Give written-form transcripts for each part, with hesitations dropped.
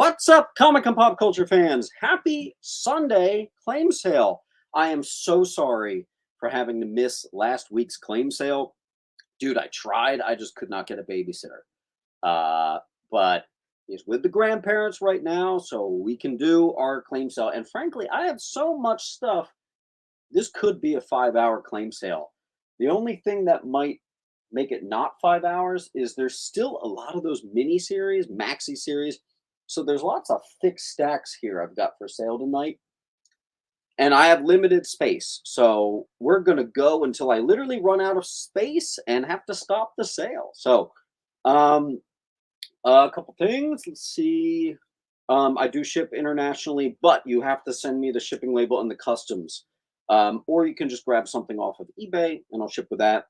What's up, comic and pop culture fans? Happy Sunday claim sale. I am so sorry for having to miss last week's claim sale. Dude, I tried. I just could not get a babysitter. But he's with the grandparents right now, so we can do our claim sale. And frankly, I have so much stuff. This could be a 5-hour claim sale. The only thing that might make it not 5 hours is there's still a lot of those miniseries, maxi series. So there's lots of thick stacks here I've got for sale tonight. And I have limited space. So we're going to go until I literally run out of space and have to stop the sale. So um, a couple things. Let's see. I do ship internationally, but you have to send me the shipping label and the customs. Or you can just grab something off of eBay and I'll ship with that.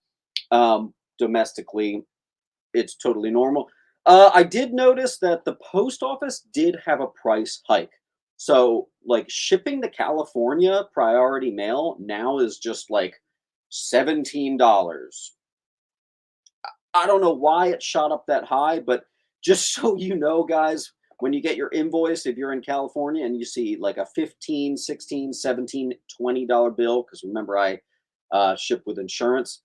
Domestically, it's totally normal. I did notice that the post office did have a price hike. So, like, shipping to California priority mail now is just like $17. I don't know why it shot up that high, but just so you know, guys, when you get your invoice, if you're in California and you see like a 15, 16, 17, $20 bill, because remember I ship with insurance,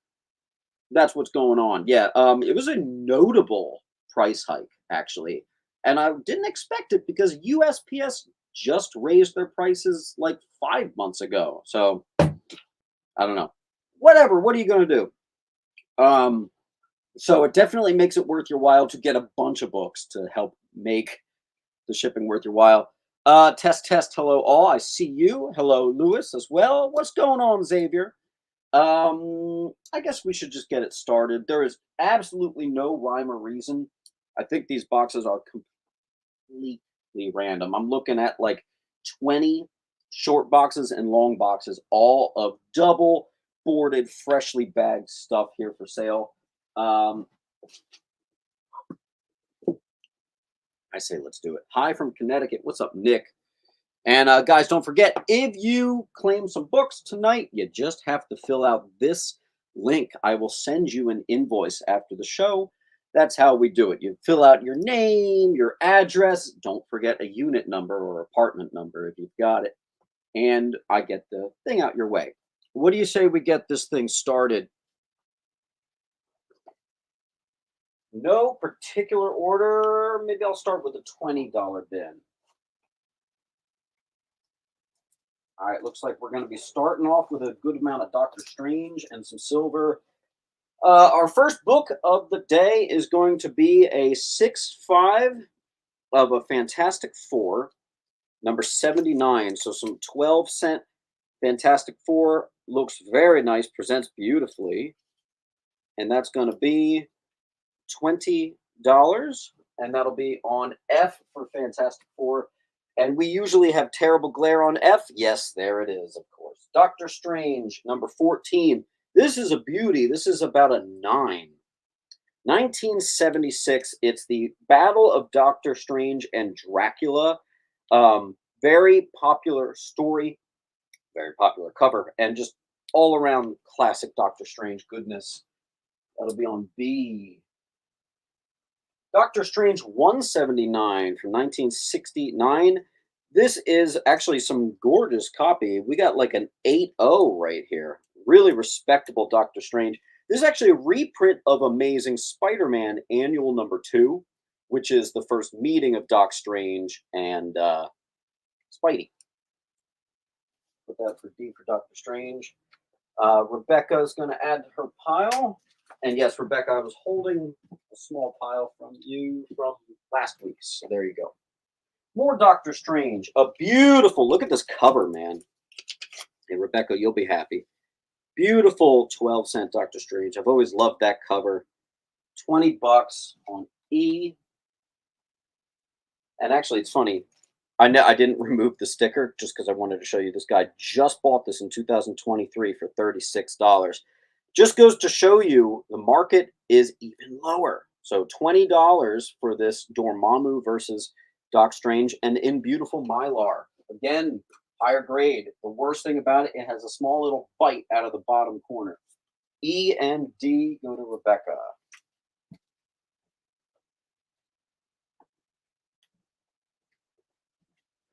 that's what's going on. Yeah, it was a notable price hike actually, and I didn't expect it because USPS just raised their prices like 5 months ago. So I don't know. Whatever. What are you going to do? So it definitely makes it worth your while to get a bunch of books to help make the shipping worth your while. Test, test. Hello, all. I see you. Hello, Lewis, as well. What's going on, Xavier? I guess we should just get it started. There is absolutely no rhyme or reason. I think these boxes are completely random. I'm looking at like 20 short boxes and long boxes, all of double boarded, freshly bagged stuff here for sale. I say let's do it. Hi from Connecticut. What's up, Nick? And guys, don't forget, if you claim some books tonight, you just have to fill out this link. I will send you an invoice after the show. That's how we do it. You fill out your name, your address. Don't forget a unit number or apartment number if you've got it. And I get the thing out your way. What do you say we get this thing started? No particular order. Maybe I'll start with a $20 bin. All right, looks like we're going to be starting off with a good amount of Doctor Strange and some silver. Our first book of the day is going to be a 6.5 of a Fantastic Four, number 79. So some 12-cent Fantastic Four. Looks very nice, presents beautifully. And that's going to be $20. And that'll be on F for Fantastic Four. And we usually have terrible glare on F. Yes, there it is, of course. Doctor Strange, number 14. This is a beauty. This is about a 9. 1976. It's the Battle of Doctor Strange and Dracula. Very popular story, very popular cover, and just all around classic Doctor Strange goodness. That'll be on B. Doctor Strange 179 from 1969. This is actually some gorgeous copy. We got like an 8.0 right here. Really respectable Doctor Strange. This is actually a reprint of Amazing Spider-Man Annual number 2, which is the first meeting of Doc Strange and Spidey. Put that for D for Doctor Strange. Rebecca is going to add to her pile. And yes, Rebecca, I was holding a small pile from you from last week. So there you go. More Doctor Strange. A beautiful, look at this cover, man. Hey, Rebecca, you'll be happy. Beautiful 12-cent Doctor Strange. I've always loved that cover. $20 on E. And actually, it's funny. I didn't remove the sticker just because I wanted to show you this guy just bought this in 2023 for $36. Just goes to show you the market is even lower. So $20 for this Dormammu versus Doc Strange, and in beautiful Mylar. Again, higher grade. The worst thing about it, it has a small little bite out of the bottom corner. E and D go to Rebecca.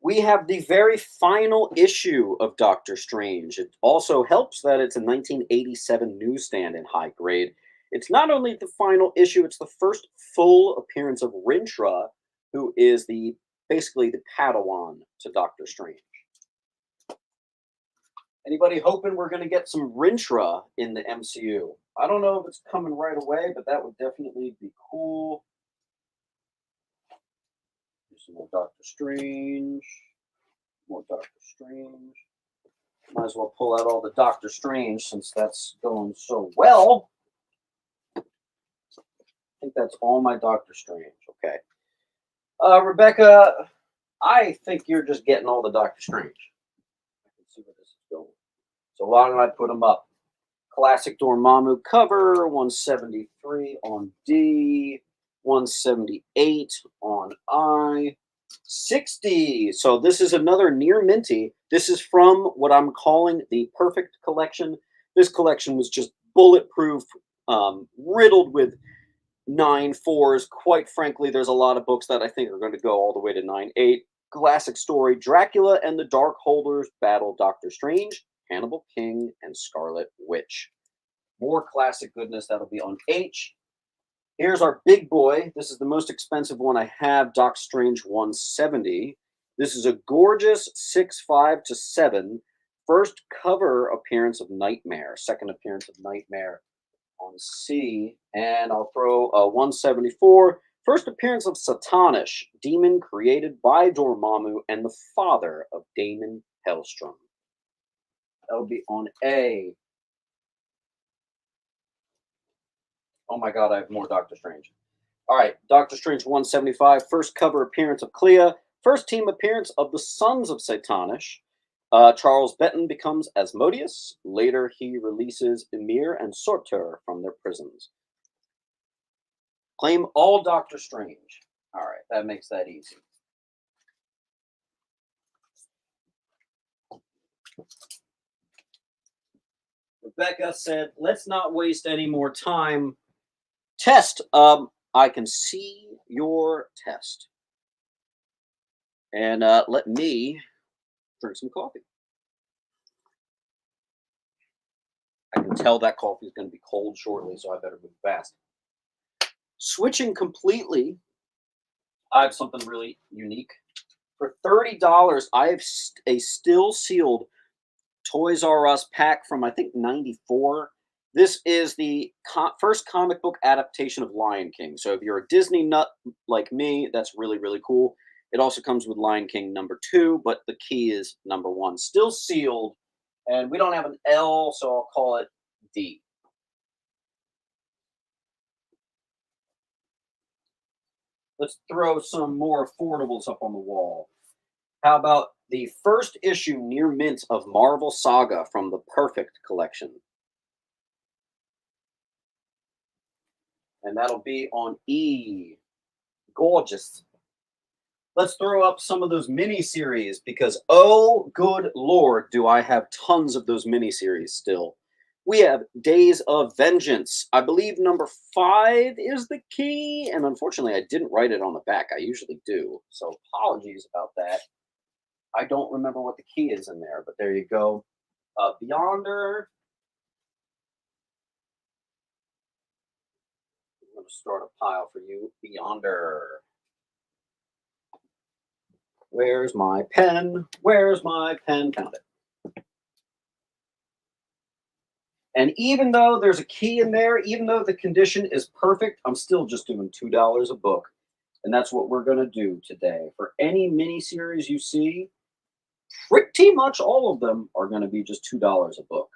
We have the very final issue of Doctor Strange. It also helps that it's a 1987 newsstand in high grade. It's not only the final issue, it's the first full appearance of Rintrah, who is basically the Padawan to Doctor Strange. Anybody hoping we're going to get some Rintrah in the MCU? I don't know if it's coming right away, but that would definitely be cool. Here's some more Doctor Strange. More Doctor Strange. Might as well pull out all the Doctor Strange since that's going so well. I think that's all my Doctor Strange. Okay. Rebecca, I think you're just getting all the Doctor Strange. I can see where this is going. So why don't I put them up? Classic Dormammu cover, 173 on D, 178 on I, 60. So this is another near minty. This is from what I'm calling the perfect collection. This collection was just bulletproof, riddled with 9.4s. Quite frankly, there's a lot of books that I think are going to go all the way to 9.8. Classic story, Dracula and the Darkholders battle Doctor Strange, Hannibal King, and Scarlet Witch. More classic goodness. That'll be on H. Here's our big boy. This is the most expensive one I have, Doc Strange 170. This is a gorgeous 6.5 to 7. First cover appearance of Nightmare. Second appearance of Nightmare on C. And I'll throw a 174. First appearance of Satanish, demon created by Dormammu and the father of Damon Hellstrom. That'll be on A. Oh my god, I have more Doctor Strange. All right, Doctor Strange 175. First cover appearance of Clea. First team appearance of the Sons of Satanish. Charles Benton becomes Asmodeus. Later, he releases Emir and Surtur from their prisons. Claim all Doctor Strange. All right, that makes that easy. Rebecca said, let's not waste any more time. Test. I can see your test. And let me drink some coffee. I can tell that coffee is going to be cold shortly, so I better move fast. Switching completely, I have something really unique. For $30, I have a still sealed Toys R Us pack from, I think, 94. This is the first comic book adaptation of Lion King. So if you're a Disney nut like me, that's really, really cool. It also comes with Lion King #2, but the key is #1. Still sealed, and we don't have an L, so I'll call it D. Let's throw some more affordables up on the wall. How about the first issue near mint of Marvel Saga from the Perfect collection? And that'll be on E. Gorgeous. Let's throw up some of those miniseries because, oh, good Lord, do I have tons of those miniseries still. We have Days of Vengeance. I believe #5 is the key, and unfortunately, I didn't write it on the back. I usually do, so apologies about that. I don't remember what the key is in there, but there you go. Beyonder. I'm going to start a pile for you. Beyonder. Where's my pen? Where's my pen? Found it. And even though there's a key in there, even though the condition is perfect, I'm still just doing $2 a book. And that's what we're going to do today. For any miniseries you see, pretty much all of them are going to be just $2 a book.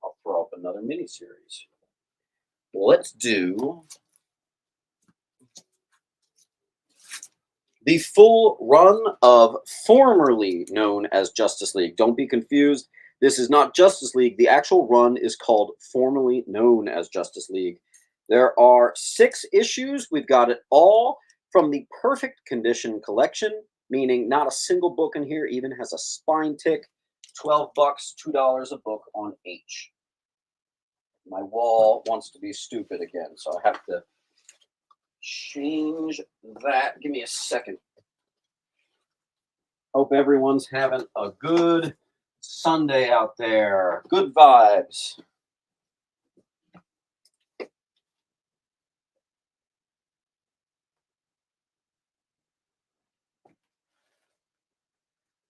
I'll throw up another miniseries. Let's do the full run of formerly known as Justice League. Don't be confused. This is not Justice League. The actual run is called formerly known as Justice League. There are 6 issues. We've got it all from the Perfect Condition collection, meaning not a single book in here even has a spine tick. $12, $2 a book on H. My wall wants to be stupid again, so I have to change that. Give me a second. Hope everyone's having a good Sunday out there. Good vibes.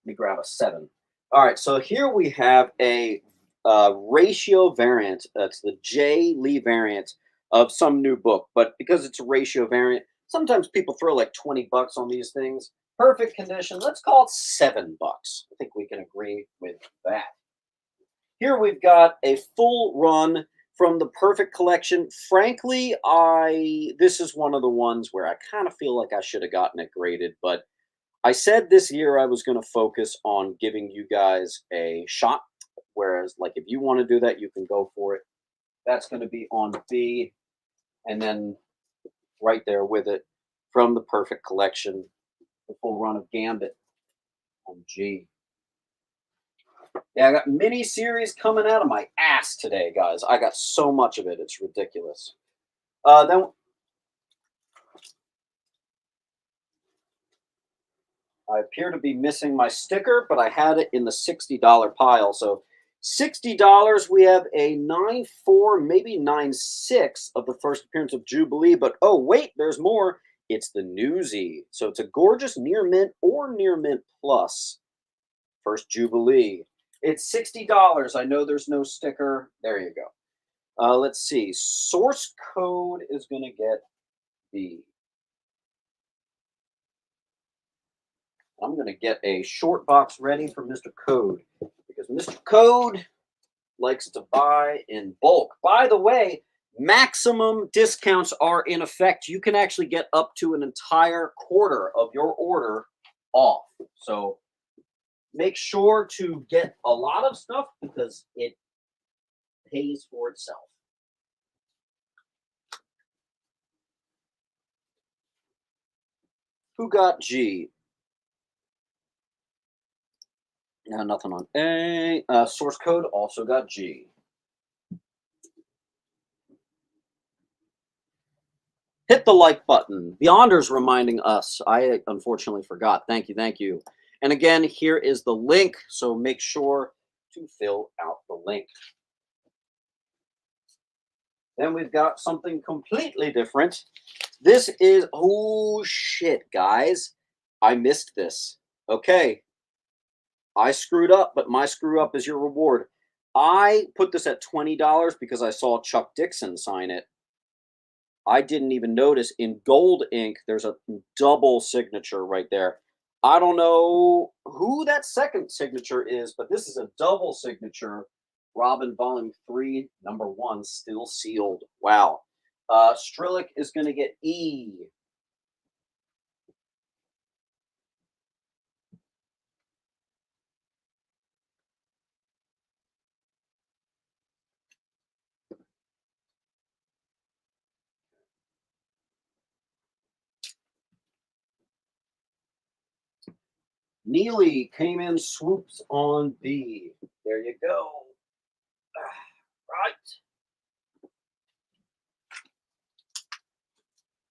Let me grab a 7. All right, so here we have a ratio variant. That's the J. Lee variant of some new book. But because it's a ratio variant, sometimes people throw like 20 bucks on these things. Perfect condition. Let's call it 7 bucks. I think we can agree with that. Here we've got a full run from the Perfect Collection. Frankly, this is one of the ones where I kind of feel like I should have gotten it graded, but I said this year I was going to focus on giving you guys a shot. Whereas, like, if you want to do that, you can go for it. That's going to be on B, and then right there with it from the Perfect Collection, the full run of Gambit on G. Yeah, I got mini-series coming out of my ass today, guys. I got so much of it. It's ridiculous. Then I appear to be missing my sticker, but I had it in the $60 pile. So $60, we have a 9.4, maybe 9.6 of the first appearance of Jubilee. But oh, wait, there's more. It's the Newsy. So it's a gorgeous near mint or near mint plus. First Jubilee. It's $60. I know there's no sticker. There you go. Let's see. Source code is going to get the. I'm going to get a short box ready for Mr. Code because Mr. Code likes to buy in bulk. By the way, maximum discounts are in effect. You can actually get up to an entire quarter of your order off. So make sure to get a lot of stuff because it pays for itself. Who got G? Nothing on A. Source code also got G. Hit the like button. Beyonder's reminding us. I unfortunately forgot. Thank you. Thank you. And again, here is the link. So make sure to fill out the link. Then we've got something completely different. This is, oh shit, guys. I missed this. Okay. I screwed up, but my screw up is your reward. I put this at $20 because I saw Chuck Dixon sign it. I didn't even notice in gold ink, there's a double signature right there. I don't know who that second signature is, but this is a double signature. Robin Volume 3, number 1, still sealed. Wow. Strillick is going to get E. Neely came in swoops on B. There you go. Right.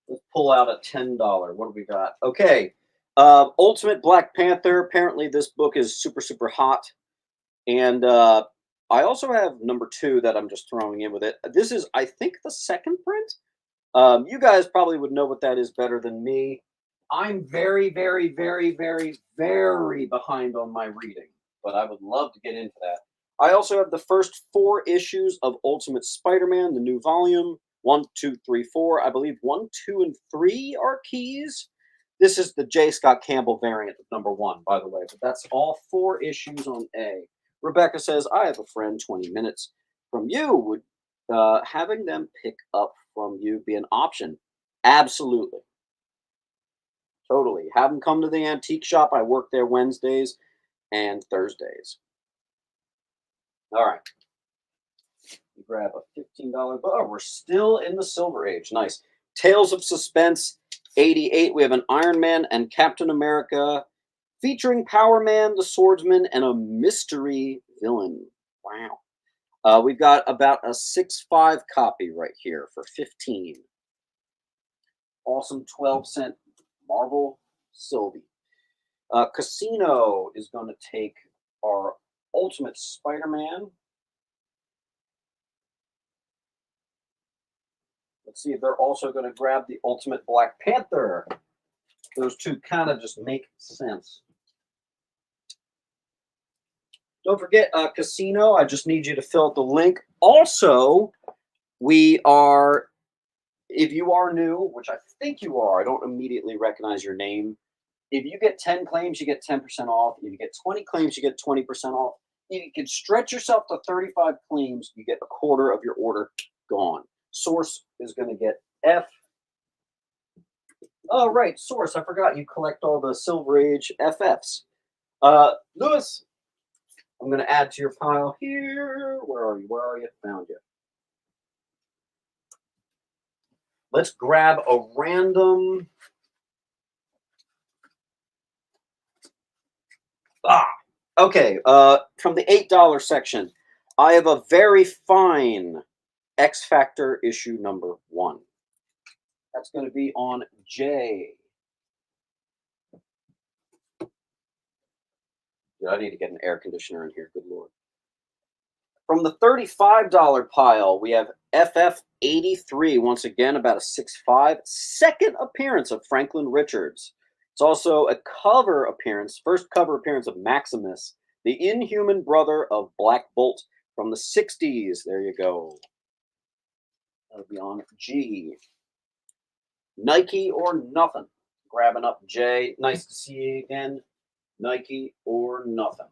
Let's pull out a $10. What do we got? Okay. Ultimate Black Panther. Apparently, this book is super, super hot. And I also have number 2 that I'm just throwing in with it. This is, I think, the second print. You guys probably would know what that is better than me. I'm very, very, very, very, very behind on my reading, but I would love to get into that. I also have the first 4 issues of Ultimate Spider-Man, the new volume. 1, 2, 3, 4. I believe 1, 2, and 3 are keys. This is the J. Scott Campbell variant of number 1, by the way, but that's all 4 issues on A. Rebecca says, I have a friend 20 minutes from you. Would having them pick up from you be an option? Absolutely. Totally. Have them come to the antique shop. I work there Wednesdays and Thursdays. All right. Grab a $15 bar. We're still in the Silver Age. Nice. Tales of Suspense 88. We have an Iron Man and Captain America featuring Power Man, the Swordsman, and a mystery villain. Wow. We've got about a 6.5 copy right here for 15. awesome 12-cent Marvel Sylvie. Casino is going to take our Ultimate Spider-Man. Let's see if they're also going to grab the Ultimate Black Panther. Those two kind of just make sense. Don't forget, Casino, I just need you to fill out the link. Also, we are, if you are new, which I think you are, I don't immediately recognize your name. If you get 10 claims, you get 10% off. If you get 20 claims, you get 20% off. If you can stretch yourself to 35 claims, you get a quarter of your order gone. Source is going to get F. Oh, right, Source. I forgot you collect all the Silver Age FFs. Lewis, I'm going to add to your pile here. Where are you? Where are you? Found you. Let's grab a random. Okay. From the $8 section, I have a very fine X Factor issue number 1. That's going to be on J. I need to get an air conditioner in here. Good Lord. From the $35 pile, we have FF83, once again, about a 6'5". Second appearance of Franklin Richards. It's also a cover appearance, first cover appearance of Maximus, the inhuman brother of Black Bolt from the 60s. There you go. That'll be on G. Nike or nothing. Grabbing up J. Nice to see you again. Nike or nothing.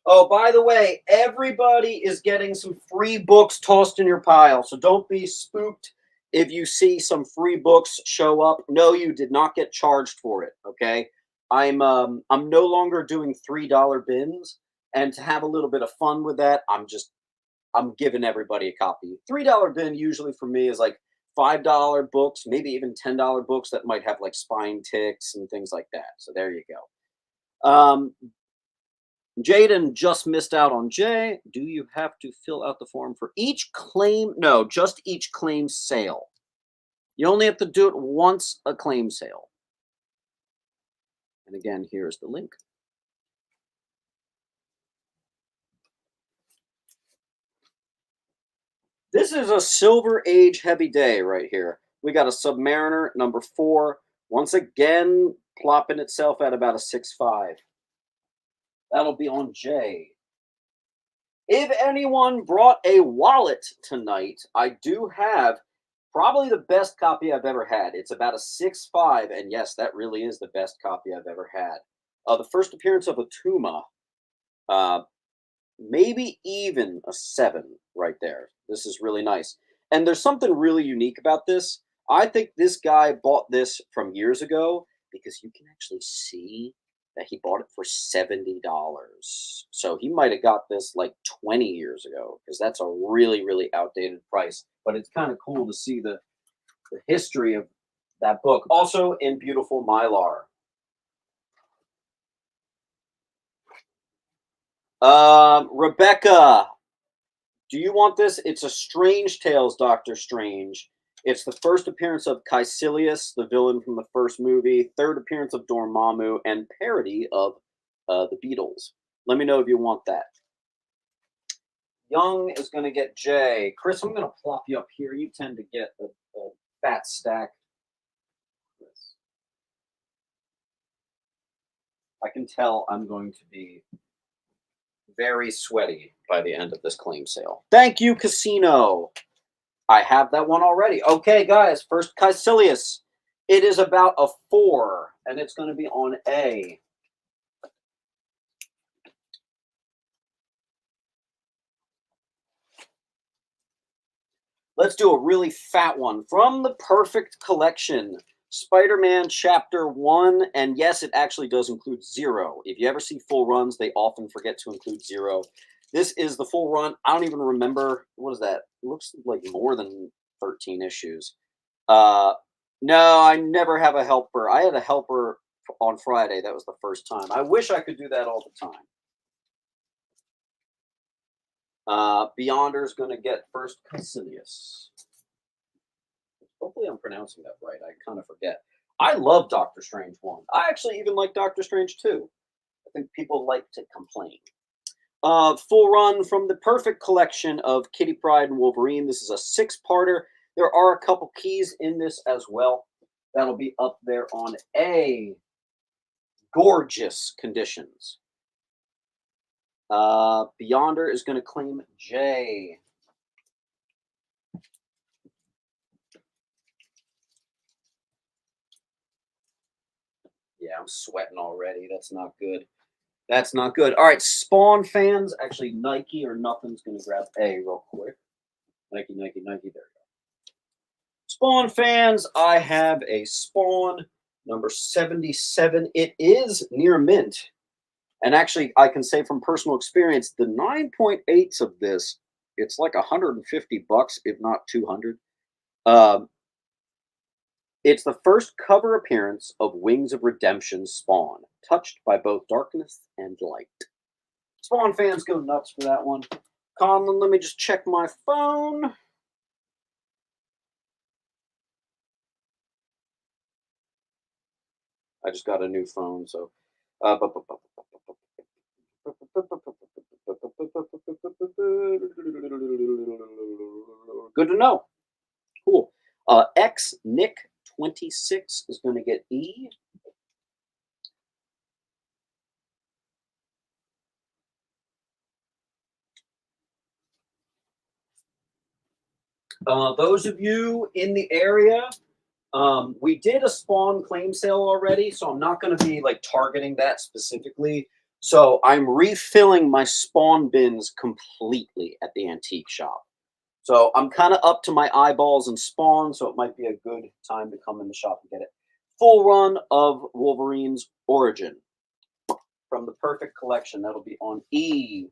Oh, by the way, everybody is getting some free books tossed in your pile, so don't be spooked if you see some free books show up. No, you did not get charged for it. Okay, I'm no longer doing $3 bins, and to have a little bit of fun with that, I'm giving everybody a copy. $3 bin usually for me is like $5 books, maybe even $10 books that might have like spine ticks and things like that. So there you go. Jaden just missed out on J. Do you have to fill out the form for each claim? No, just each claim sale. You only have to do it once a claim sale. And again, here's the link. This is a Silver Age heavy day right here. We got a Submariner number 4. Once again, plopping itself at about a 6'5". That'll be on J. If anyone brought a wallet tonight, I do have probably the best copy I've ever had. It's about a 6'5", and yes, that really is the best copy I've ever had. The first appearance of a Tuma, maybe even a 7 right there. This is really nice. And there's something really unique about this. I think this guy bought this from years ago because you can actually see that he bought it for $70. So he might have got this like 20 years ago because that's a really, really outdated price. But it's kind of cool to see the history of that book. Also in beautiful Mylar. Rebecca, do you want this? It's a Strange Tales, Doctor Strange. It's the first appearance of Caecilius, the villain from the first movie, third appearance of Dormammu, and parody of the Beatles. Let me know if you want that. Young is going to get J. Chris, I'm going to plop you up here. You tend to get a fat stack. Chris. I can tell I'm going to be very sweaty by the end of this claim sale. Thank you, Casino. I have that one already. Okay, guys, first Caecilius. It is about a 4, and it's going to be on A. Let's do a really fat one from the Perfect Collection. Spider-Man Chapter 1, and yes, it actually does include 0. If you ever see full runs, they often forget to include 0. This is the full run. I don't even remember. What is that? It looks like more than 13 issues. No, I never have a helper. I had a helper on Friday. That was the first time. I wish I could do that all the time. Beyonder's going to get first Caecilius. Hopefully I'm pronouncing that right. I kind of forget. I love Doctor Strange 1. I actually even like Doctor Strange 2. I think people like to complain. Full run from the perfect collection of Kitty Pryde and Wolverine. This is a 6-parter. There are a couple keys in this as well. That'll be up there on A. Gorgeous conditions. Beyonder is going to claim J. Yeah, I'm sweating already. That's not good. That's not good. All right, Spawn fans. Actually, Nike or Nothing's going to grab A real quick. Nike, Nike, Nike. There we go. Spawn fans, I have a Spawn number 77. It is near mint. And actually, I can say from personal experience, the 9.8s of this, it's like $150, if not 200. It's the first cover appearance of Wings of Redemption Spawn, touched by both darkness and light. Spawn fans go nuts for that one. Conlon, let me just check my phone. I just got a new phone, so. Good to know. Cool. X Nick 26 is going to get E. Those of you in the area, we did a Spawn claim sale already, so I'm not going to be like targeting that specifically. So I'm refilling my Spawn bins completely at the antique shop. So I'm kind of up to my eyeballs in Spawn, so it might be a good time to come in the shop and get it. Full run of Wolverine's Origin from the perfect collection. That'll be on E.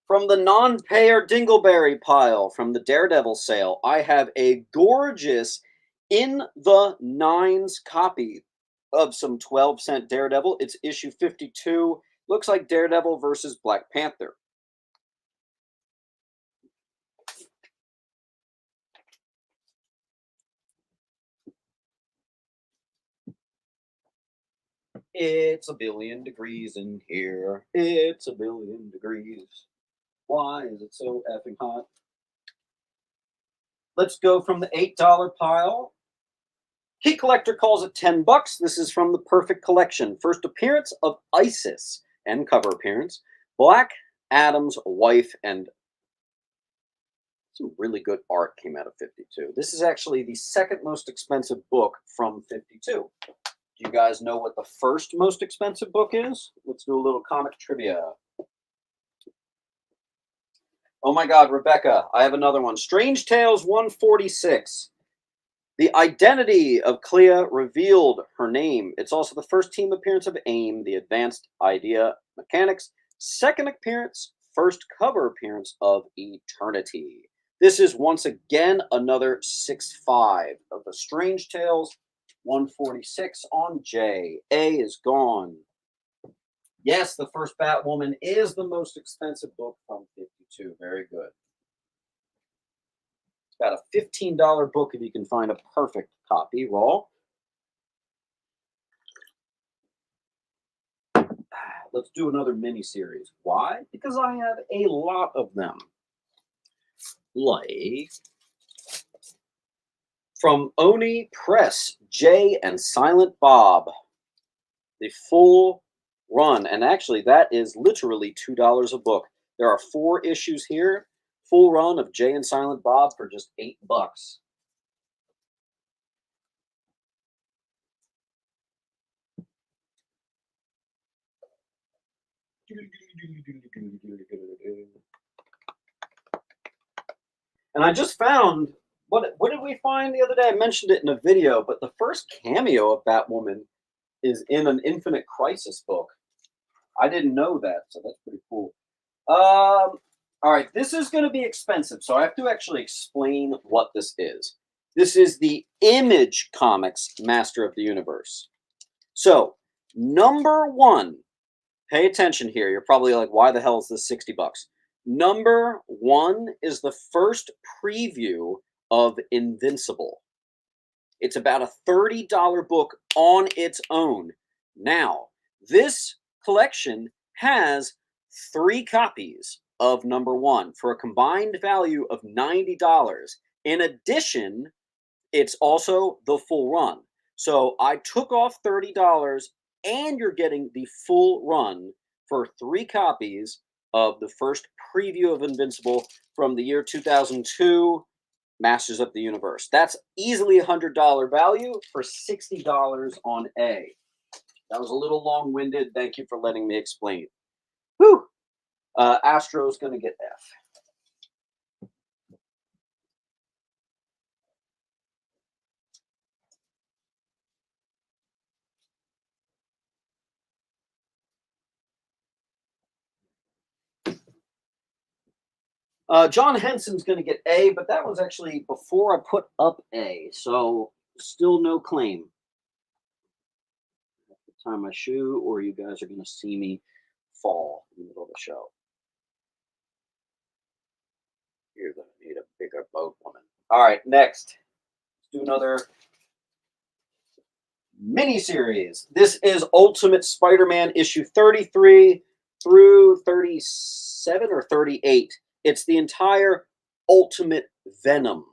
From the non-payer Dingleberry pile from the Daredevil sale, I have a gorgeous in the nines copy of some 12-cent Daredevil. It's issue 52. Looks like Daredevil versus Black Panther. It's a billion degrees in here. It's a billion degrees. Why is it so effing hot? Let's go from the $8 pile. Key Collector calls it $10. This is from the Perfect Collection. First appearance of Isis and cover appearance. Black Adam's wife, and some really good art came out of 52. This is actually the second most expensive book from 52. Do you guys know what the first most expensive book is? Let's do a little comic trivia. Oh my God, Rebecca, I have another one. Strange Tales 146. The identity of Clea revealed her name. It's also the first team appearance of AIM, the Advanced Idea Mechanics. Second appearance, first cover appearance of Eternity. This is once again another 6.5 of the Strange Tales 146 on J. A is gone. Yes, the first Batwoman is the most expensive book from 52. Very good. It's about a $15 book if you can find a perfect copy, raw. Let's do another miniseries. Why? Because I have a lot of them. Like from Oni Press, Jay and Silent Bob. The full run, and actually that is literally $2 a book. There are 4 issues here. Full run of Jay and Silent Bob for just $8. And I just found, what did we find the other day? I mentioned it in a video, but the first cameo of Batwoman is in an Infinite Crisis book. I didn't know that, so that's pretty cool. All right, this is going to be expensive, so I have to actually explain what this is. This is the Image Comics Master of the Universe. So, number 1, Pay attention here. You're probably like, why the hell is this 60 bucks? Number one is the first preview of Invincible. It's about a $30 book on its own. Now, this collection has 3 copies of number one for a combined value of $90. In addition, it's also the full run. So I took off $30 and you're getting the full run for 3 copies of the first preview of Invincible from the year 2002, Masters of the Universe. That's easily a $100 value for $60 on A. That was a little long-winded. Thank you for letting me explain. Whew. Astro's going to get F. John Henson's going to get A, but that was actually before I put up A, so still no claim. I have to tie my shoe, or you guys are going to see me fall in the middle of the show. You're going to need a bigger boat, woman. All right, next. Let's do another miniseries. This is Ultimate Spider-Man issue 33 through 37 or 38. It's the entire Ultimate Venom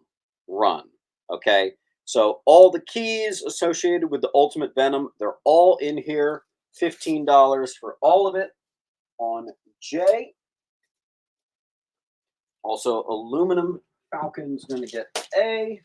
run. Okay, so all the keys associated with the Ultimate Venom, they're all in here. $15 for all of it on J. Also, Aluminum Falcon's going to get A.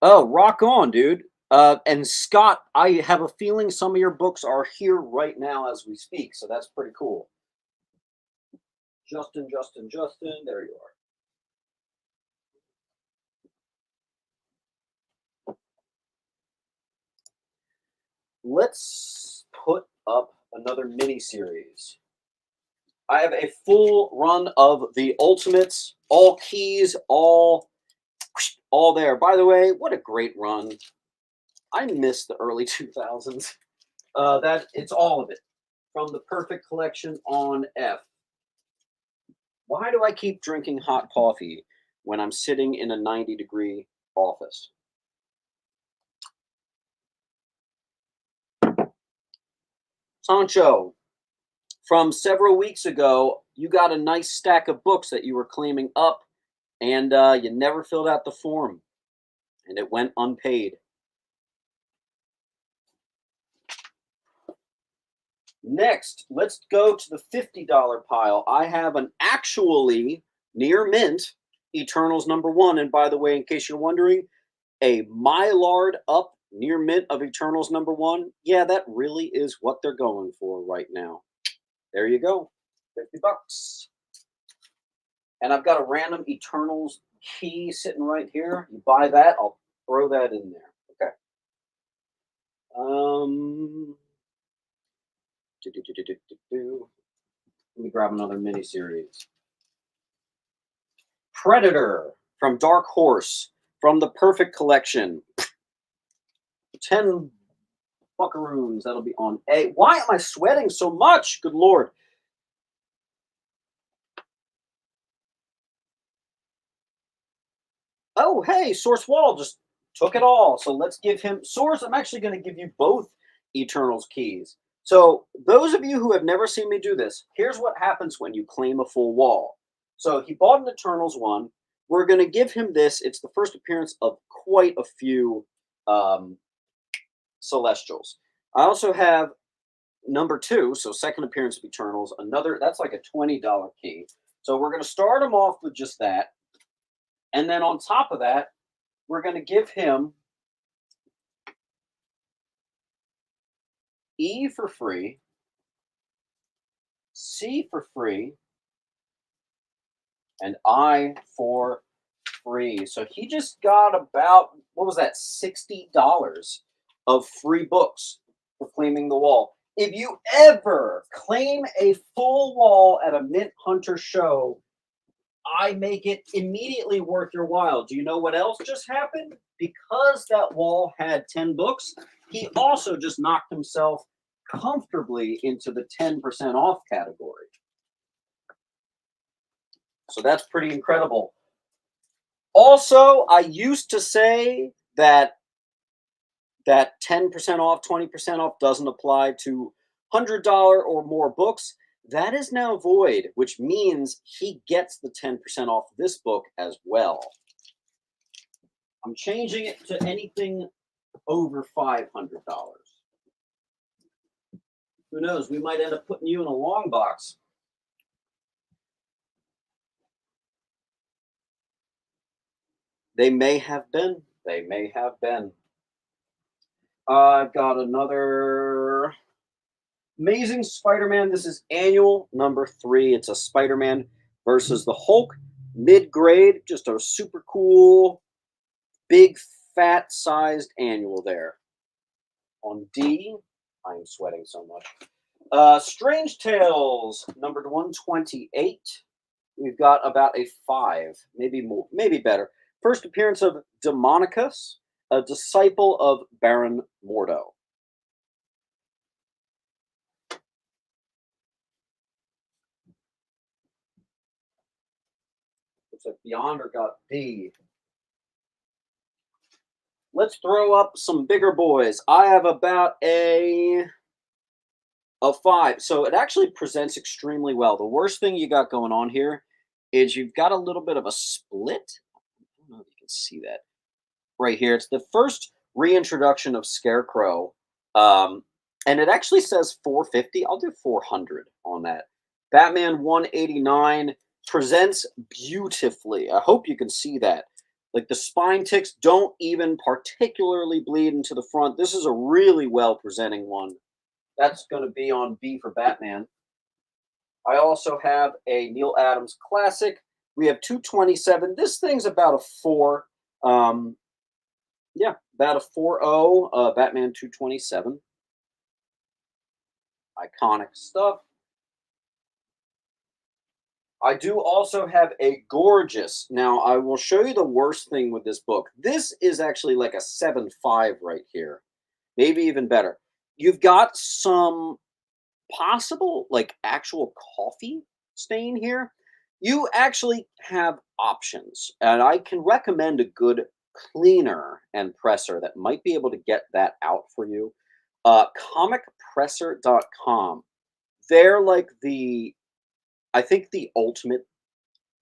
Oh, rock on, dude. And Scott, I have a feeling some of your books are here right now as we speak, so that's pretty cool. Justin, there you are. Let's put up another mini series. I have a full run of the Ultimates, all keys, all there. By the way, what a great run. I miss the early 2000s. That it's all of it from the Perfect Collection on F. Why do I keep drinking hot coffee when I'm sitting in a 90-degree office? Sancho, from several weeks ago, you got a nice stack of books that you were claiming up, and you never filled out the form, and it went unpaid. Next, let's go to the $50 pile. I have an actually near mint Eternals number one. And by the way, in case you're wondering, a Mylard up near mint of Eternals number one. Yeah, that really is what they're going for right now. There you go, 50 bucks. And I've got a random Eternals key sitting right here. You buy that, I'll throw that in there. Okay. Let me grab another mini-series. Predator from Dark Horse from the Perfect Collection. 10 buckaroons. That'll be on A. Why am I sweating so much? Good Lord. Oh, hey, Source Wall just took it all. So let's give him Source. I'm actually going to give you both Eternals keys. So those of you who have never seen me do this, here's what happens when you claim a full wall. So he bought an Eternals one. We're going to give him this. It's the first appearance of quite a few Celestials. I also have number two, so second appearance of Eternals. Another, that's like a $20 key. So we're going to start him off with just that. And then on top of that, we're going to give him E for free, C for free, and I for free. So he just got about, what was that, $60 of free books for claiming the wall. If you ever claim a full wall at a Mint Hunter show, I make it immediately worth your while. Do you know what else just happened? Because that wall had 10 books, he also just knocked himself comfortably into the 10% off category. So that's pretty incredible. Also, I used to say that 10% off, 20% off doesn't apply to $100 or more books. That is now void, which means he gets the 10% off this book as well. I'm changing it to anything over $500. Who knows? We might end up putting you in a long box. They may have been. They may have been. I've got another Amazing Spider-Man. This is annual number 3. It's a Spider-Man versus the Hulk mid-grade. Just a super cool, big, fat-sized annual there. On D, I'm sweating so much. Strange Tales, numbered 128. We've got about a 5, maybe more, maybe better. First appearance of Demonicus, a disciple of Baron Mordo. Looks like Beyonder got D. Let's throw up some bigger boys. I have about a 5. So it actually presents extremely well. The worst thing you got going on here is you've got a little bit of a split. I don't know if you can see that right here. It's the first reintroduction of Scarecrow. And it actually says 450. I'll do 400 on that. Batman 189 presents beautifully. I hope you can see that. Like the spine ticks don't even particularly bleed into the front. This is a really well presenting one. That's going to be on B for Batman. I also have a Neil Adams classic. We have 227. This thing's about a 4. Yeah, about a 4.0. Batman 227. Iconic stuff. I do also have a gorgeous. Now, I will show you the worst thing with this book. This is actually like a 7.5 right here. Maybe even better. You've got some possible, like, actual coffee stain here. You actually have options. And I can recommend a good cleaner and presser that might be able to get that out for you. Comicpresser.com. They're like I think the ultimate.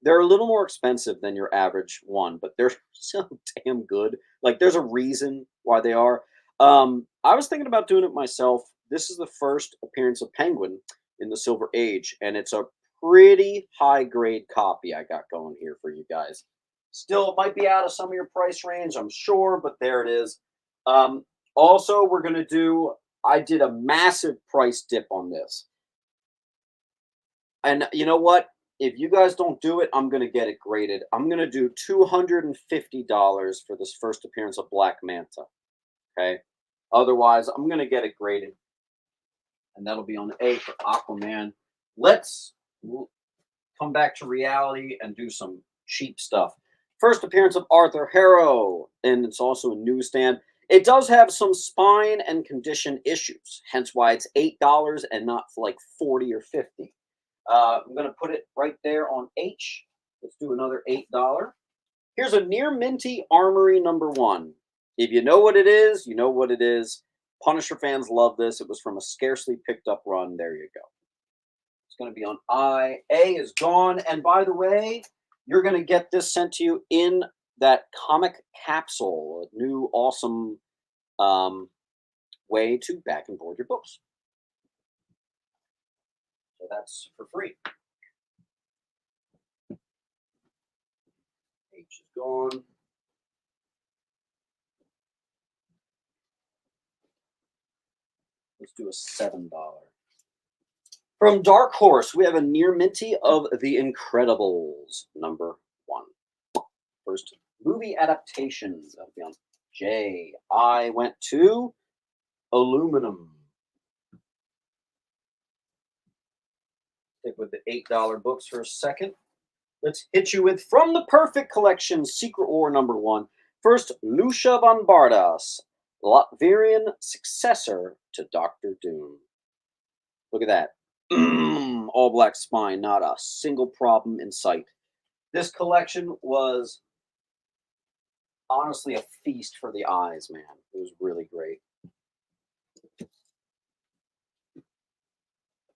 They're a little more expensive than your average one, but they're so damn good. Like, there's a reason why they are. I was thinking about doing it myself. This is the first appearance of Penguin in the Silver Age, and it's a pretty high grade copy I got going here for you guys. Still, it might be out of some of your price range, I'm sure, but there it is. Also, we're going to do, I did a massive price dip on this. And you know what? If you guys don't do it, I'm going to get it graded. I'm going to do $250 for this first appearance of Black Manta. Okay? Otherwise, I'm going to get it graded. And that'll be on A for Aquaman. Let's come back to reality and do some cheap stuff. First appearance of Arthur Harrow, and it's also a newsstand. It does have some spine and condition issues, hence why it's $8 and not like 40 or 50. I'm going to put it right there on H. Let's do another $8. Here's a near minty Armory number 1. If you know what it is, you know what it is. Punisher fans love this. It was from a scarcely picked up run. There you go. It's going to be on I. A is gone. And by the way, you're going to get this sent to you in that comic capsule, a new awesome way to back and board your books. So that's for free. H is gone. Let's do a $7. From Dark Horse, we have a near minty of The Incredibles, number 1. First movie adaptation. That'll be on J. I went to aluminum. Stick with the $8 books for a second. Let's hit you with From the Perfect Collection, Secret War #1. First, Lucia von Bardas, Latvian successor to Doctor Doom. Look at that. All black spine, not a single problem in sight. This collection was honestly a feast for the eyes, man. It was really great.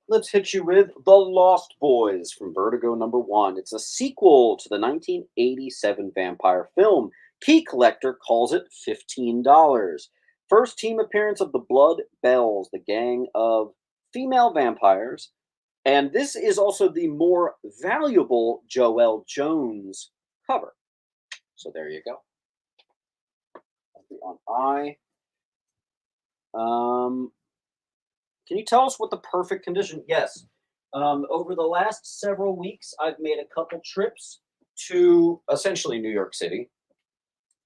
Let's hit you with The Lost Boys from Vertigo #1. It's a sequel to the 1987 vampire film. Key Collector calls it $15. First team appearance of the Blood Bells, the gang of female vampires. And this is also the more valuable Joelle Jones cover. So there you go. That'll be on I. Can you tell us what the perfect condition? Yes. Over the last several weeks, I've made a couple trips to essentially New York City,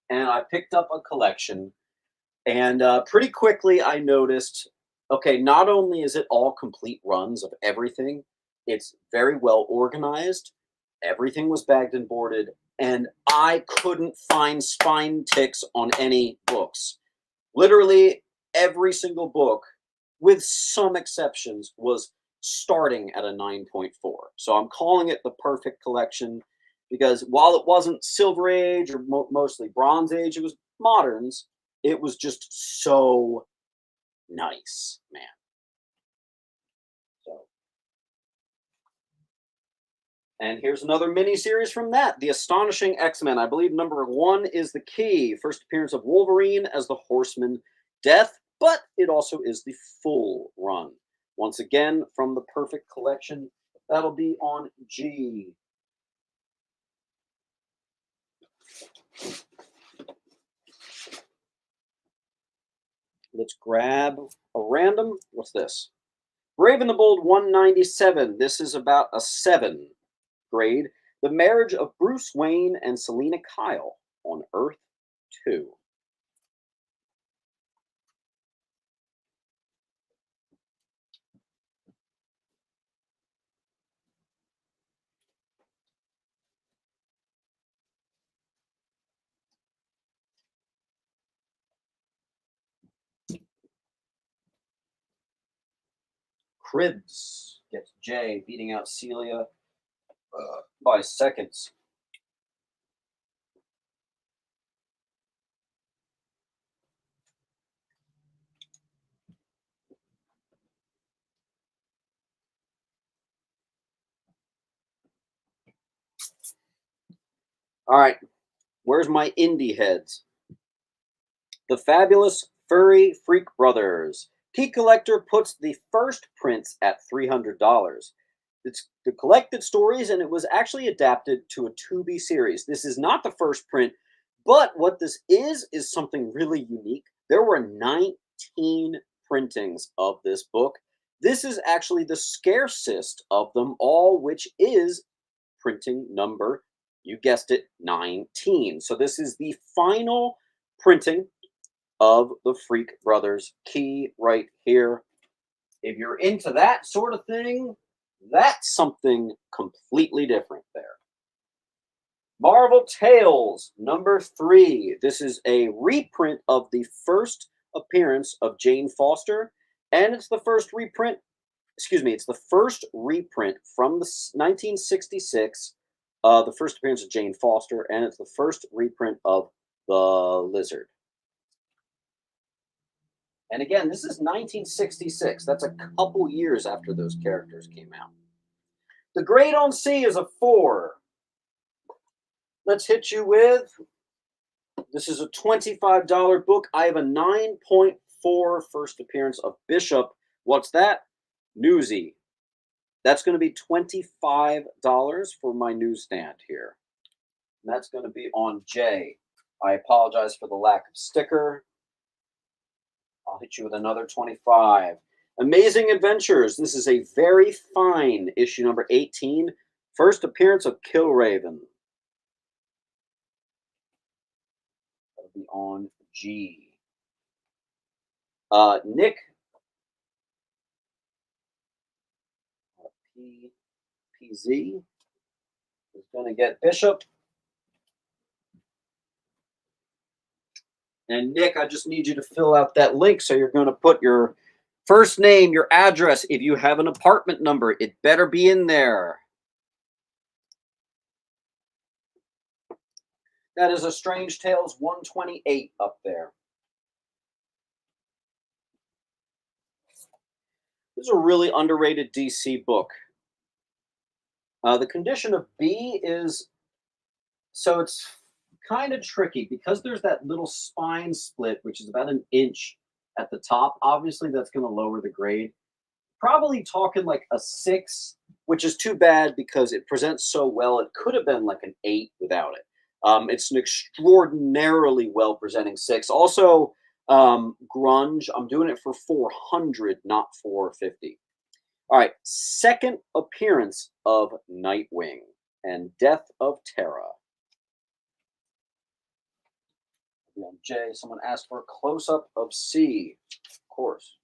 and I picked up a collection. And pretty quickly, I noticed, okay, not only is it all complete runs of everything, it's very well organized. Everything was bagged and boarded, and I couldn't find spine ticks on any books. Literally every single book, with some exceptions, was starting at a 9.4. So I'm calling it the perfect collection because while it wasn't Silver Age or mostly Bronze Age, it was moderns. It was just so nice, man. So, and here's another mini series from that, The Astonishing X-Men. I believe #1 is the key. First appearance of Wolverine as the Horseman Death, but it also is the full run. Once again, from the perfect collection, that'll be on G. Let's grab a random. What's this? Brave and the Bold 197. This is about a 7 grade. The Marriage of Bruce Wayne and Selena Kyle on Earth 2. Cribs gets J, beating out Celia by seconds. All right, where's my indie heads? The Fabulous Furry Freak Brothers. Key Collector puts the first prints at $300. It's the collected stories, and it was actually adapted to a Tubi series. This is not the first print, but what this is something really unique. There were 19 printings of this book. This is actually the scarcest of them all, which is printing number, you guessed it, 19. So this is the final printing of the Freak Brothers key right here. If you're into that sort of thing, that's something completely different there. Marvel Tales #3. This is a reprint of the first appearance of Jane Foster, and it's the first reprint. Excuse me, it's the first reprint from the 1966. The first appearance of Jane Foster, and it's the first reprint of the Lizard. And again, this is 1966. That's a couple years after those characters came out. The Great on Sea is a 4. Let's hit you with, this is a $25 book. I have a 9.4 first appearance of Bishop. What's that? Newsy. That's going to be $25 for my newsstand here. And that's going to be on J. I apologize for the lack of sticker. I'll hit you with another 25. Amazing Adventures. This is a very fine issue #18. First appearance of Killraven. That'll be on G. Nick, P, PZ is going to get Bishop. And Nick, I just need you to fill out that link. So you're going to put your first name, your address. If you have an apartment number, it better be in there. That is a Strange Tales 128 up there. This is a really underrated DC book. The condition of B is, so it's kind of tricky because there's that little spine split, which is about an inch at the top. Obviously, that's going to lower the grade. Probably talking like a 6, which is too bad because it presents so well. It could have been like an 8 without it. It's an extraordinarily well presenting 6. Also, grunge. I'm doing it for 400, not 450. All right, second appearance of Nightwing and Death of Terra. On J, someone asked for a close-up of C. Of course.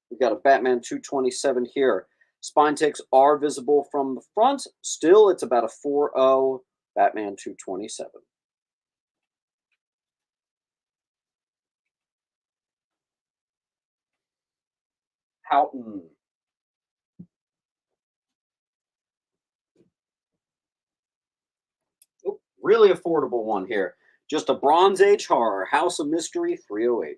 We've got a Batman 227 here. Spine ticks are visible from the front. Still, it's about a 4.0 Batman 227. Houghton. Oh, really affordable one here. Just a Bronze Age horror. House of Mystery 308.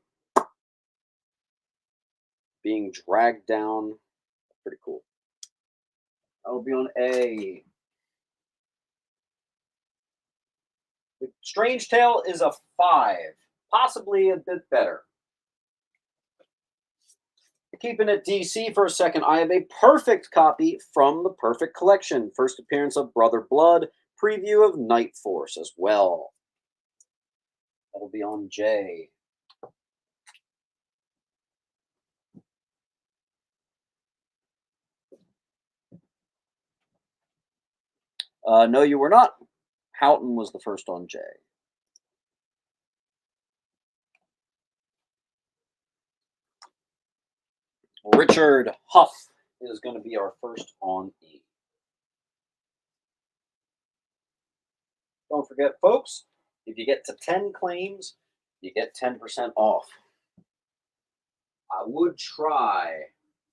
Being dragged down. Pretty cool. That'll be on A. The Strange Tale is a 5. Possibly a bit better. Keeping it DC for a second, I have a perfect copy from the Perfect Collection. First appearance of Brother Blood, preview of Night Force as well. That'll be on J. No, you were not. Houghton was the first on J. Richard Huff is going to be our first on E. Don't forget, folks, if you get to 10 claims, you get 10% off. I would try,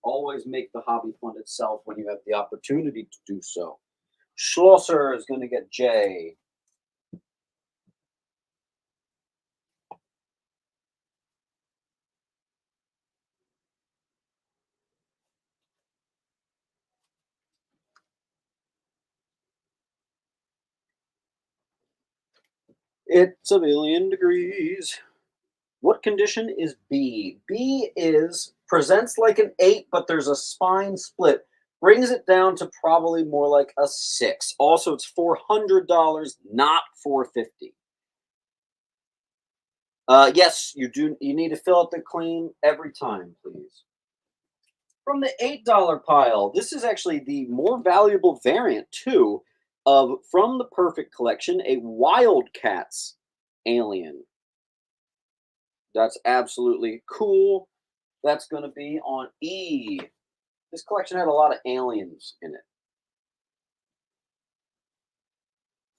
always make the hobby fund itself when you have the opportunity to do so. Schlosser is going to get J. It's a million degrees. What condition is B? B is presents like an 8, but there's a spine split. Brings it down to probably more like a 6. Also, it's $400, not $450. Yes, you do. You need to fill out the claim every time, please. From the $8 pile, this is actually the more valuable variant too of from the Perfect Collection, a Wildcats alien. That's absolutely cool. That's going to be on E. This collection had a lot of aliens in it.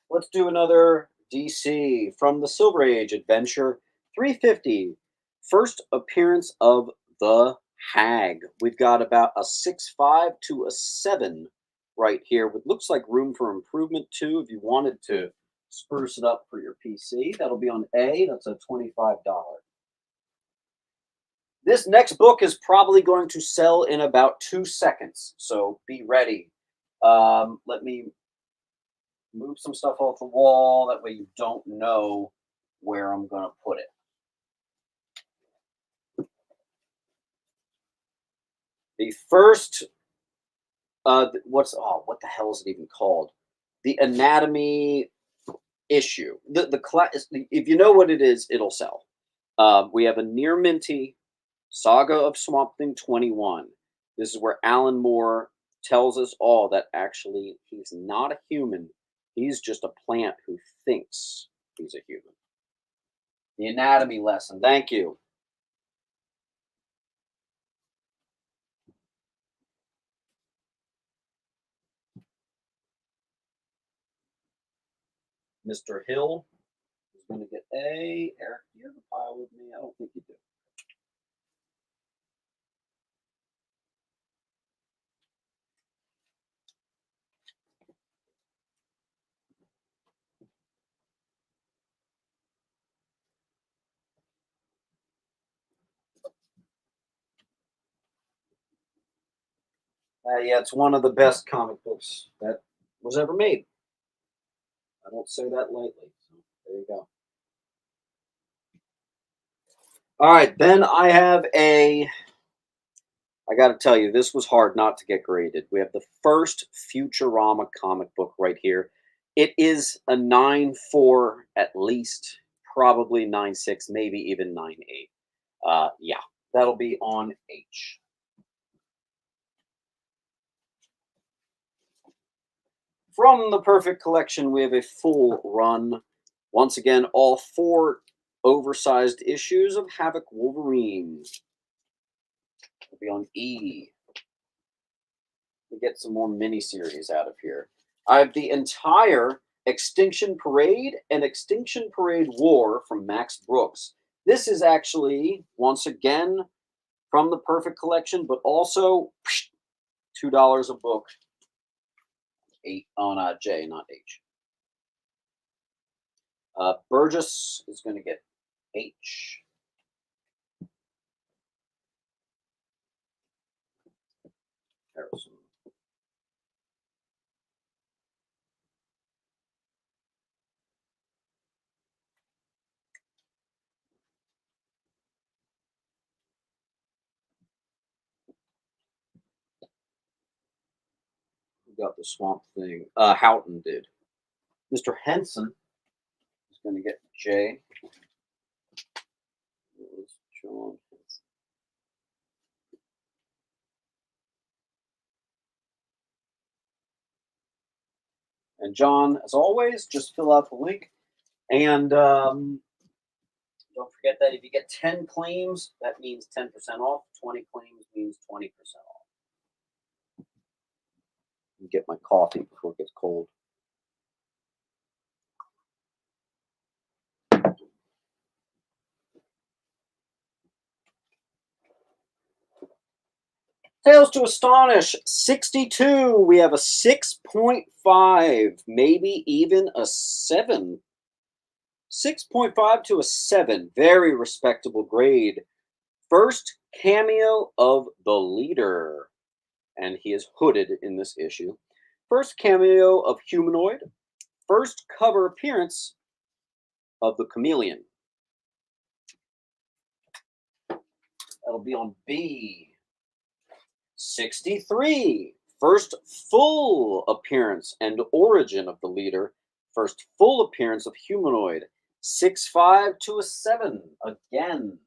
Let's do another DC from the Silver Age Adventure 350. First appearance of the Hag. We've got about a 6.5 to a 7 right here, with looks like room for improvement too. If you wanted to spruce it up for your PC, that'll be on A. That's a $25. This next book is probably going to sell in about 2 seconds, so be ready. Let me move some stuff off the wall. That way you don't know where I'm going to put it. The first, what the hell is it even called? The Anatomy issue. The class. If you know what it is, it'll sell. We have a near minty Saga of Swamp Thing 21. This is where Alan Moore tells us all that actually he's not a human. He's just a plant who thinks. He's a human. The anatomy lesson. Thank you. Mr. Hill is going to get a. Eric, do you have a pile with me? I don't think you do. Yeah, it's one of the best comic books that was ever made. I don't say that lightly. So there you go. All right, then I have a. I got to tell you, this was hard not to get graded. We have the first Futurama comic book right here. It is a 9.4 at least, probably 9.6, maybe even 9.8. Yeah, that'll be on H. From the Perfect Collection, we have a full run. Once again, all 4 oversized issues of Havoc Wolverine. Will be on E. We get some more miniseries out of here. I have the entire Extinction Parade and Extinction Parade War from Max Brooks. This is actually, once again, from the Perfect Collection, but also $2 a book. 8 on J, not H. Burgess is going to get H. Harrison. Who got the Swamp Thing? Houghton did. Mr. Henson is going to get J. John Henson. And John, as always, just fill out the link. And don't forget that if you get 10 claims, that means 10% off. 20 claims means 20% off. Get my coffee before it gets cold. Tales to Astonish, 62. We have a 6.5, maybe even a 7. 6.5 to a 7. Very respectable grade. First cameo of the leader. And he is hooded in this issue. First cameo of Humanoid. First cover appearance of the Chameleon. That'll be on B. 63. First full appearance and origin of the leader. First full appearance of Humanoid. 6.5 to a 7 again.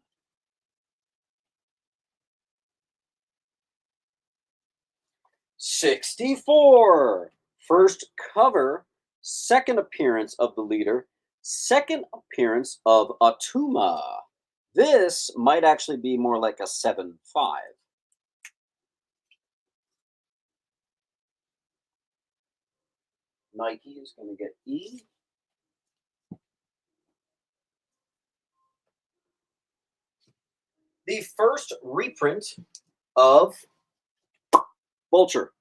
'64. First cover, second appearance of the leader, second appearance of Atuma. This might actually be more like a 7.5. Nike is going to get E. The first reprint of Vulture.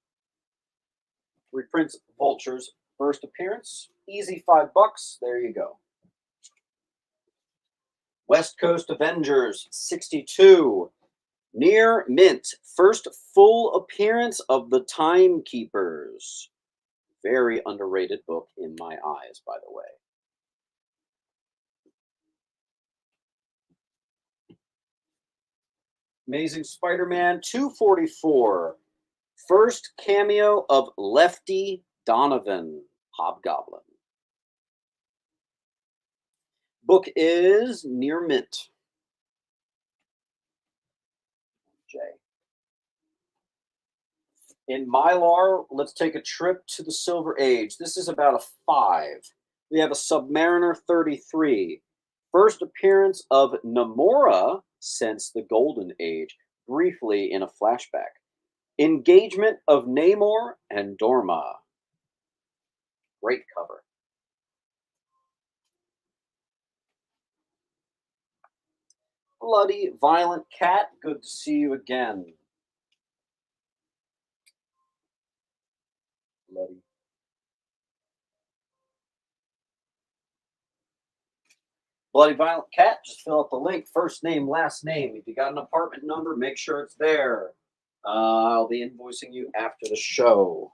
Reprints Vulture's first appearance. Easy $5. There you go. West Coast Avengers 62. Near Mint. First full appearance of the Timekeepers. Very underrated book in my eyes, by the way. Amazing Spider-Man 244. First cameo of Lefty Donovan, Hobgoblin. Book is Near Mint. J. In Mylar, let's take a trip to the Silver Age. This is about a 5. We have a Submariner 33. First appearance of Namora since the Golden Age, briefly in a flashback. Engagement of Namor and Dorma. Great cover. Bloody Violent Cat, good to see you again. Bloody. Bloody Violent Cat, just fill out the link. First name, last name. If you got an apartment number, make sure it's there. I'll be invoicing you after the show.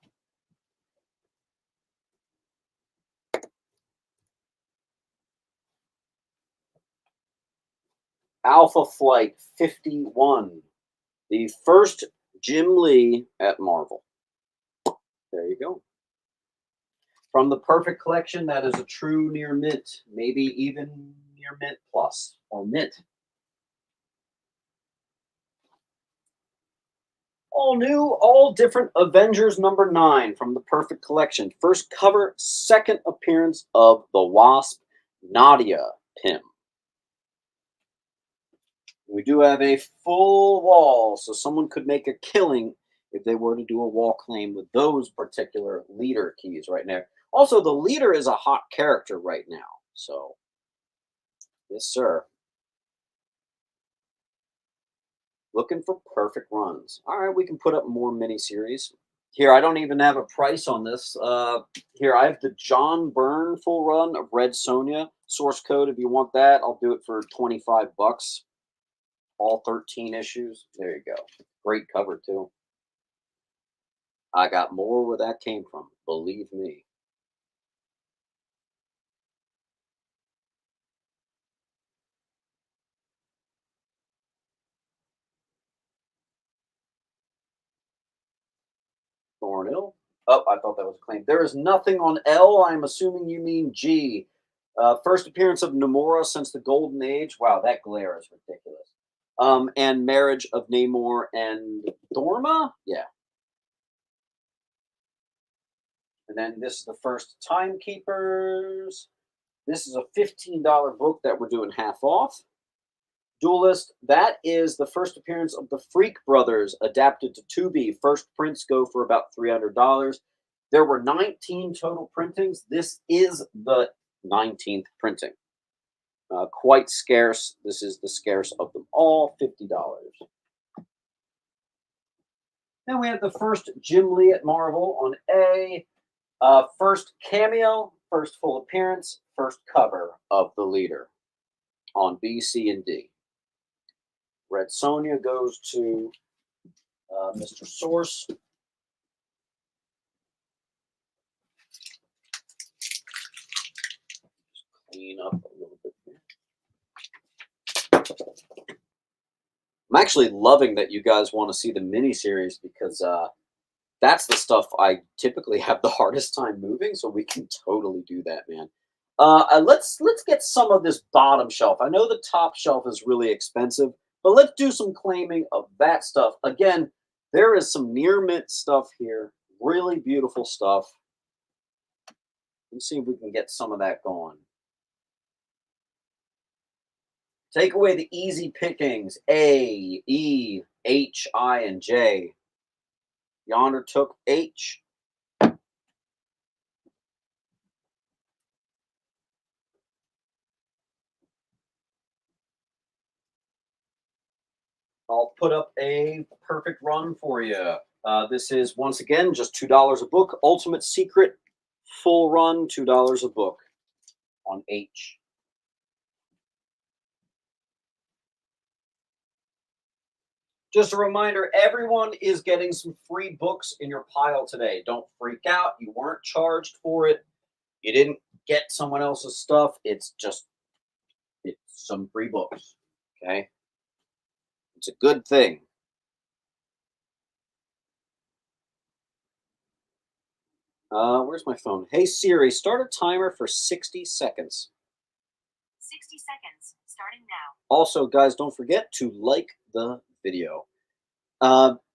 Alpha Flight 51. The first Jim Lee at Marvel. There you go. From the Perfect Collection, that is a true near mint, maybe even near mint plus or mint. All new, all different Avengers number 9 from the Perfect Collection. First cover, second appearance of the Wasp, Nadia Pym. We do have a full wall, so someone could make a killing if they were to do a wall claim with those particular leader keys right now. Also, the leader is a hot character right now, so yes, sir. Looking for perfect runs. All right, we can put up more miniseries. Here, I don't even have a price on this. Here, I have the John Byrne full run of Red Sonja. Source code, if you want that, I'll do it for 25 bucks. All 13 issues. There you go. Great cover, too. I got more where that came from. Believe me. Thornhill. Oh, I thought that was a claim. There is nothing on L. I'm assuming you mean G. First appearance of Namora since the Golden Age. Wow, that glare is ridiculous. And marriage of Namor and Dorma. Yeah. And then this is the first Timekeepers. This is a $15 book that we're doing half off. Duelist, that is the first appearance of the Freak Brothers adapted to Tubi. First prints go for about $300. There were 19 total printings. This is the 19th printing. Quite scarce. This is the scarce of them all, $50. Then we have the first Jim Lee at Marvel on A. First cameo, first full appearance, first cover of the leader on B, C, and D. Red Sonja goes to Mr. Source. Just clean up a little bit here. I'm actually loving that you guys want to see the miniseries because that's the stuff I typically have the hardest time moving, so we can totally do that, man. Let's get some of this bottom shelf. I know the top shelf is really expensive, but let's do some claiming of that stuff. Again, there is some near mint stuff here, really beautiful stuff. Let's see if we can get some of that going. Take away the easy pickings, A, E, H, I, and J. Yonder took H. I'll put up a perfect run for you. This is, once again, just $2 a book. Ultimate Secret, full run, $2 a book on H. Just a reminder, everyone is getting some free books in your pile today. Don't freak out. You weren't charged for it. You didn't get someone else's stuff. It's some free books. Okay? It's a good thing. Where's my phone? Hey Siri, start a timer for 60 seconds. 60 seconds, starting now. Also, guys, don't forget to like the video.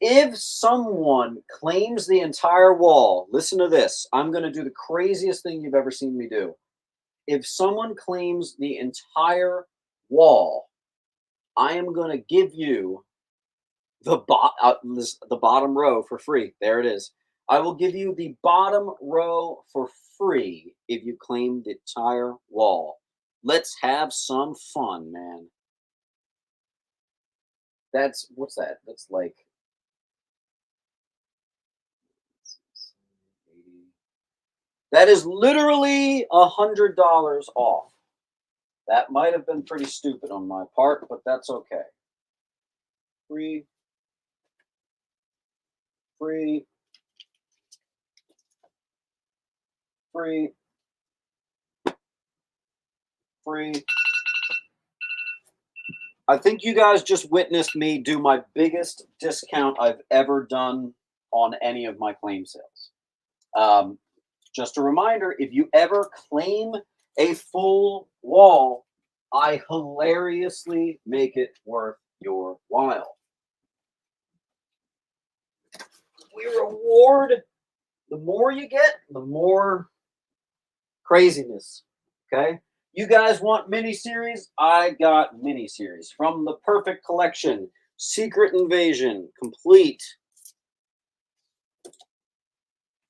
If someone claims the entire wall, listen to this. I'm going to do the craziest thing you've ever seen me do. if someone claims the entire wall, I am going to give you the bottom row for free. There it is. I will give you the bottom row for free if you claim the entire wall. Let's have some fun, man. What's that? That's like 80. That is literally $100 off. That might have been pretty stupid on my part, but that's okay. Free, free, free, free. I think you guys just witnessed me do my biggest discount I've ever done on any of my claim sales. Just a reminder, if you ever claim a full wall, I hilariously make it worth your while. We reward, the more you get, the more craziness. Okay? You guys want miniseries? I got miniseries from the Perfect Collection. Secret Invasion, complete.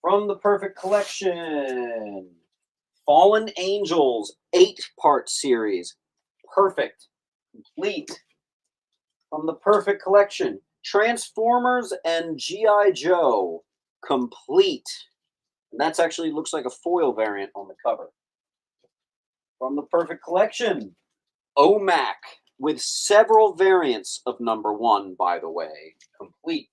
From the Perfect Collection. Fallen Angels, 8-part series. Perfect, complete. From the Perfect Collection. Transformers and G.I. Joe, complete. And that's actually looks like a foil variant on the cover. From the Perfect Collection, OMAC, with several variants of #1, by the way, complete.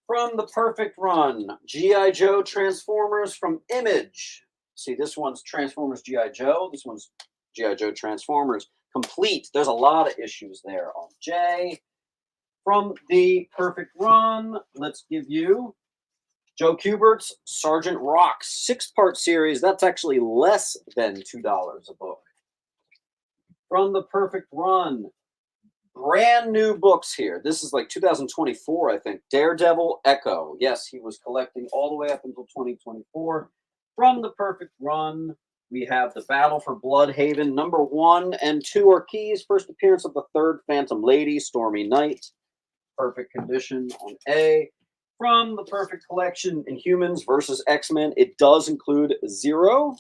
From the Perfect Run, G.I. Joe Transformers from Image. See, this one's Transformers G.I. Joe. This one's G.I. Joe Transformers, complete. There's a lot of issues there on J. From the Perfect Run, let's give you Joe Kubert's Sergeant Rock's 6-part series. That's actually less than $2 a book. From the Perfect Run, brand new books here. This is like 2024, I think. Daredevil Echo. Yes, he was collecting all the way up until 2024. From the Perfect Run, we have The Battle for Bloodhaven. #1 and 2 are keys. First appearance of the 3rd Phantom Lady, Stormy Night. Perfect condition on A. From the Perfect Collection, Inhumans versus X-Men, it does include Zero.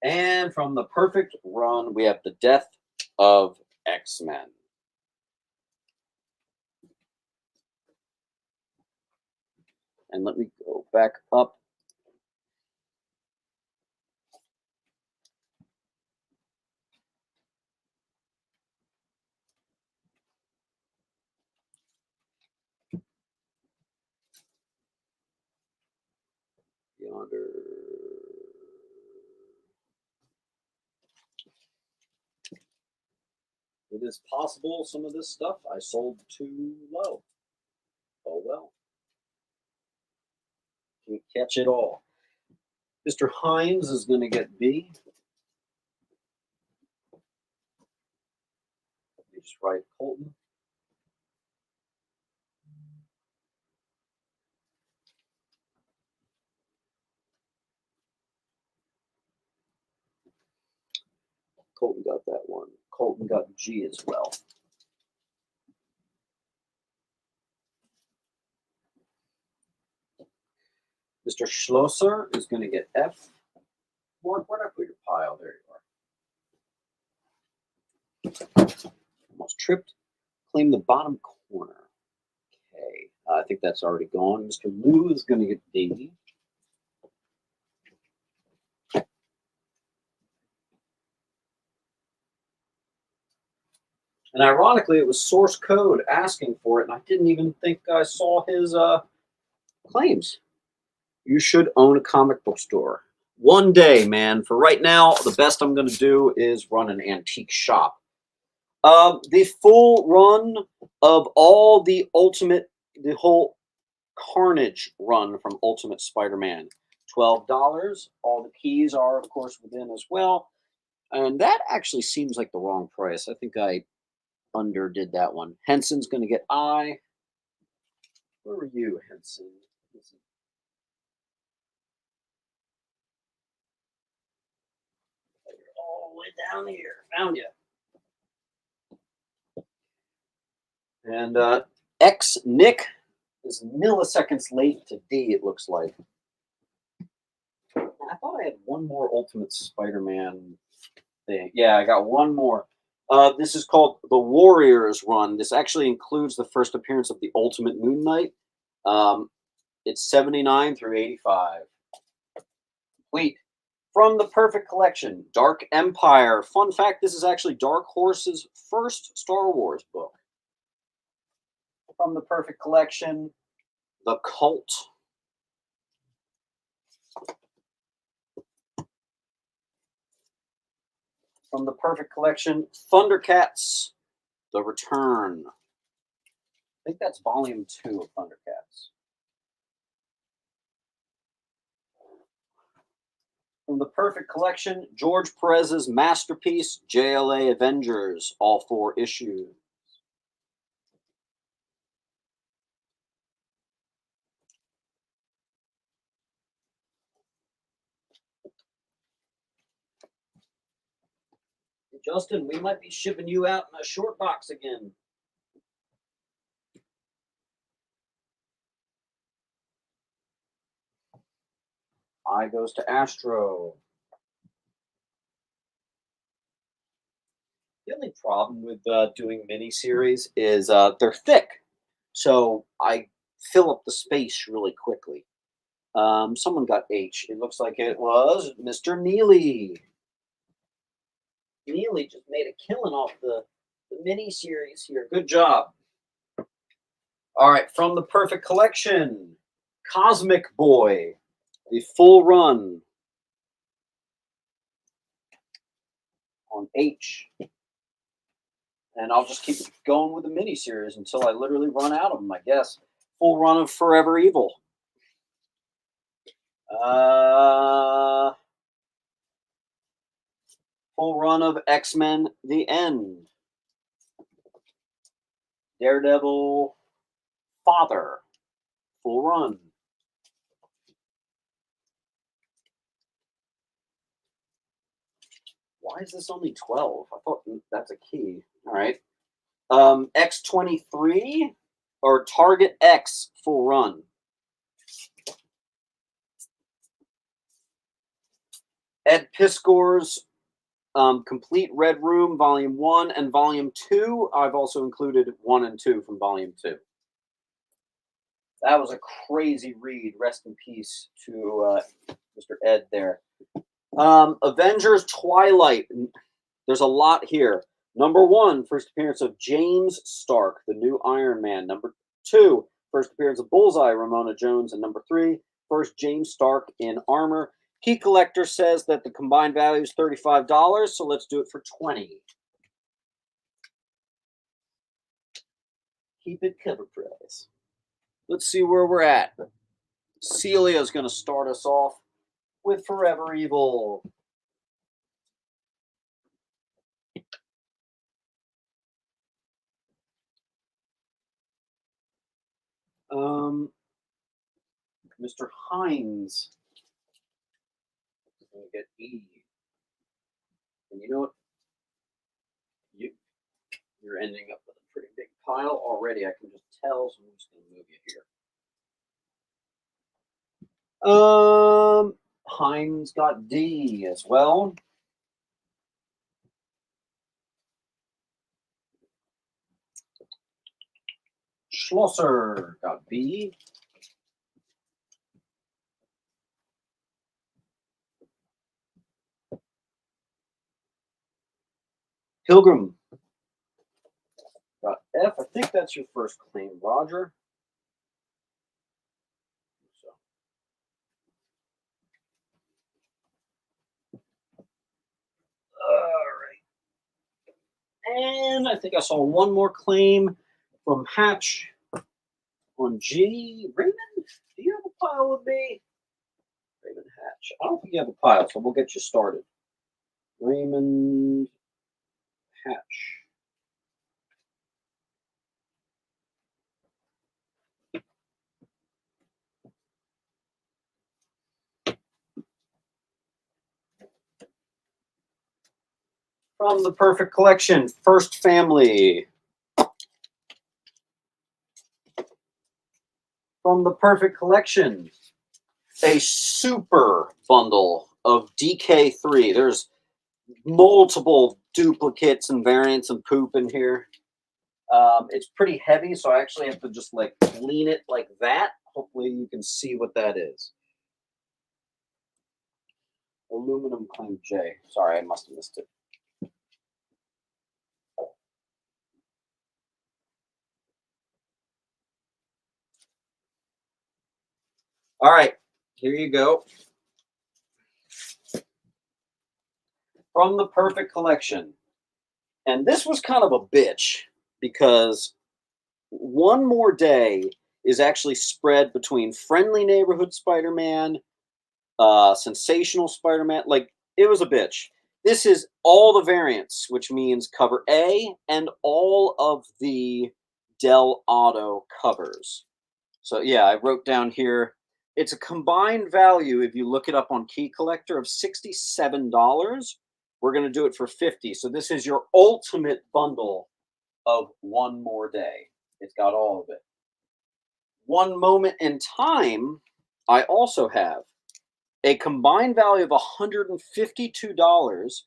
And from the Perfect Run, we have The Death of X-Men. And let me go back up. Yonder. It is possible some of this stuff I sold too low. Oh well. Can't catch it all. Mr. Hines is going to get B. Let me just write Colton. Colton got that one. Colton got G as well. Mr. Schlosser is going to get F. Mark, where'd I put your pile? There you are. Almost tripped. Claim the bottom corner. Okay. I think that's already gone. Mr. Lou is going to get D. And ironically, it was source code asking for it, and I didn't even think I saw his claims. You should own a comic book store. One day, man. For right now, the best I'm going to do is run an antique shop. The full run of all the whole Carnage run from Ultimate Spider-Man, $12. All the keys are, of course, within as well. And that actually seems like the wrong price. I think I underdid that one. Henson's going to get I. Where were you, Henson? way down here. Found you. And X Nick is milliseconds late to D, it looks like. I thought I had one more Ultimate Spider-Man thing. Yeah, I got one more. This is called the Warriors Run. This actually includes the first appearance of the Ultimate Moon Knight. It's 79 through 85. Complete. From the Perfect Collection, Dark Empire. Fun fact, this is actually Dark Horse's first Star Wars book. From the Perfect Collection, The Cult. From the Perfect Collection, Thundercats, The Return. I think that's volume 2 of Thundercats. From the Perfect Collection, George Perez's masterpiece, JLA Avengers, all 4 issues. Justin, we might be shipping you out in a short box again. I goes to Astro. The only problem with doing miniseries is they're thick. So I fill up the space really quickly. Someone got H. It looks like it was Mr. Neely. Neely just made a killing off the miniseries here. Good job. All right, from the Perfect Collection, Cosmic Boy, the full run on H. And I'll just keep going with the miniseries until I literally run out of them, I guess. Full run of Forever Evil. Full run of X-Men The End. Daredevil Father. Full run. Why is this only 12? I thought that's a key. All right. X-23 or Target X full run. Ed Piskor's Complete Red Room, Volume 1 and Volume 2. I've also included 1 and 2 from Volume 2. That was a crazy read. Rest in peace to Mr. Ed there. Avengers Twilight. There's a lot here. Number 1, first appearance of James Stark, the new Iron Man. Number 2, first appearance of Bullseye, Ramona Jones. And number 3, first James Stark in armor. Key Collector says that the combined value is $35, so let's do it for $20. Keep it cover price. Let's see where we're at. Celia's going to start us off with Forever Evil. Mr. Hines is going to get E. And you know what? You're ending up with a pretty big pile already. I can just tell, so I'm just going to move you here. Hines got D as well. Schlosser got B. Pilgrim got F. I think that's your first claim, Roger. So. All right. And I think I saw one more claim from Hatch on G. Raymond, do you have a pile with me? Raymond Hatch. I don't think you have a pile, so we'll get you started. Raymond Hatch. From the Perfect Collection, First Family. From the Perfect Collection, a super bundle of DK3. There's multiple duplicates and variants and poop in here. It's pretty heavy, so I actually have to just like lean it like that. Hopefully you can see what that is. Aluminum Claim J. Sorry, I must have missed it. All right, here you go. From the Perfect Collection. And this was kind of a bitch because One More Day is actually spread between Friendly Neighborhood Spider-Man, Sensational Spider-Man. Like, it was a bitch. This is all the variants, which means cover A and all of the Del Auto covers. So yeah, I wrote down here, it's a combined value, if you look it up on Key Collector, of $67. We're going to do it for $50. So this is your ultimate bundle of One More Day. It's got all of it. One Moment in Time, I also have a combined value of $152.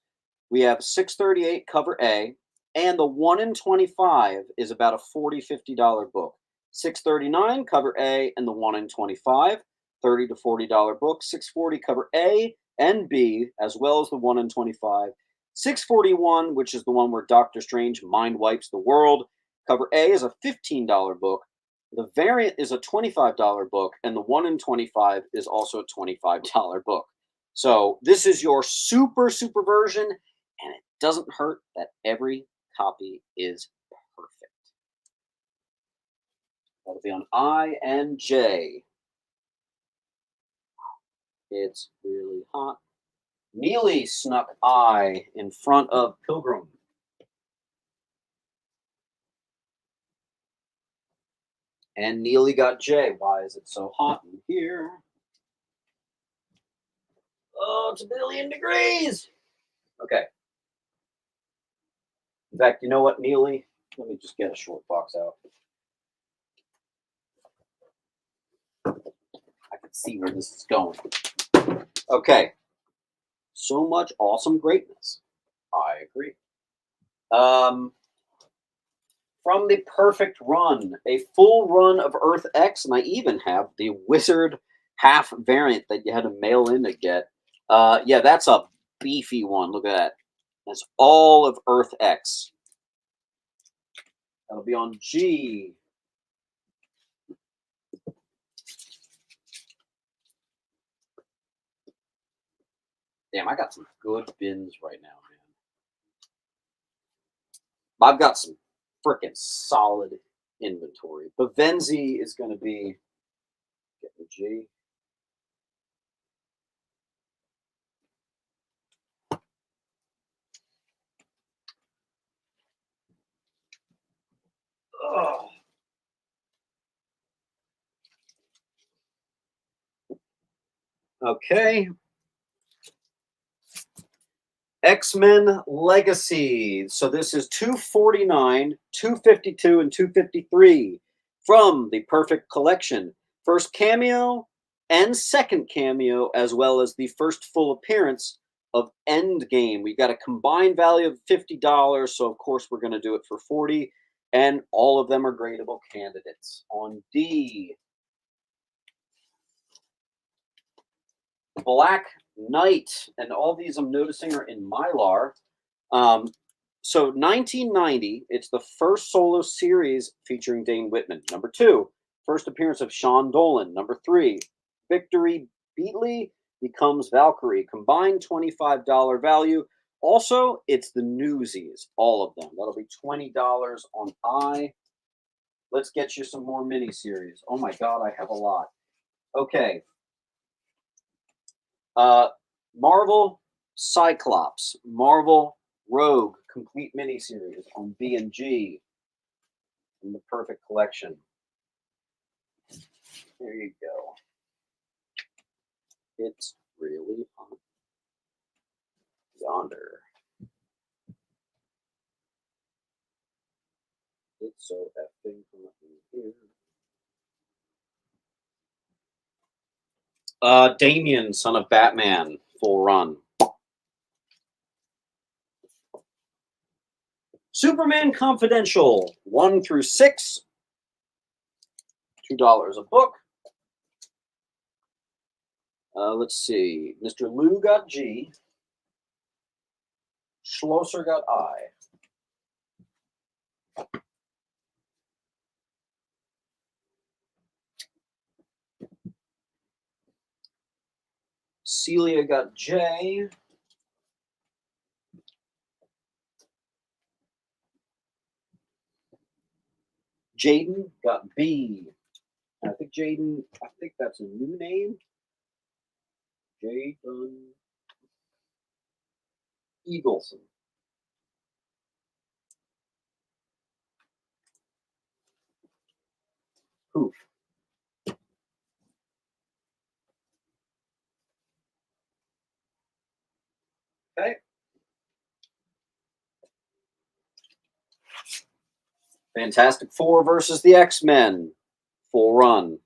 We have 638 cover A, and the 1 in 25 is about a $40, $50 book. 639 cover A and the 1 in 25, $30 to $40 book. 640 cover A and B, as well as the 1 in 25. 641, which is the one where Doctor Strange mind wipes the world. Cover A is a $15 book. The variant is a $25 book, and the 1 in 25 is also a $25 book. So this is your super, super version, and it doesn't hurt that every copy is perfect. That'll be on I and J. It's really hot. Neely snuck I in front of Pilgrim. And Neely got J. Why is it so hot in here? Oh, it's a billion degrees. Okay. In fact, you know what, Neely? Let me just get a short box out. I can see where this is going. Okay. So much awesome greatness. I agree. From the Perfect Run, a full run of Earth X, and I even have the Wizard half variant that you had to mail in to get. Yeah, that's a beefy one. Look at that. That's all of Earth X. That'll be on G. Damn, I got some good bins right now, man. I've got some freaking solid inventory. But Venzi is going to be getting G. Ugh. Okay. X-Men Legacy. So this is 249, 252, and 253 from the Perfect Collection. First cameo and second cameo, as well as the first full appearance of Endgame. We got a combined value of $50, so of course we're going to do it for $40, and all of them are gradable candidates. On D, Black Knight, and all these I'm noticing are in Mylar. So 1990, it's the first solo series featuring Dane Whitman. Number 2, first appearance of Sean Dolan. Number 3, Victory Beatley becomes Valkyrie. Combined $25 value. Also, it's the Newsies, all of them. That'll be $20 on I. Let's get you some more miniseries. Oh my God, I have a lot. Okay. Marvel Cyclops, Marvel Rogue complete miniseries on B and G in the Perfect Collection. There you go. It's really hot yonder. so effing hot in here. Damien, son of Batman, full run. Superman Confidential, 1 through 6, $2 a book. Let's see. Mr. Lou got G. Schlosser got I. Celia got J. Jaden got B. I think Jaden, I think that's a new name. Jaden Eagleson. Poof. Okay. Fantastic Four versus the X-Men. Full run.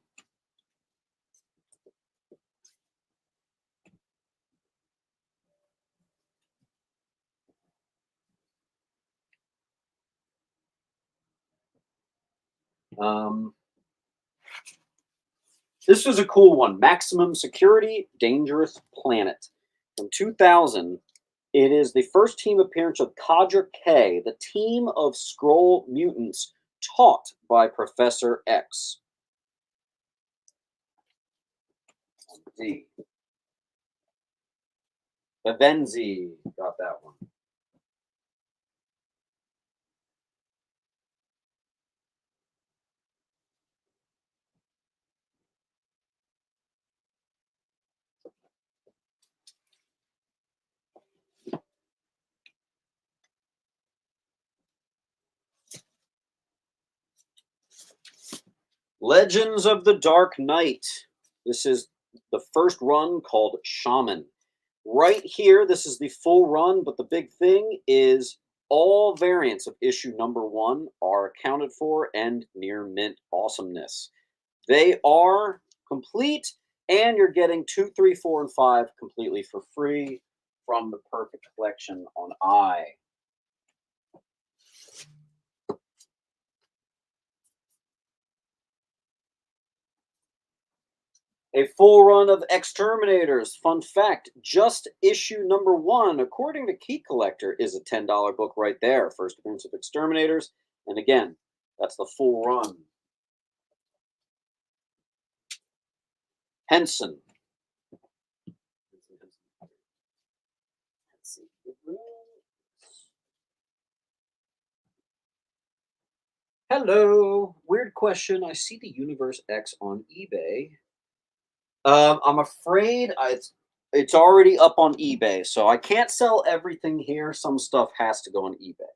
This was a cool one. Maximum Security, Dangerous Planet. From 2000, it is the first team appearance of Cadre K, the team of Skrull mutants taught by Professor X. D. Avenzi got that one. Legends of the Dark Knight. This is the first run called Shaman. Right here, this is the full run, but the big thing is all variants of issue number 1 are accounted for and near mint awesomeness. They are complete, and you're getting 2, 3, 4, and 5 completely for free from the Perfect Collection on I. A full run of Exterminators. Fun fact, just issue number 1, according to Key Collector, is a $10 book right there. First appearance of Exterminators. And again, that's the full run. Henson. Hello. Weird question. I see the Universe X on eBay. I'm afraid it's already up on eBay, so I can't sell everything here. Some stuff has to go on eBay.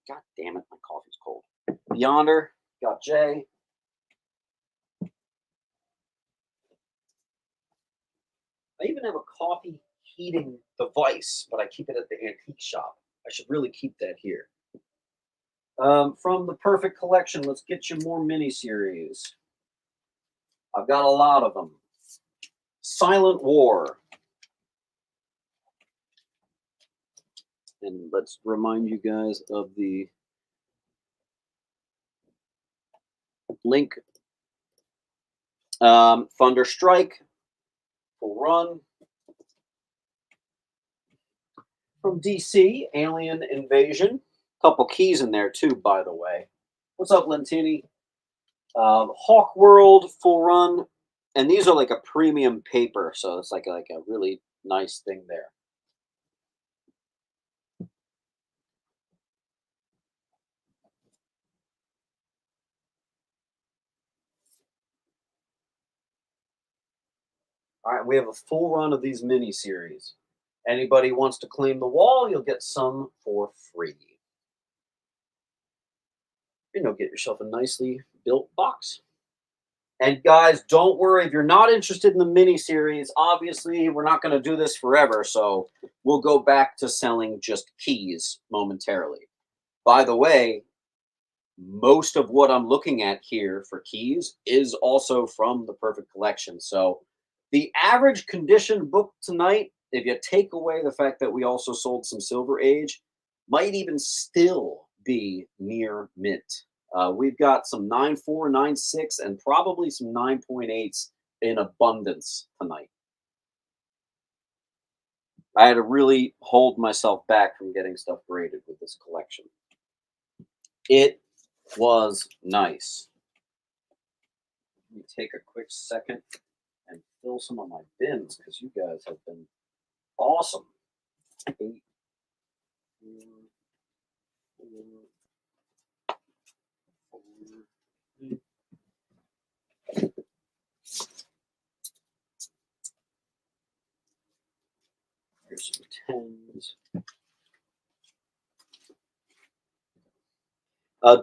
God damn it, my coffee's cold. Yonder got J. I even have a coffee heating device, but I keep it at the antique shop. I should really keep that here. From the Perfect Collection, let's get you more miniseries. I've got a lot of them. Silent War. And let's remind you guys of the link. Thunder Strike. Full run. From DC, Alien Invasion. Couple keys in there too, by the way. What's up, Lentini? Hawk World, full run. And these are like a premium paper, so it's like a really nice thing there. All right, we have a full run of these miniseries. Anybody wants to claim the wall, you'll get some for free. And you'll get yourself a nicely built box. And guys, don't worry if you're not interested in the miniseries. Obviously, we're not going to do this forever, so we'll go back to selling just keys momentarily. By the way, most of what I'm looking at here for keys is also from the Perfect Collection. So the average condition book tonight, if you take away the fact that we also sold some Silver Age, might even still be near mint. We've got some 9.4, 9.6, and probably some 9.8s in abundance tonight. I had to really hold myself back from getting stuff graded with this collection. It was nice. Let me take a quick second and fill some of my bins because you guys have been awesome. 8, 4, 4, 8. Here's some tens.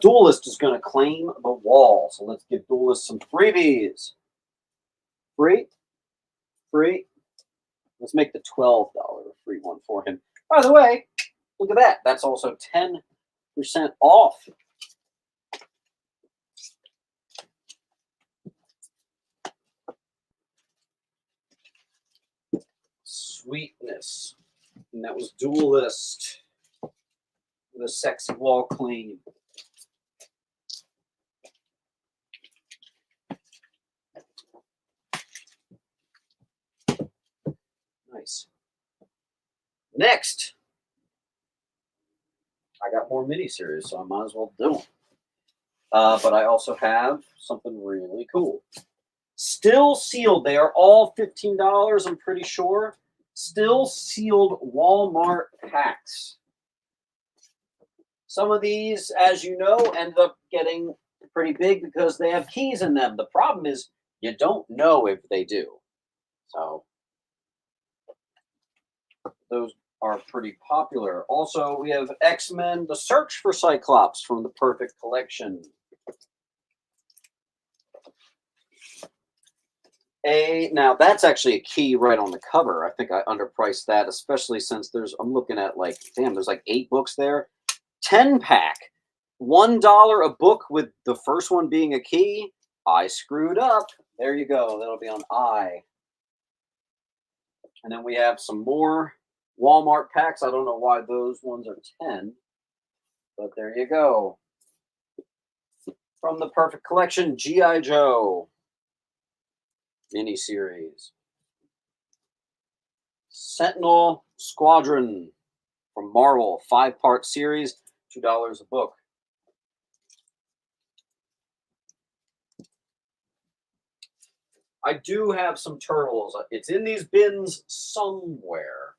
Duelist is going to claim the wall, so let's give Duelist some freebies. Free, free. Let's make the $12 free one for him. By the way, look at that. That's also 10% off. Sweetness. And that was Duelist with a sexy wall clean. Nice. Next, I got more miniseries, so I might as well do them. But I also have something really cool. Still sealed. They are all $15, I'm pretty sure. Still sealed Walmart packs. Some of these, as you know, end up getting pretty big because they have keys in them. The problem is you don't know if they do. So those are pretty popular. Also, we have X-Men, The Search for Cyclops from the Perfect Collection. Now that's actually a key right on the cover. I think I underpriced that, especially since I'm looking at like, damn, there's like 8 books there. 10-pack, $1 a book with the first one being a key. I screwed up. There you go. That'll be on I. And then we have some more Walmart packs. I don't know why those ones are 10, but there you go. From the Perfect Collection, G.I. Joe miniseries. Sentinel Squadron from Marvel, 5-part series, $2 a book. I do have some turtles. It's in these bins somewhere.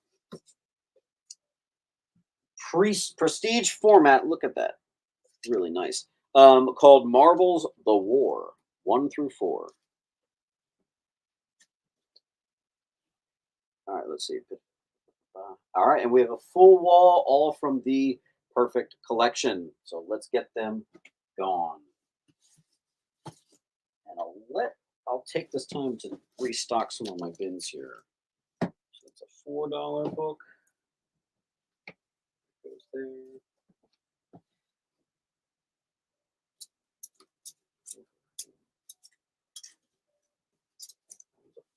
Prestige format. Look at that. Really nice. Called Marvel's The War, 1 through 4. All right, let's see. All right, and we have a full wall, all from the Perfect Collection. So let's get them gone. And I'll take this time to restock some of my bins here. So it's a $4 book. Goes there.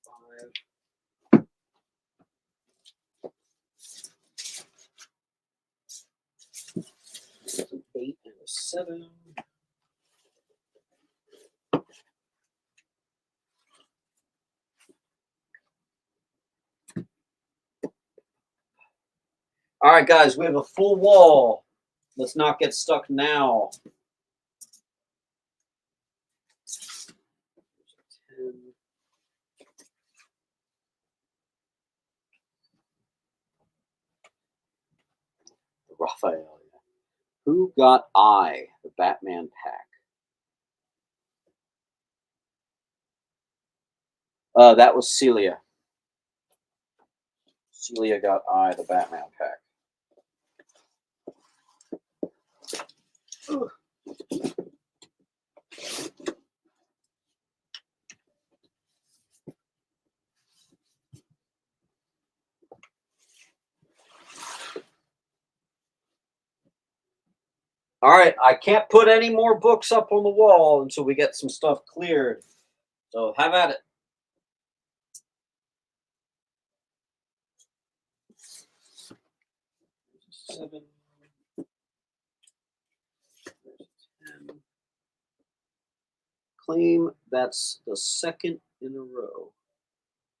$5. There's an 8 and a 7. All right, guys, we have a full wall. Let's not get stuck now. 10. Raphael. Who got I, the Batman pack? That was Celia. Celia got I, the Batman pack. Ugh. All right, I can't put any more books up on the wall until we get some stuff cleared. So have at it. Seven. There's 10. Claim that's the second in a row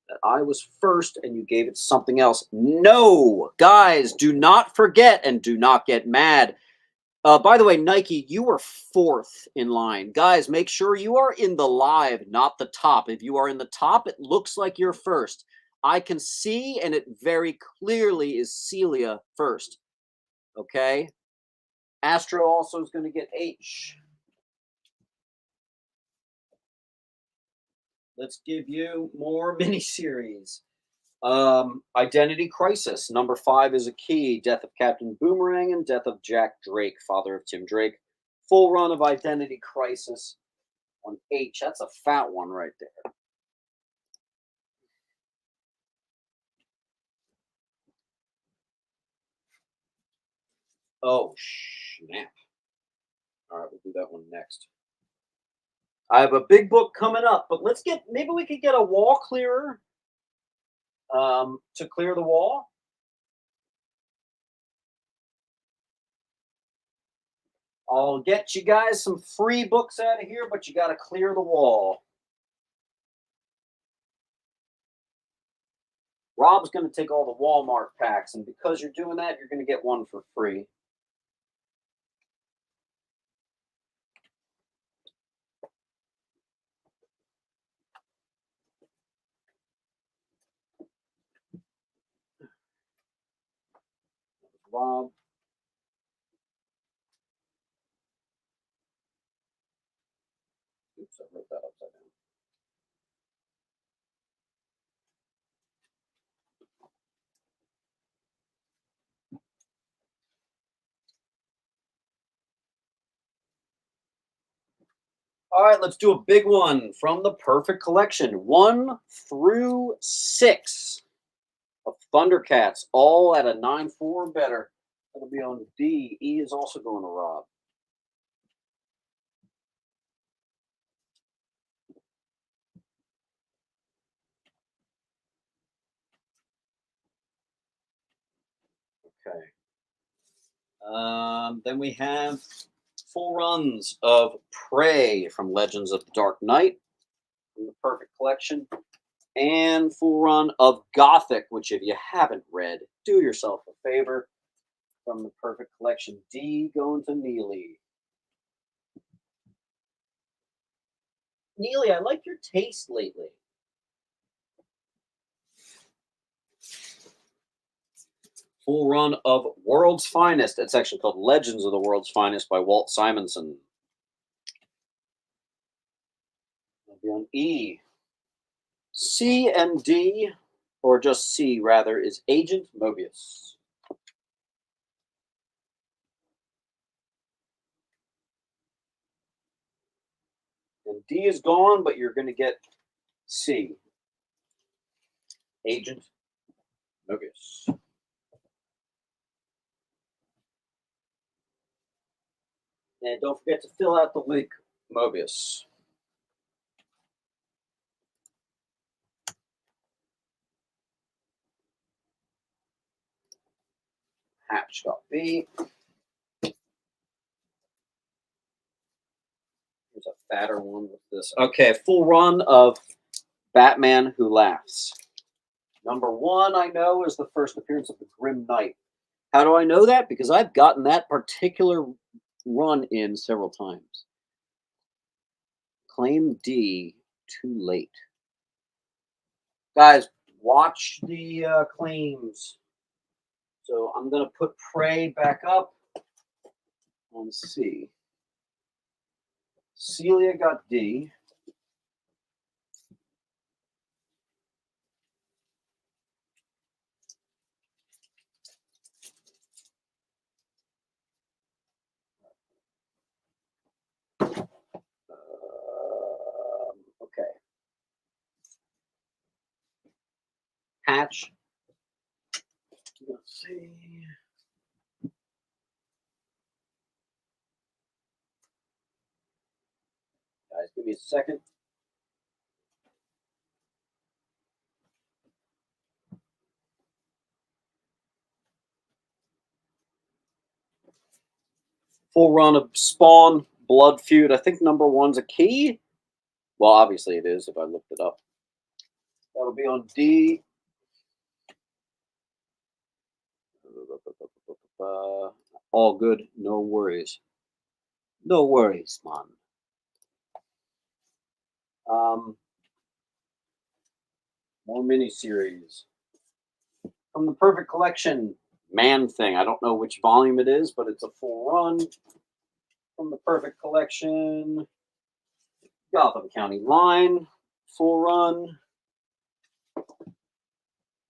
that I was first and you gave it something else. No, guys, do not forget and do not get mad. By the way, Nike, you were fourth in line. Guys, make sure you are in the live, not the top. If you are in the top, it looks like you're first. I can see, and it very clearly is Celia first. Okay? Astro also is going to get H. Let's give you more miniseries. Identity Crisis. Number 5 is a key. Death of Captain Boomerang and Death of Jack Drake, father of Tim Drake. Full run of Identity Crisis on H. That's a fat one right there. Oh, snap. All right, we'll do that one next. I have a big book coming up, but maybe we could get a wall clearer to clear the wall. I'll get you guys some free books out of here, but you got to clear the wall. Rob's going to take all the Walmart packs, and because you're doing that, you're going to get one for free. Rob. Oops, I wrote that upside down. All right, let's do a big one from the Perfect Collection. 1 through 6 of Thundercats, all at a 9.4 or better. That'll be on D. E is also going to Rob. Okay. Then we have full runs of Prey from Legends of the Dark Knight from the Perfect Collection, and full run of Gothic, which if you haven't read, do yourself a favor, from the Perfect Collection. D going to Neely. Neely, I like your taste lately. Full run of World's Finest. It's actually called Legends of the World's Finest by Walt Simonson. That'll be on E. C and D, or just C rather, is Agent Mobius. And D is gone, but you're going to get C. Agent Mobius. And don't forget to fill out the link, Mobius. Hatch got B. Here's a fatter one with this. Okay, full run of Batman Who Laughs. Number 1, I know, is the first appearance of the Grim Knight. How do I know that? Because I've gotten that particular run in several times. Claim D, too late. Guys, watch the claims. So I'm going to put Prey back up on C. Celia got D. Okay. Patch. Let's see. me a second. Full run of Spawn, Blood Feud. I think number one's a key. Well, obviously it is if I looked it up. That'll be on D. All good. No worries. No worries, man. More miniseries. From the Perfect Collection, Man Thing. I don't know which volume it is, but it's a full run. From the Perfect Collection, Gotham County Line, full run.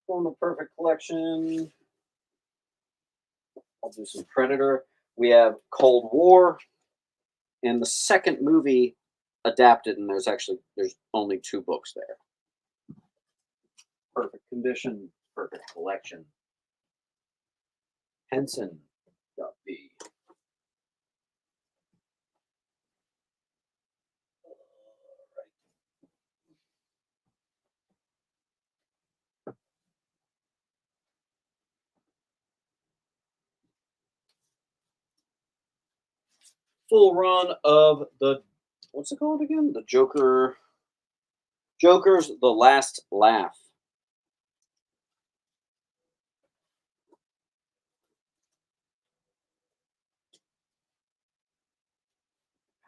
From the Perfect Collection, I'll do some Predator. We have Cold War, and the second movie adapted, and there's only 2 books there. Perfect Condition, Perfect Collection. Henson, B. Full run of the, what's it called again? The Joker's The Last Laugh.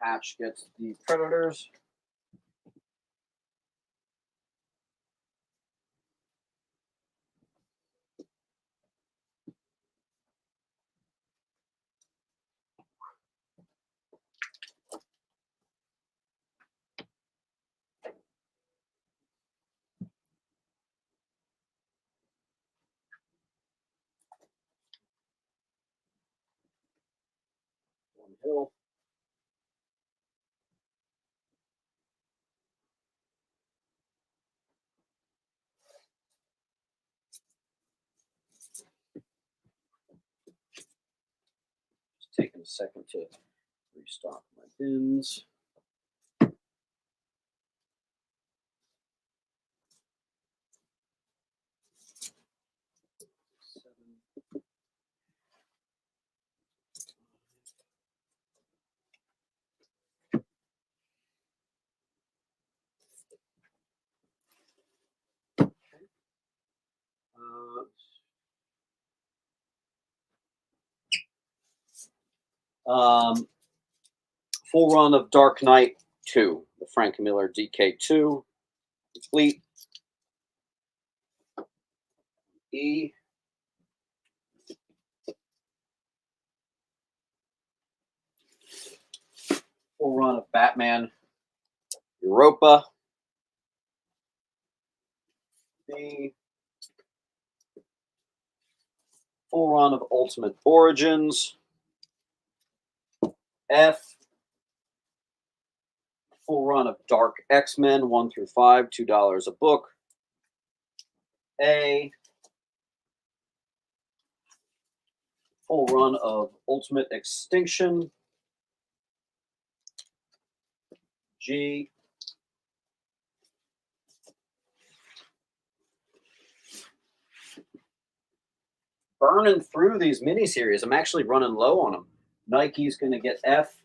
Patch gets the Predators. One Hill. Just taking a second to restock my bins. Full run of Dark Knight 2, the Frank Miller DK2, complete. E. Full run of Batman Europa. B. Full run of Ultimate Origins. F. Full run of Dark X-Men 1 through 5, $2 a book. A. Full run of Ultimate Extinction. G. Burning through these miniseries. I'm actually running low on them. Nike's going to get F.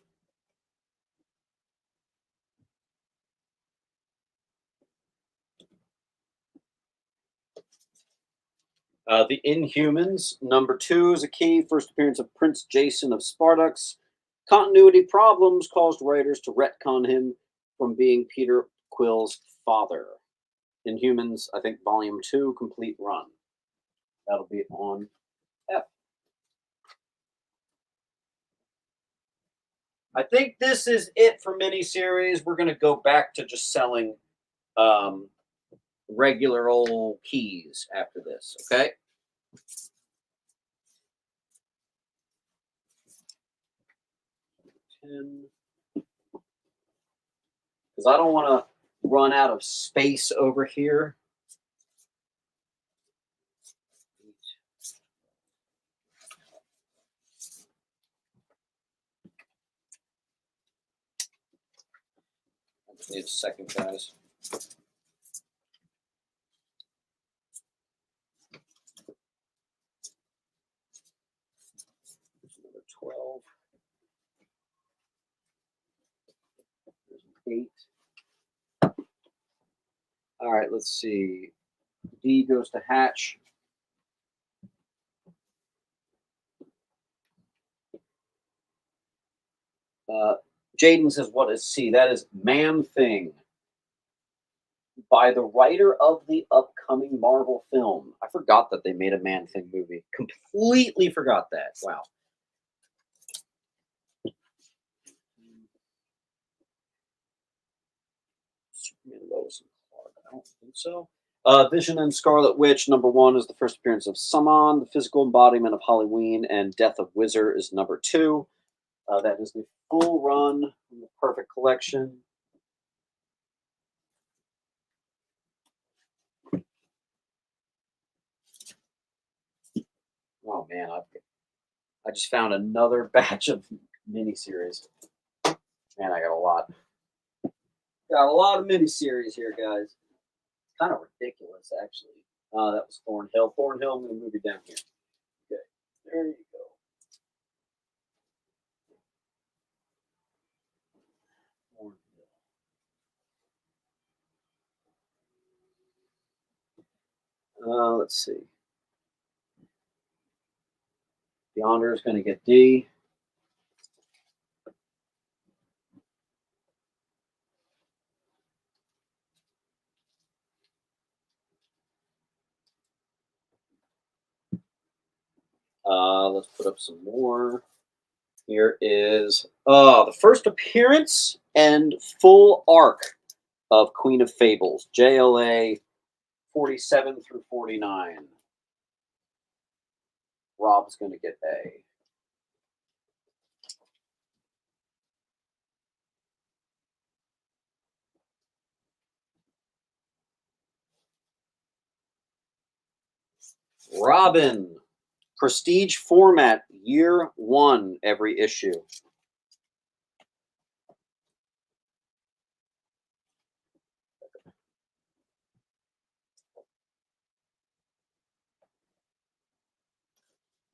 The Inhumans, number 2 is a key. First appearance of Prince Jason of Spartacus. Continuity problems caused writers to retcon him from being Peter Quill's father. Inhumans, I think, volume 2, complete run. That'll be on F. I think this is it for miniseries. We're going to go back to just selling regular old keys after this, okay? Because I don't want to run out of space over here. Need a second, guys. Number 12. There's an 8. All right, let's see. D goes to Hatch. Jaden says, what is C? That is Man Thing by the writer of the upcoming Marvel film. I forgot that they made a Man Thing movie. Completely forgot that. Wow. Superman, Lois, and Clark. I don't think so. Vision and Scarlet Witch, number 1, is the first appearance of Summon. The physical embodiment of Halloween and Death of Wizard is number 2. That is the full run in the Perfect Collection. Oh man, I just found another batch of miniseries. Man, I got a lot. Got a lot of miniseries here, guys. Kind of ridiculous, actually. That was Thornhill. Thornhill, I'm going to move you down here. Okay, there you go. Let's see. Yonder is going to get D. Let's put up some more. Here is the first appearance and full arc of Queen of Fables, JLA 47 through 49. Rob's going to get A. Robin, prestige format, year 1, every issue.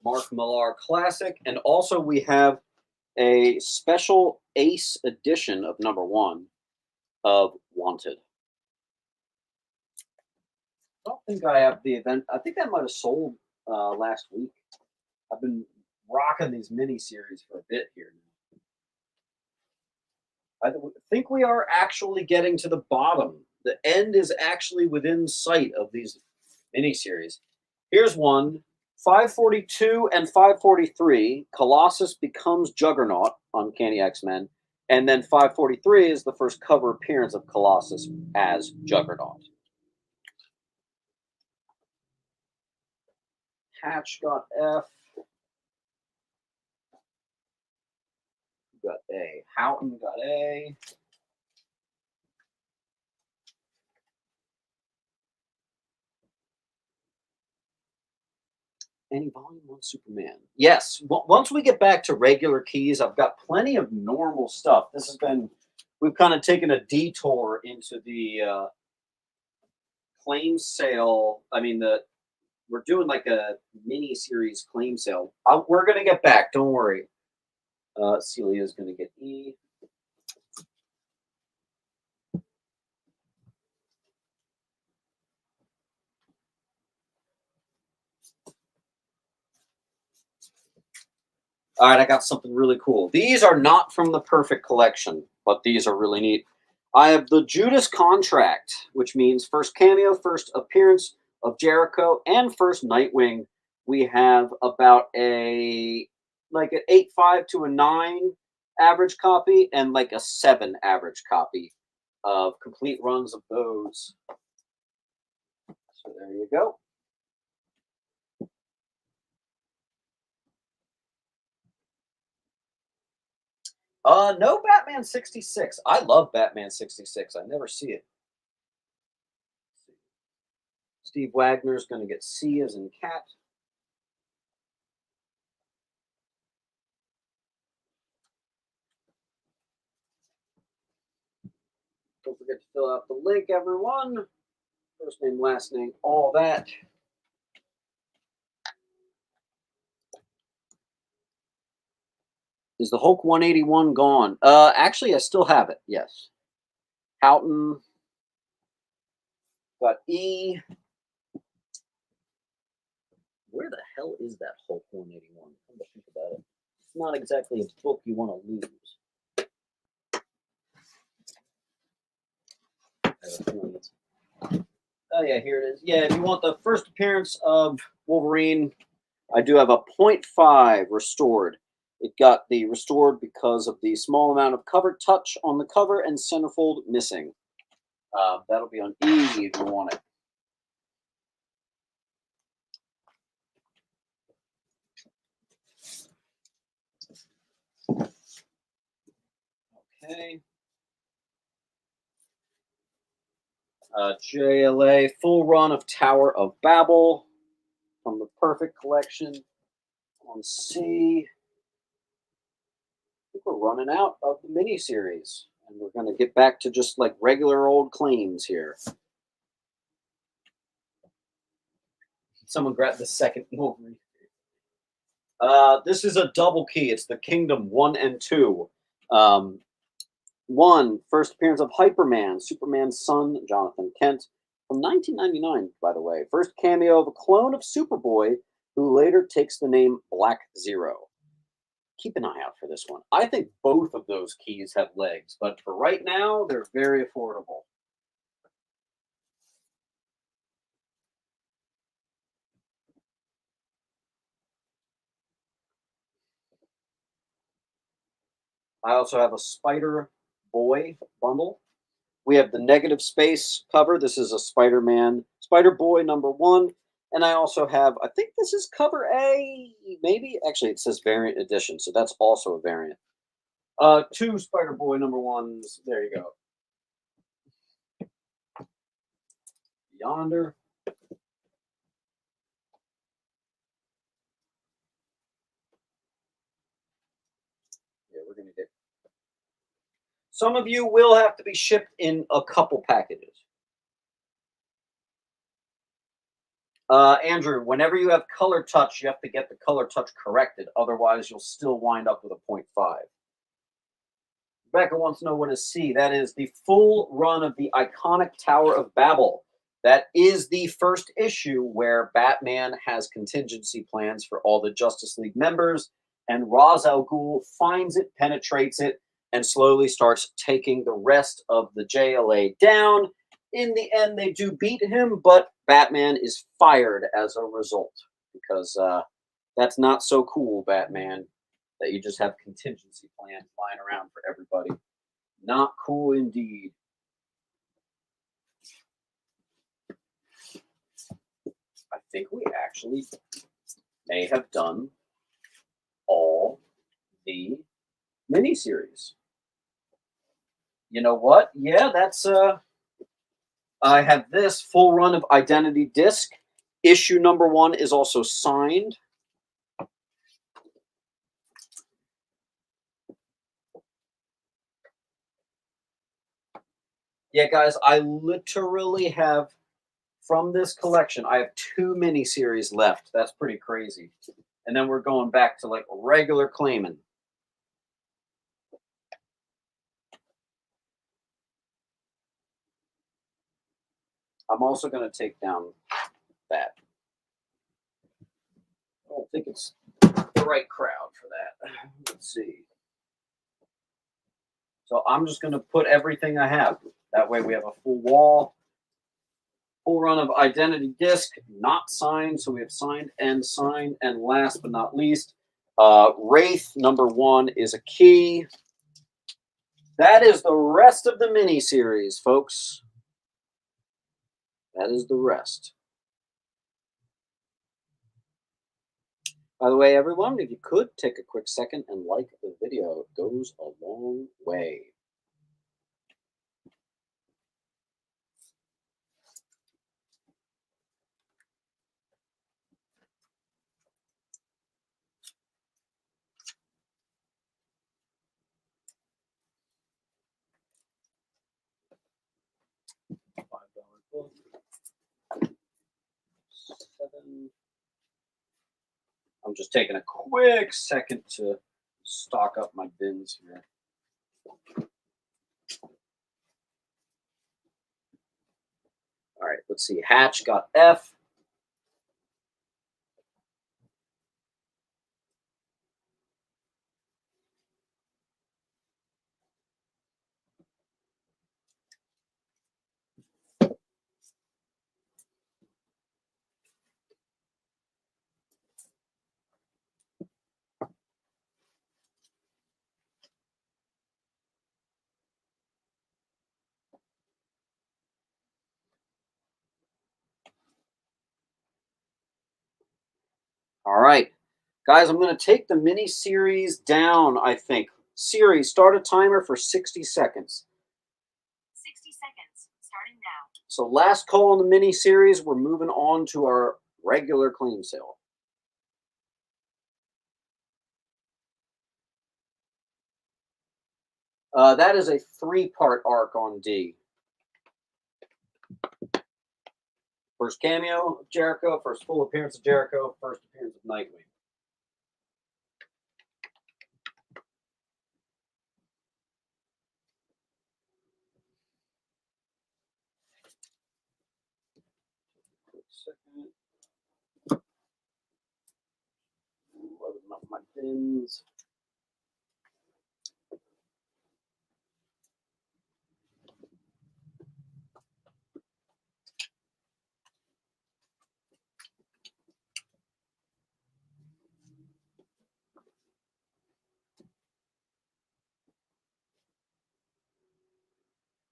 Mark Millar Classic, and also we have a special Ace edition of number 1 of Wanted. I don't think I have the event. I think that might have sold last week. I've been rocking these mini-series for a bit here now. I think we are actually getting to the bottom. The end is actually within sight of these mini-series. Here's one. 542 and 543, Colossus becomes Juggernaut, Uncanny X-Men, and then 543 is the first cover appearance of Colossus as Juggernaut. Hatch got F. Got A. Houghton got A. Any volume 1 Superman? Yes. Once we get back to regular keys, I've got plenty of normal stuff. This has been, we've kind of taken a detour into the claim sale. I mean, we're doing like a mini series claim sale. We're going to get back. Don't worry. Celia's going to get E. All right, I got something really cool. These are not from the Perfect Collection, but these are really neat. I have the Judas Contract, which means first cameo, first appearance of Jericho, and first Nightwing. We have about like an 8.5 to a 9 average copy, and like a 7 average copy of complete runs of those. So there you go. No Batman 66. I love Batman 66. I never see it. Steve Wagner's going to get C as in cat. Don't forget to fill out the link, everyone. First name, last name, all that. Is the Hulk 181 gone? Actually, I still have it. Yes. Houghton. Got E. Where the hell is that Hulk 181? Come to think about it. It's not exactly a book you want to lose. Oh yeah, here it is. Yeah, if you want the first appearance of Wolverine, I do have a 0.5 restored. It got the restored because of the small amount of cover touch on the cover and centerfold missing. That'll be on E if you want it. Okay. JLA, full run of Tower of Babel from the Perfect Collection on C. I think we're running out of the miniseries, and we're going to get back to just like regular old claims here. Someone grab the second Wolverine. This is a double key. It's the Kingdom 1 and 2. One, first appearance of Hyperman, Superman's son, Jonathan Kent, from 1999, by the way. First cameo of a clone of Superboy, who later takes the name Black Zero. Keep an eye out for this one. I think both of those keys have legs, but for right now, they're very affordable. I also have a Spider Boy bundle. We have the negative space cover. This is a Spider-Man, Spider-Boy #1. And I also have, I think this is cover A, maybe? Actually, it says variant edition, so that's also a variant. Two Spider-Boy #1s. There you go. Yonder. Yeah, we're going to get. Some of you will have to be shipped in a couple packages. Andrew, whenever you have color touch, you have to get the color touch corrected. Otherwise, you'll still wind up with a 0.5. Rebecca wants to know what is C. That is the full run of the iconic Tower of Babel. That is the first issue where Batman has contingency plans for all the Justice League members, and Ra's al Ghul finds it, penetrates it, and slowly starts taking the rest of the JLA down. In the end, they do beat him, but Batman is fired as a result because that's not so cool, Batman, that you just have contingency plans flying around for everybody. Not cool indeed. I think we actually may have done all the miniseries. You know what? Yeah, that's I have this full run of Identity Disc. Issue #1 is also signed. Yeah, guys, I literally have, from this collection, I have 2 miniseries left. That's pretty crazy. And then we're going back to like regular claiming. I'm also going to take down that. I don't think it's the right crowd for that. Let's see. So I'm just going to put everything I have. That way we have a full wall. Full run of Identity Disc, not signed. So we have signed. And last but not least, Wraith #1 is a key. That is the rest of the miniseries, folks. That is the rest. By the way, everyone, if you could take a quick second and like the video, it goes a long way. 7. I'm just taking a quick second to stock up my bins here. All right, let's see. Hatch got F. All right, guys, I'm going to take the mini series down, I think. Siri, start a timer for 60 seconds. 60 seconds, starting now. So last call on the mini series, we're moving on to our regular claim sale. That is a 3-part arc on D. First cameo of Jericho, first full appearance of Jericho, first appearance of Nightwing. Quick second. Loading up my bins.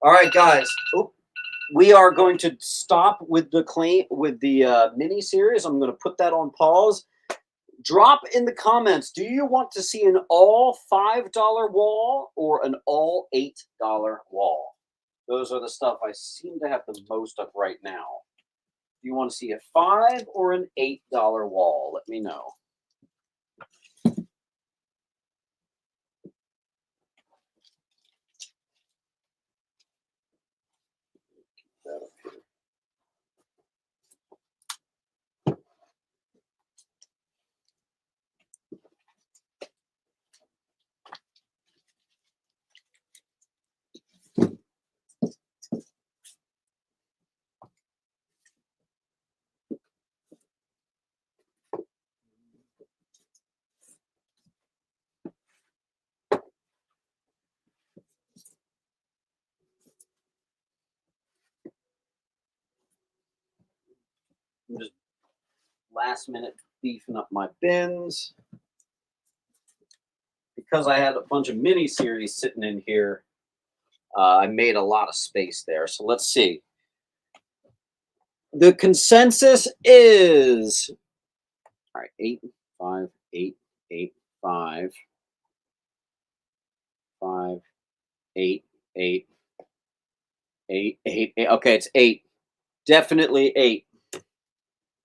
All right, guys. We are going to stop with the mini series. I'm going to put that on pause. Drop in the comments. Do you want to see an all $5 wall or an all $8 wall? Those are the stuff I seem to have the most of right now. Do you want to see a $5 or an $8 wall? Let me know. Keep that up here. I'm just last minute beefing up my bins. Because I had a bunch of mini series sitting in here, I made a lot of space there. So let's see. The consensus is all right, 8, 5, 8, 8, 5, 5, 8, 8, 8, 8, 8. Okay, it's 8. Definitely 8.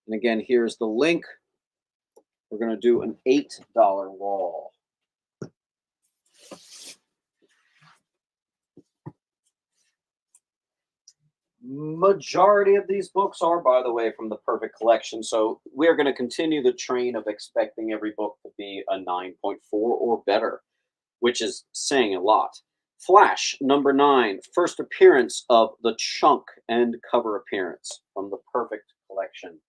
And again, here's the link. We're going to do an $8 wall. Majority of these books are, by the way, from the Perfect Collection. So we're going to continue the train of expecting every book to be a 9.4 or better, which is saying a lot. Flash, number 9, first appearance of the Chunk and cover appearance from the Perfect Collection.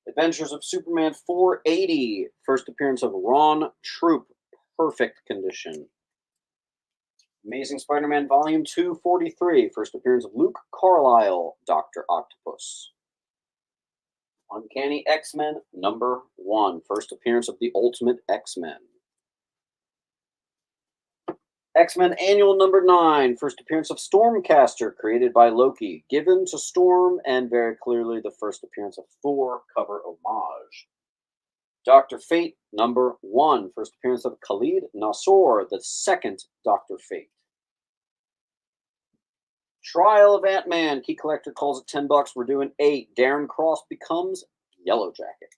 Adventures of Superman 480, first appearance of Ron Troop, perfect condition. Amazing Spider-Man Volume 243, first appearance of Luke Carlisle, Dr. Octopus. Uncanny X-Men number 1, first appearance of the Ultimate X-Men. X-Men Annual number 9, first appearance of Stormcaster, created by Loki, given to Storm, and very clearly the first appearance of Thor, cover homage. Dr. Fate number 1, first appearance of Khalid Nassour, the second Dr. Fate. Trial of Ant-Man, Key Collector calls it $10. We're doing 8. Darren Cross becomes Yellow Jacket.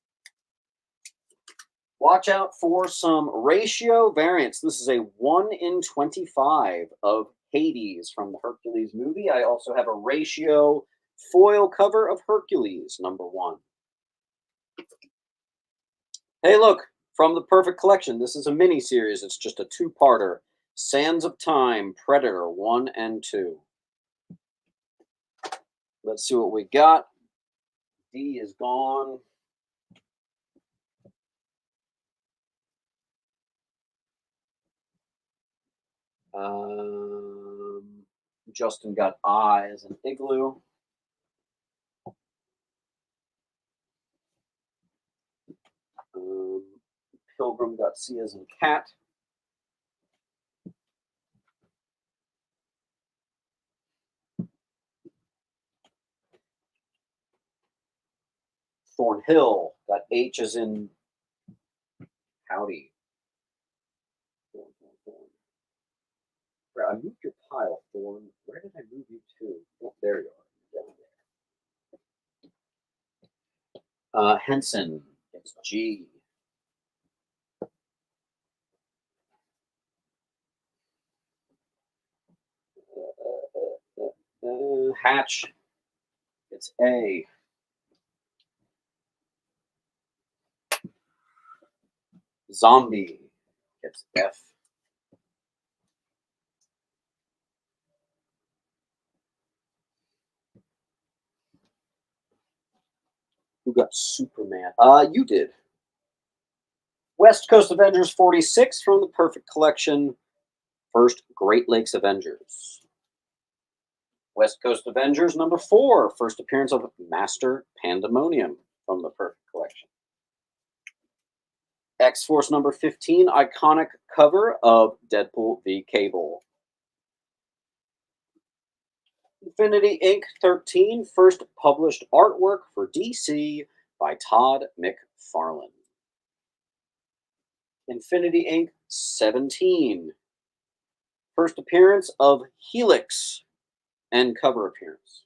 Watch out for some ratio variants. This is a 1 in 25 of Hades from the Hercules movie. I also have a ratio foil cover of Hercules, #1. Hey, look, from the Perfect Collection. This is a mini series. It's just a two-parter. Sands of Time, Predator 1 and 2. Let's see what we got. D is gone. Justin got I as an igloo. Pilgrim got C as in cat. Thornhill got H as in howdy. Thorn. I moved your pile, Thorn. Where did I move you to? Oh, there you are. Down there. Henson gets G. Hatch gets A. Zombie gets F. Who got Superman? You did. West Coast Avengers 46 from the Perfect Collection. First Great Lakes Avengers. West Coast Avengers #4. First appearance of Master Pandemonium from the Perfect Collection. X-Force #15. Iconic cover of Deadpool v. Cable. Infinity Inc. 13. First published artwork for DC by Todd McFarlane. Infinity Inc. 17. First appearance of Helix and cover appearance.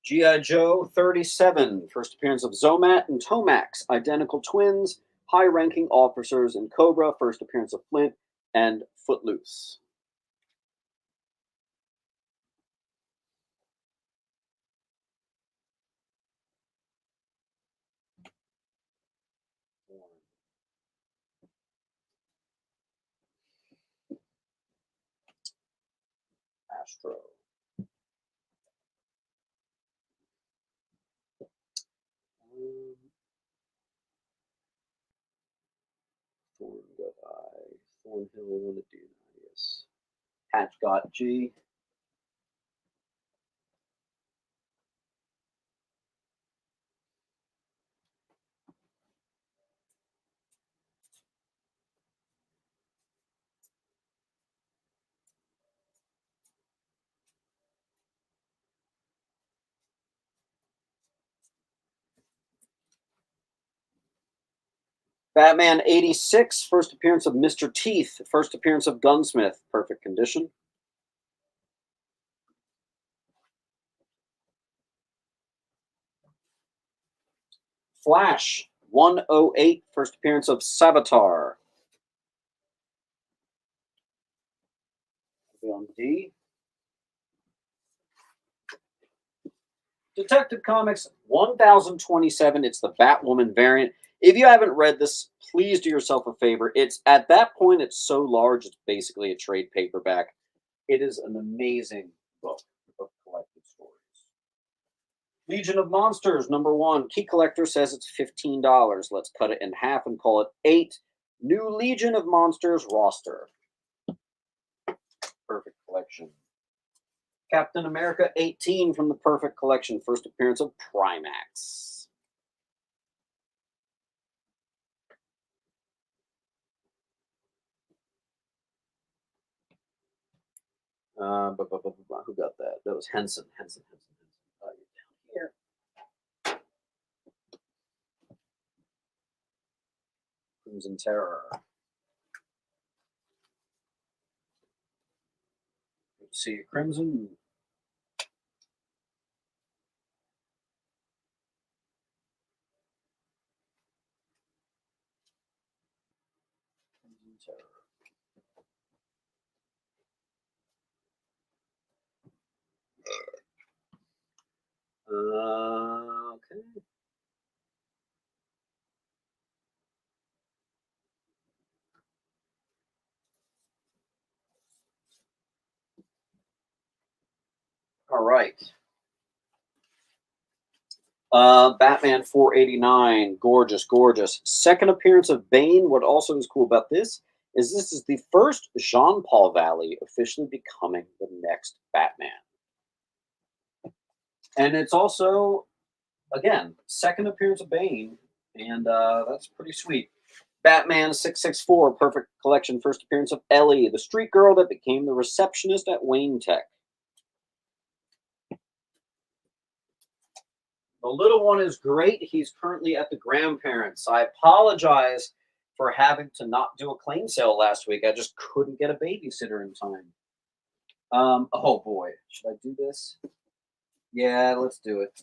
G.I. Joe 37. First appearance of Zomat and Tomax, identical twins, high-ranking officers in Cobra. First appearance of Flint and Footloose. Astro. Thorn got I. Thornhill wanted Dionysius. Hatch got G. Batman 86. First appearance of Mr. Teeth. First appearance of Gunsmith. Perfect condition. Flash 108. First appearance of Savitar. On D. Detective Comics 1027. It's the Batwoman variant. If you haven't read this, please do yourself a favor. It's at that point, it's so large, it's basically a trade paperback. It is an amazing book of collected stories. Legion of Monsters #1. Key Collector says it's $15. Let's cut it in half and call it 8. New Legion of Monsters roster. Perfect collection. Captain America 18 from the Perfect Collection. First appearance of Primax. Who got that? That was Henson. Henson. You're down here. Crimson Terror. Good to see you, Crimson. Crimson Terror. Okay. All right. Batman 489, gorgeous, gorgeous. Second appearance of Bane. What also is cool about this is the first Jean-Paul Valley officially becoming the next Batman. And it's also, again, second appearance of Bane, and that's pretty sweet. Batman 664, Perfect Collection, first appearance of Ellie, the street girl that became the receptionist at Wayne Tech. The little one is great. He's currently at the grandparents'. I apologize for having to not do a claim sale last week. I just couldn't get a babysitter in time. Oh boy, should I do this? Yeah, let's do it.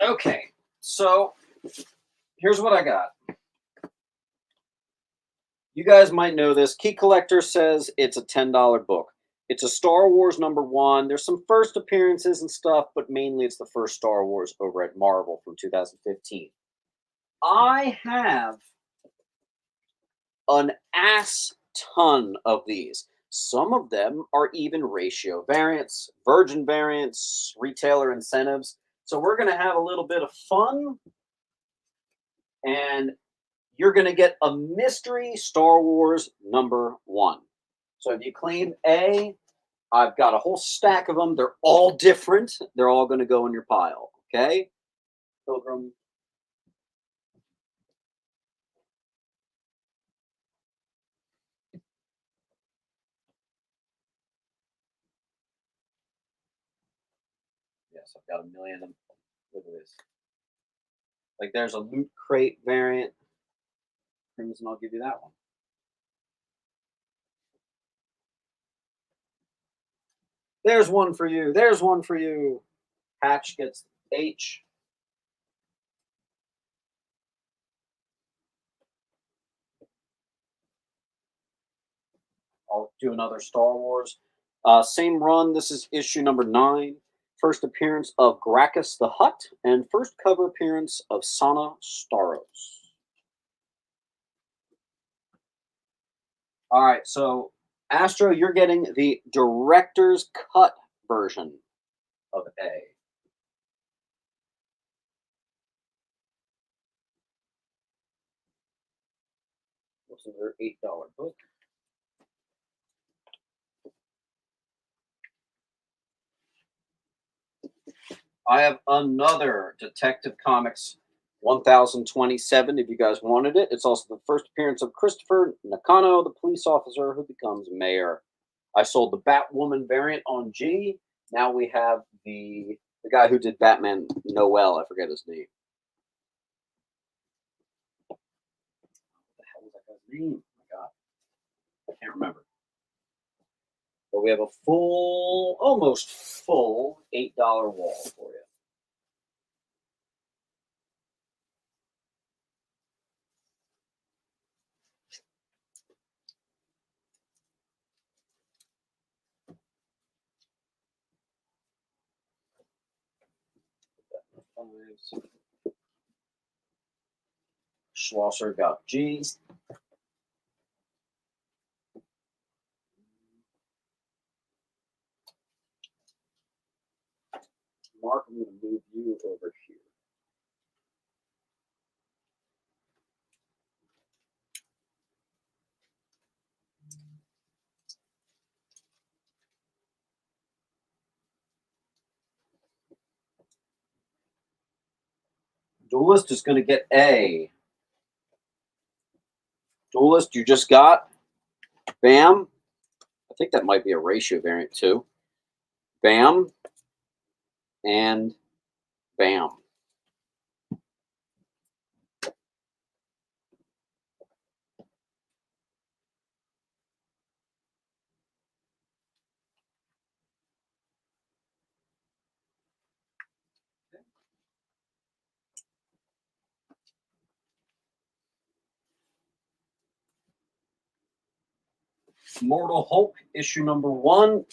Okay, so here's what I got. You guys might know this. Key Collector says it's a $10 book. It's a Star Wars #1. There's some first appearances and stuff, but mainly it's the first Star Wars over at Marvel from 2015. I have an ass ton of these. Some of them are even ratio variants, virgin variants, retailer incentives. So we're going to have a little bit of fun, and you're going to get a mystery Star Wars #1. So if you claim A, I've got a whole stack of them. They're all different. They're all going to go in your pile. Okay? Pilgrim. Yes, I've got a million of them. Look at this. Like there's a Loot Crate variant. Crimson, I'll give you that one. There's one for you. There's one for you. Hatch gets H. I'll do another Star Wars. Same run. This is issue #9. First appearance of Gracchus the Hutt, and first cover appearance of Sana Staros. All right, so Astro, you're getting the director's cut version of A. What's another $8 book? I have another Detective Comics 1027 if you guys wanted it. It's also the first appearance of Christopher Nakano, the police officer who becomes mayor. I sold the Batwoman variant on G. Now we have the guy who did Batman Noel. I forget his name. What the hell was that guy's name? Oh my god. I can't remember. But we have a full, almost full $8 wall for you. Schlosser got G. Mark, I'm going to move you over here. Duelist is going to get A. Duelist, you just got bam. I think that might be a ratio variant too. Bam and bam. Mortal Hulk issue number 1.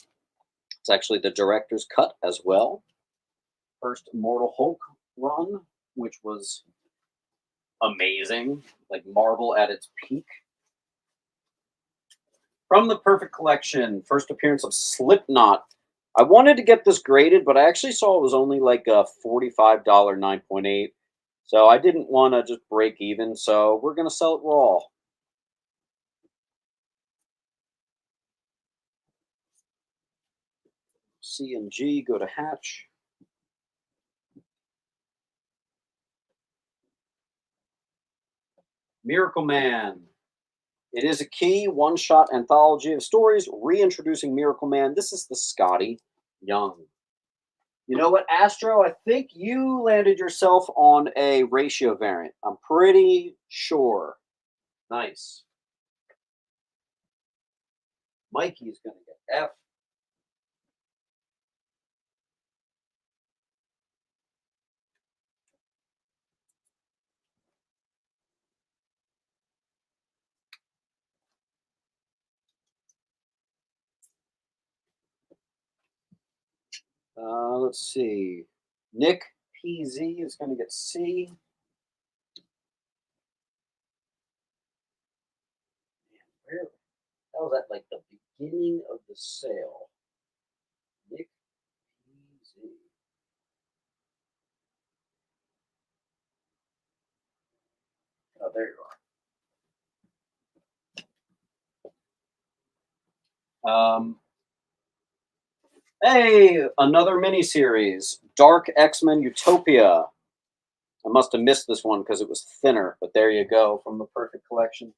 It's actually the director's cut as well. First Mortal Hulk run, which was amazing, like Marvel at its peak. From the Perfect Collection, first appearance of Slipknot. I wanted to get this graded, but I actually saw it was only like a $45 9.8. So I didn't want to just break even, so we're going to sell it raw. C and G go to Hatch. Miracle Man. It is a key one-shot anthology of stories reintroducing Miracle Man. This is the Scotty Young. You know what, Astro? I think you landed yourself on a ratio variant. I'm pretty sure. Nice. Mikey's going to get F. Let's see. Nick PZ is going to get C. Where that was at like the beginning of the sale. Nick PZ. Oh, there you are. Hey, another miniseries, Dark X-Men Utopia. I must have missed this one because it was thinner, but there you go from the Perfect Collection.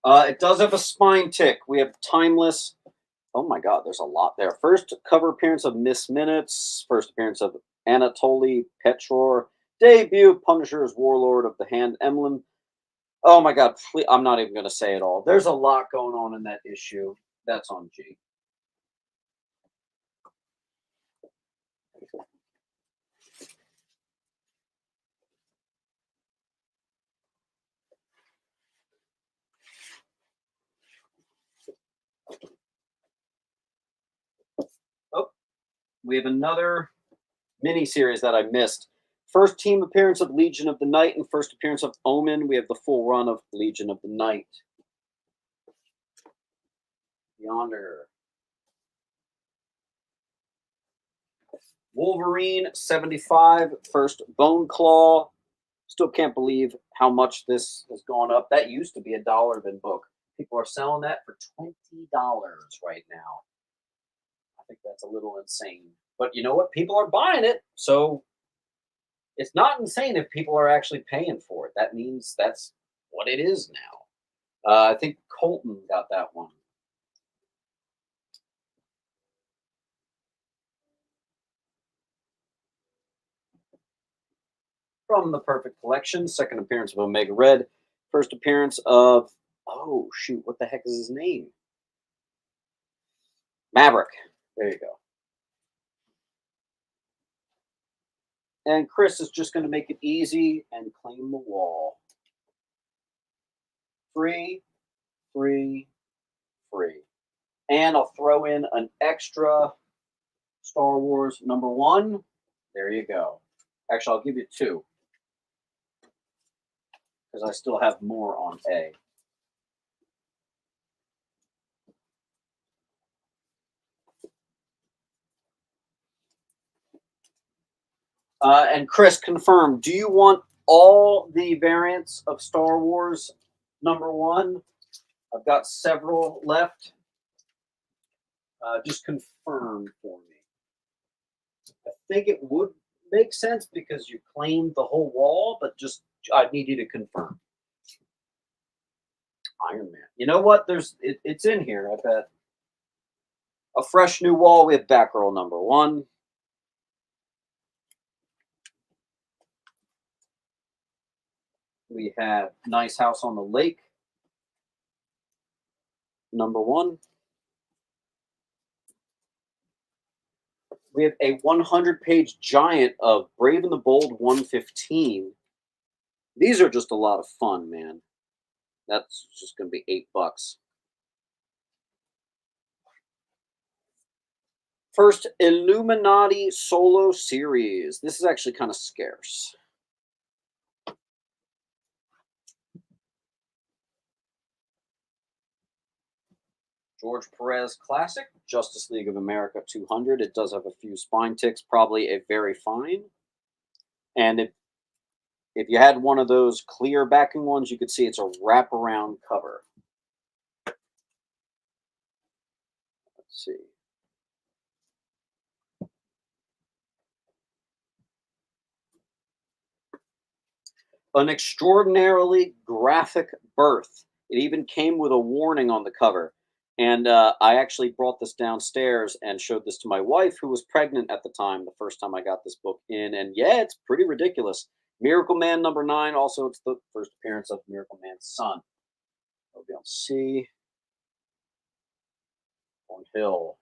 It does have a spine tick. We have Timeless. Oh my God, there's a lot there. First cover appearance of Miss Minutes. First appearance of Anatoly Petrov. Debut Punisher's Warlord of the Hand Emblem. Oh my God, please, I'm not even going to say it all. There's a lot going on in that issue. That's on G. Oh, we have another miniseries that I missed. First team appearance of Legion of the Night and first appearance of Omen. We have the full run of Legion of the Night. Yonder. Wolverine 75, first Bone Claw. Still can't believe how much this has gone up. That used to be $1 bin book. People are selling that for $20 right now. I think that's a little insane. But you know what? People are buying it. So it's not insane if people are actually paying for it. That means that's what it is now. I think Colton got that one. From the Perfect Collection, second appearance of Omega Red, first appearance of, oh shoot, what the heck is his name? Maverick. There you go. And Chris is just going to make it easy and claim the wall. Free, free, free. And I'll throw in an extra Star Wars number 1. There you go. Actually, I'll give you 2. Because I still have more on A. And Chris, confirm, do you want all the variants of Star Wars number 1? I've got several left. Just confirm for me. I think it would make sense because you claimed the whole wall, but just I need you to confirm. Iron Man. You know what? It's in here. I bet. A fresh new wall. We have Batgirl number 1. We have Nice House on the Lake number 1. We have a 100-page giant of Brave and the Bold 115. These are just a lot of fun, man. That's just going to be $8. First Illuminati solo series. This is actually kind of scarce. George Perez Classic, Justice League of America 200. It does have a few spine ticks, probably a very fine. And if you had one of those clear backing ones, you could see it's a wraparound cover. Let's see. An extraordinarily graphic birth. It even came with a warning on the cover. And I actually brought this downstairs and showed this to my wife, who was pregnant at the time, the first time I got this book in. And yeah, it's pretty ridiculous. Miracle Man number 9. Also, it's the first appearance of Miracle Man's son. We'll be on C. On Hill.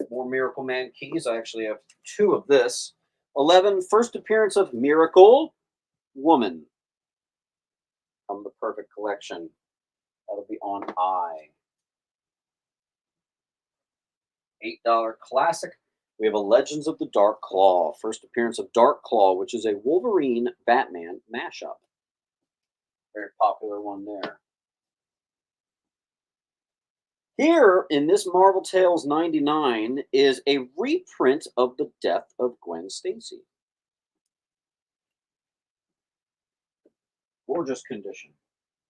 More Miracle Man keys. I actually have 2 of this. 11. First appearance of Miracle Woman. From the Perfect Collection. That'll be on I. $8 classic. We have a Legends of the Dark Claw. First appearance of Dark Claw, which is a Wolverine Batman mashup. Very popular one there. Here in this Marvel Tales 99 is a reprint of The Death of Gwen Stacy. Gorgeous condition.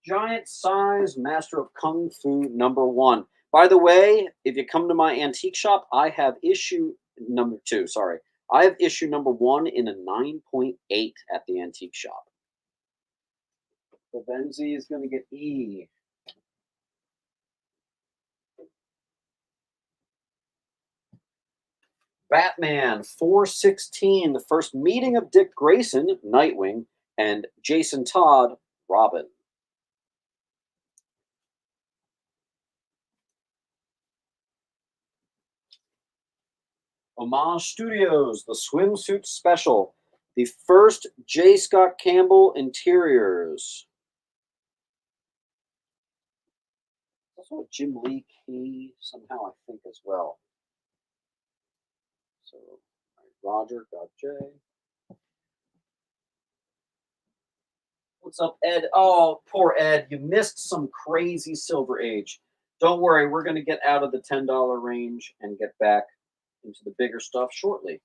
Giant size Master of Kung Fu number 1. By the way, if you come to my antique shop, I have issue number 2. Sorry. I have issue number 1 in a 9.8 at the antique shop. So Benzie is going to get E. Batman 416, the first meeting of Dick Grayson, Nightwing, and Jason Todd, Robin. Homage Studios, the swimsuit special, the first J. Scott Campbell interiors. Also a Jim Lee key somehow, I think, as well. So, Roger got J. What's up, Ed? Oh, poor Ed. You missed some crazy Silver Age. Don't worry, we're going to get out of the $10 range and get back into the bigger stuff shortly.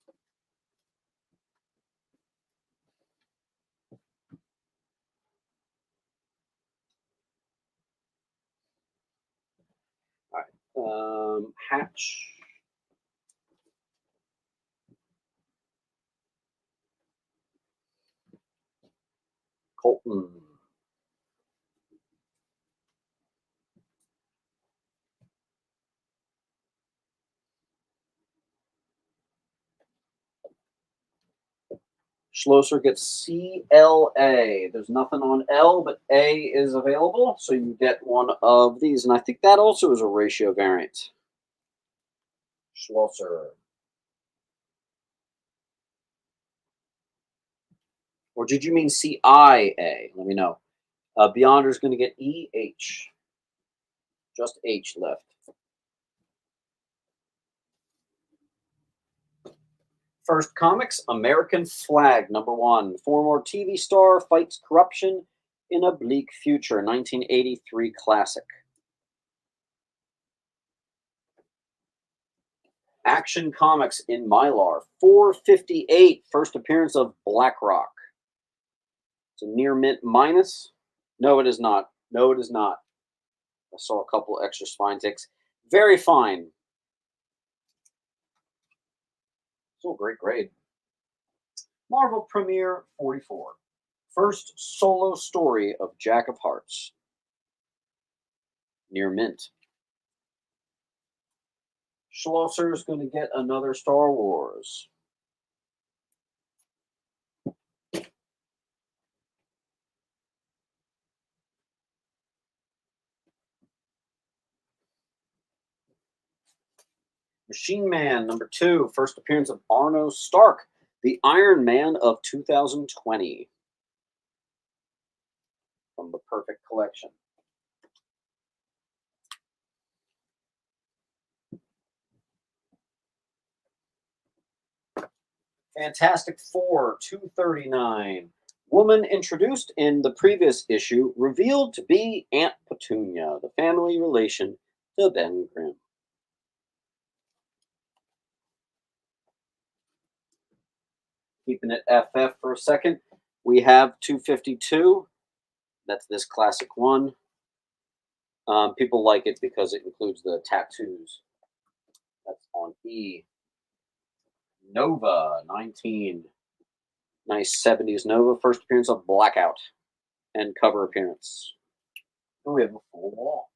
All right. Hatch. Colton. Schlosser gets CLA. There's nothing on L, but A is available, so you get one of these. And I think that also is a ratio variant. Schlosser. Or did you mean CIA? Let me know. Beyonder's going to get EH. Just H left. First Comics, American Flag, number 1. Former TV star fights corruption in a bleak future, 1983 classic. Action Comics in Mylar, 458, first appearance of Blackrock. It's a near mint minus. No, it is not. No, it is not. I saw a couple extra spine ticks. Very fine. Still a great grade. Marvel Premiere 44. First solo story of Jack of Hearts. Near mint. Schlosser's going to get another Star Wars. Machine Man number 2. First appearance of Arno Stark, the Iron Man of 2020. From the Perfect Collection. Fantastic Four 239. Woman introduced in the previous issue revealed to be Aunt Petunia, the family relation to Ben Grimm. Keeping it FF for a second, we have 252. That's this classic one. People like it because it includes the tattoos. That's on E. Nova 19. Nice 70s Nova. First appearance of Blackout and cover appearance. And we have a full wall.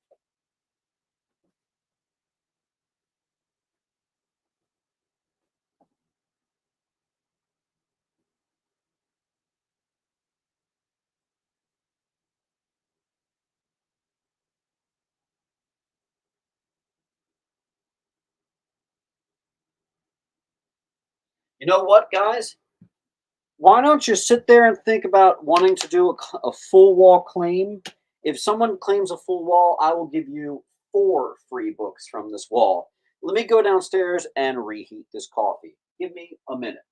You know what, guys? Why don't you sit there and think about wanting to do a full wall claim? If someone claims a full wall, I will give you 4 free books from this wall. Let me go downstairs and reheat this coffee. Give me a minute.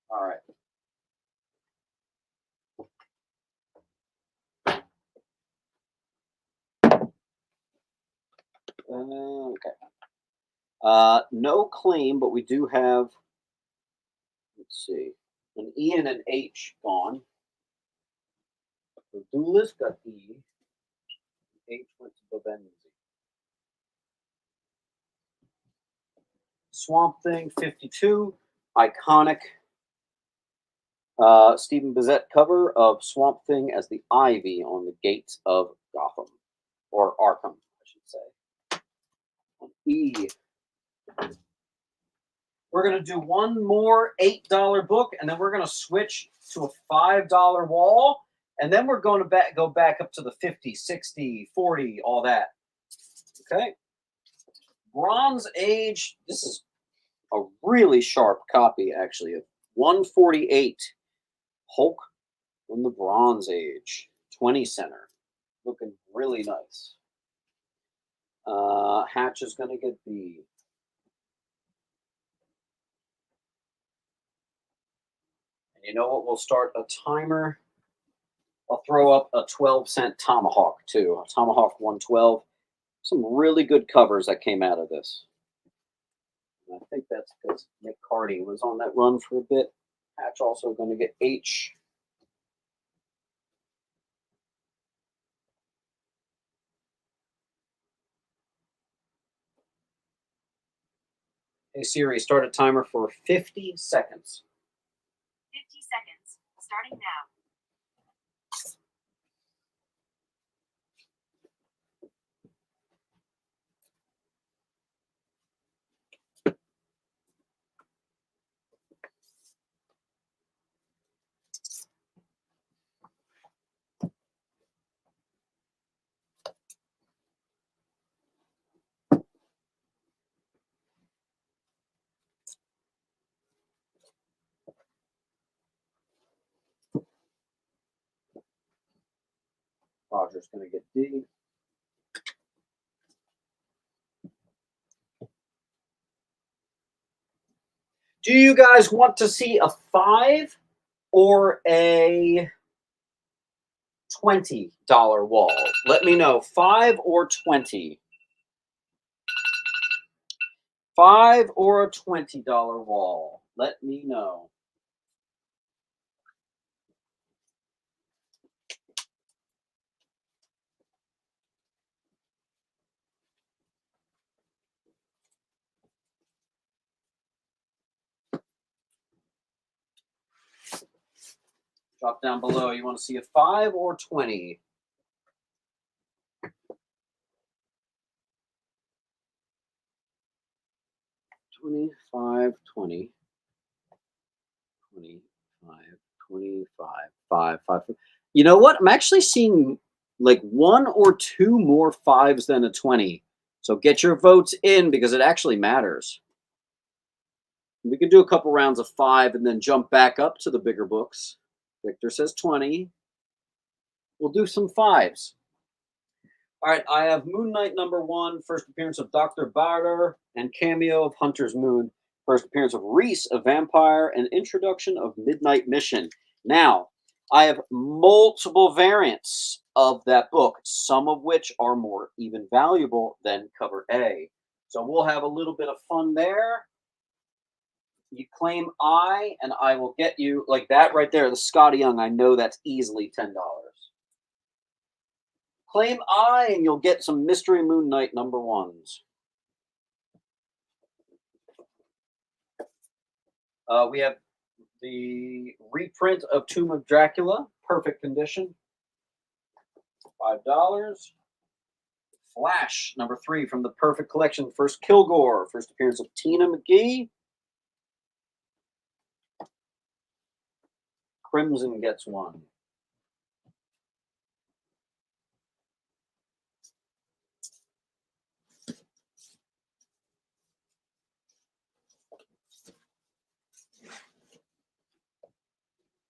All right. Okay. No claim, but we do have, let's see, an E and an H gone. The duelist got E. H went to Babenzi. Swamp Thing 52. Iconic Stephen Bissett cover of Swamp Thing as the Ivy on the gates of Gotham. Or Arkham, I should say. On E. We're going to do one more $8 book, and then we're going to switch to a $5 wall, and then we're going to go back up to the 50, 60, 40, all that. Okay? Bronze Age. This is a really sharp copy, actually, of 148 Hulk in the Bronze Age. 20 center. Looking really nice. Hatch is going to get B. And you know what? We'll start a timer. I'll throw up a 12-cent Tomahawk, too. A Tomahawk 112. Some really good covers that came out of this. And I think that's because Nick Carty was on that run for a bit. Hatch also going to get H. Hey Siri, start a timer for 50 seconds. 50 seconds. Starting now. Roger's going to get D. Do you guys want to see a 5 or a $20 wall? Let me know. 5 or 20. 5 or a $20 wall. Let me know. Drop down below. You want to see a 5 or 20? $25, $20, $25, $25, $5, $5. You know what? I'm actually seeing like 1 or 2 more 5s than a 20. So get your votes in because it actually matters. We could do a couple rounds of 5 and then jump back up to the bigger books. Victor says 20. We'll do some 5s. All right, I have Moon Knight #1, first appearance of Dr. Barter, and cameo of Hunter's Moon, first appearance of Reese, a vampire, and introduction of Midnight Mission. Now, I have multiple variants of that book, some of which are more even valuable than cover A. So we'll have a little bit of fun there. You claim I, and I will get you, like that right there, the Scotty Young, I know that's easily $10. Claim I, and you'll get some Mystery Moon Knight #1s. We have the reprint of Tomb of Dracula, perfect condition, $5. Flash #3 from the Perfect Collection, first Kilgore, first appearance of Tina McGee. Crimson gets 1.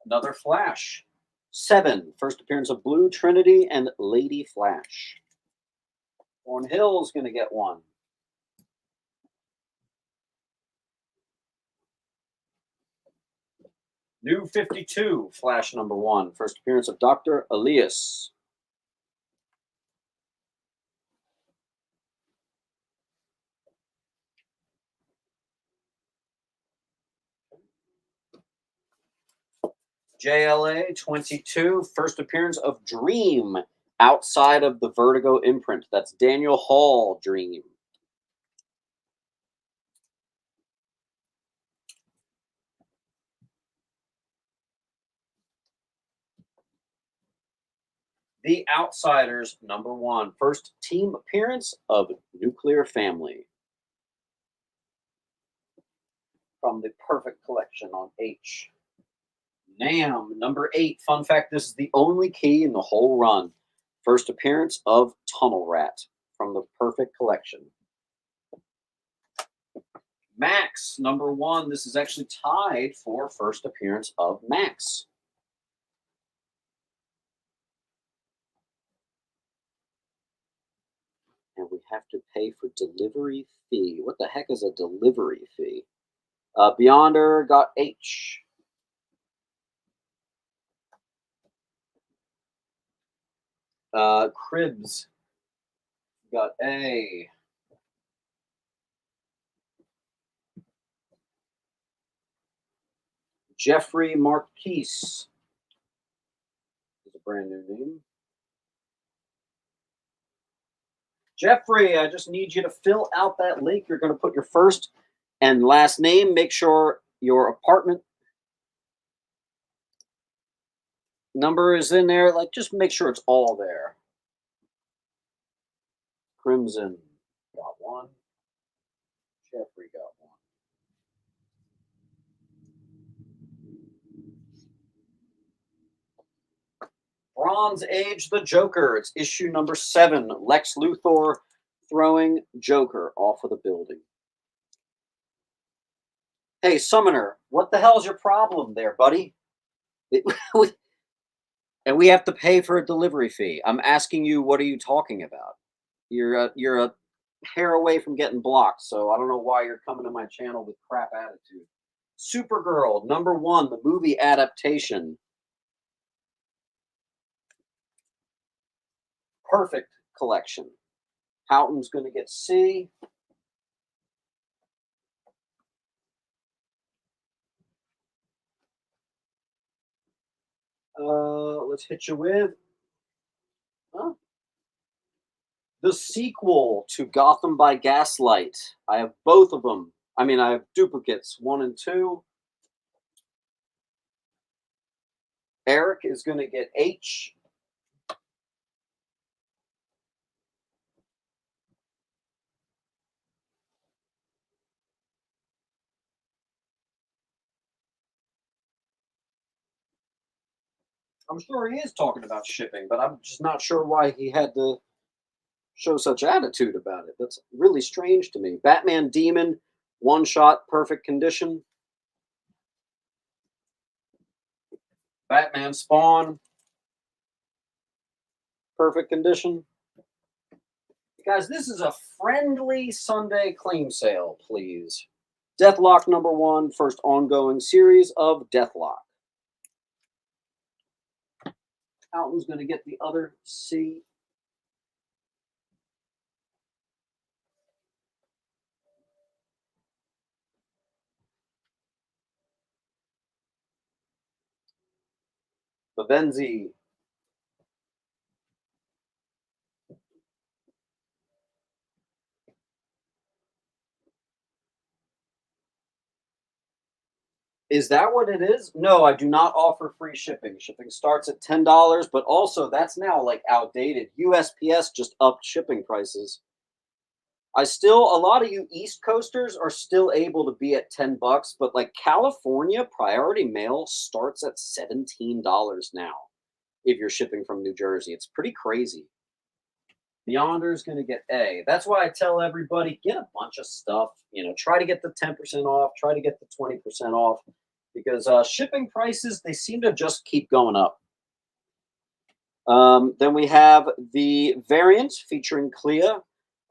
Another Flash. 7, first appearance of Blue Trinity and Lady Flash. Thornhill's going to get 1. New 52, Flash #1, first appearance of Dr. Elias. JLA 22, first appearance of Dream outside of the Vertigo imprint. That's Daniel Hall Dream. The Outsiders #1, first team appearance of Nuclear Family. From the Perfect Collection on H. Nam #8, fun fact, this is the only key in the whole run. First appearance of Tunnel Rat from the Perfect Collection. Max #1, this is actually tied for first appearance of Max. And we have to pay for delivery fee. What the heck is a delivery fee? Beyonder got H. Cribs got A. Jeffrey Marquise is a brand new name. Jeffrey, I just need you to fill out that link. You're going to put your first and last name. Make sure your apartment number is in there. Like, just make sure it's all there. Crimson got one. Jeffrey got one. Bronze Age, the Joker. It's issue number 7. Lex Luthor throwing Joker off of the building. Hey, Summoner, what the hell's your problem there, buddy? And we have to pay for a delivery fee. I'm asking you, what are you talking about? You're a hair away from getting blocked, so I don't know why you're coming to my channel with crap attitude. Supergirl, number 1, the movie adaptation. Perfect collection. Houghton's going to get C. Let's hit you with the sequel to Gotham by Gaslight. I have both of them. I mean, I have duplicates, 1 and 2. Eric is going to get H. I'm sure he is talking about shipping, but I'm just not sure why he had to show such attitude about it. That's really strange to me. Batman Demon, 1 shot, perfect condition. Batman Spawn, perfect condition. Guys, this is a friendly Sunday claim sale, please. Deathlock number 1, first ongoing series of Deathlock. Houghton's going to get the other C. Bavenzi. Is that what it is? No, I do not offer free shipping. Shipping starts at $10, but also that's now like outdated. USPS just upped shipping prices. A lot of you East Coasters are still able to be at $10, but like California, priority mail starts at $17 now if you're shipping from New Jersey. It's pretty crazy. Beyonder is going to get A. That's why I tell everybody, get a bunch of stuff. Try to get the 10% off. Try to get the 20% off. Because shipping prices, they seem to just keep going up. Then we have the variant featuring Clea.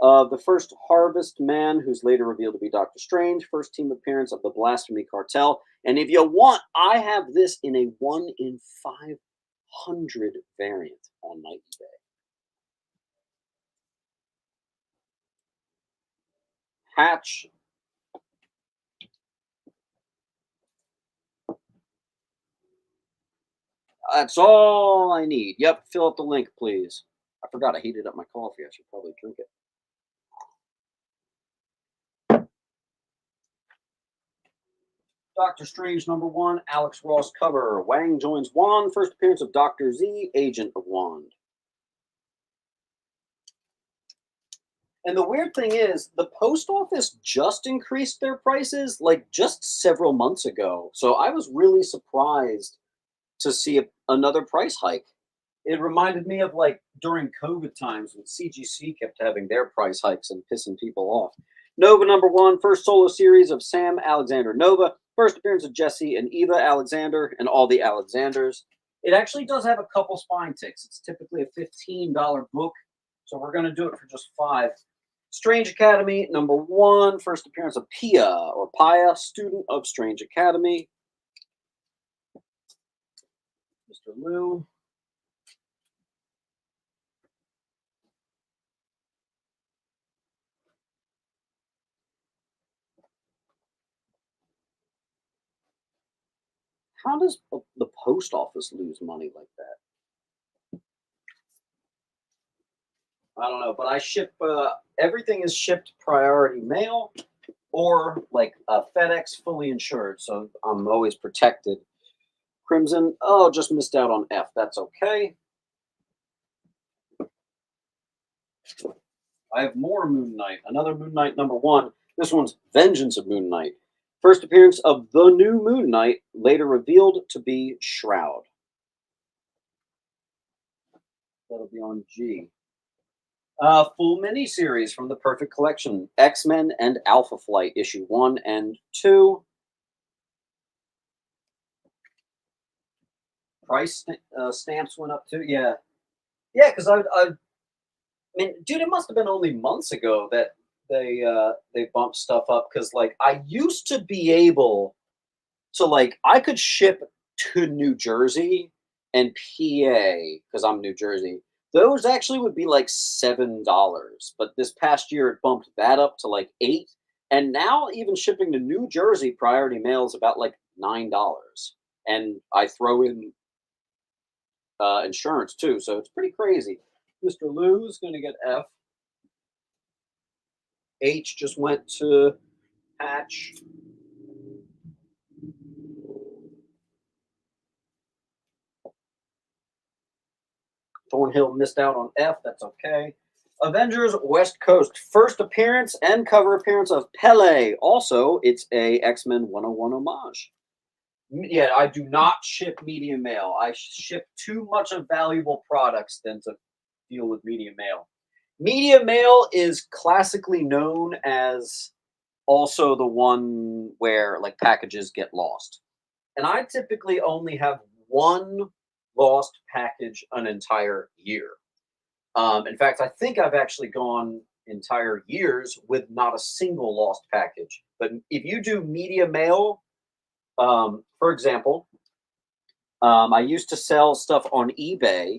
The first Harvest Man, who's later revealed to be Doctor Strange. First team appearance of the Blasphemy Cartel. And if you want, I have this in a 1 in 500 variant on my eBay. Hatch. That's all I need. Yep, fill out the link, please. I forgot I heated up my coffee. I should probably drink it. Doctor Strange number 1, Alex Ross cover. Wang joins Wand. First appearance of Dr. Z, Agent of Wand. And the weird thing is, the post office just increased their prices like just several months ago. So I was really surprised to see another price hike. It reminded me of like during COVID times when CGC kept having their price hikes and pissing people off. Nova number 1, first solo series of Sam Alexander Nova. First appearance of Jesse and Eva Alexander and all the Alexanders. It actually does have a couple spine ticks. It's typically a $15 book. So we're going to do it for just 5. Strange Academy, number 1, first appearance of Pia, or Pia, student of Strange Academy. Mr. Lou. How does the post office lose money like that? I don't know, but I ship, everything is shipped priority mail or like FedEx fully insured, so I'm always protected. Crimson, oh, just missed out on F. That's okay. I have more Moon Knight. Another Moon Knight number 1. This one's Vengeance of Moon Knight. First appearance of the new Moon Knight, later revealed to be Shroud. That'll be on G. Full miniseries from the Perfect Collection. X-Men and Alpha Flight, issue 1 and 2. Price stamps went up too. Yeah. Yeah, because I mean, dude, it must have been only months ago that they bumped stuff up. Because like I used to be able to like I could ship to New Jersey and PA because I'm New Jersey. Those actually would be like $7, but this past year it bumped that up to like 8, and now even shipping to New Jersey priority mail is about like $9, and I throw in insurance too, so it's pretty crazy. Mr. Lou's gonna get F. H just went to Patch. Thornhill missed out on F. That's okay. Avengers West Coast. First appearance and cover appearance of Pele. Also, it's a X-Men 101 homage. Yeah, I do not ship media mail. I ship too much of valuable products than to deal with media mail. Media mail is classically known as also the one where like packages get lost. And I typically only have one lost package an entire year. In fact, I think I've actually gone entire years with not a single lost package. But if you do media mail, for example, I used to sell stuff on eBay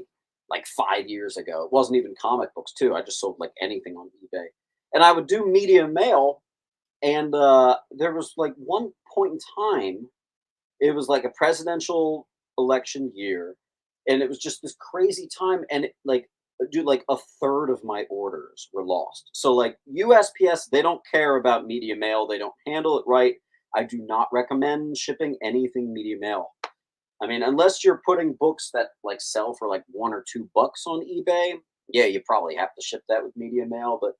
like 5 years ago. It wasn't even comic books, too. I just sold like anything on eBay. And I would do media mail. And there was like one point in time, it was like a presidential election year. And it was just this crazy time. And it, like, dude, like a third of my orders were lost. So, like, USPS, they don't care about media mail, they don't handle it right. I do not recommend shipping anything media mail. I mean, unless you're putting books that like sell for like $1 or $2 on eBay, yeah, you probably have to ship that with media mail, but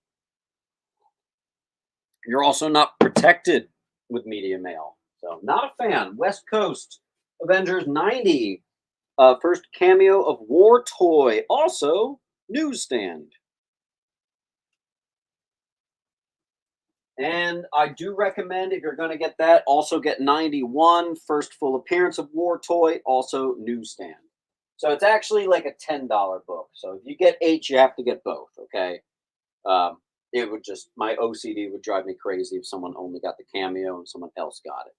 you're also not protected with media mail. So, not a fan. West Coast Avengers 90. First cameo of War Toy. Also, newsstand. And I do recommend if you're going to get that, also get 91. First full appearance of War Toy. Also, newsstand. So it's actually like a $10 book. So if you get H, you have to get both. Okay. It would just my OCD would drive me crazy if someone only got the cameo and someone else got it.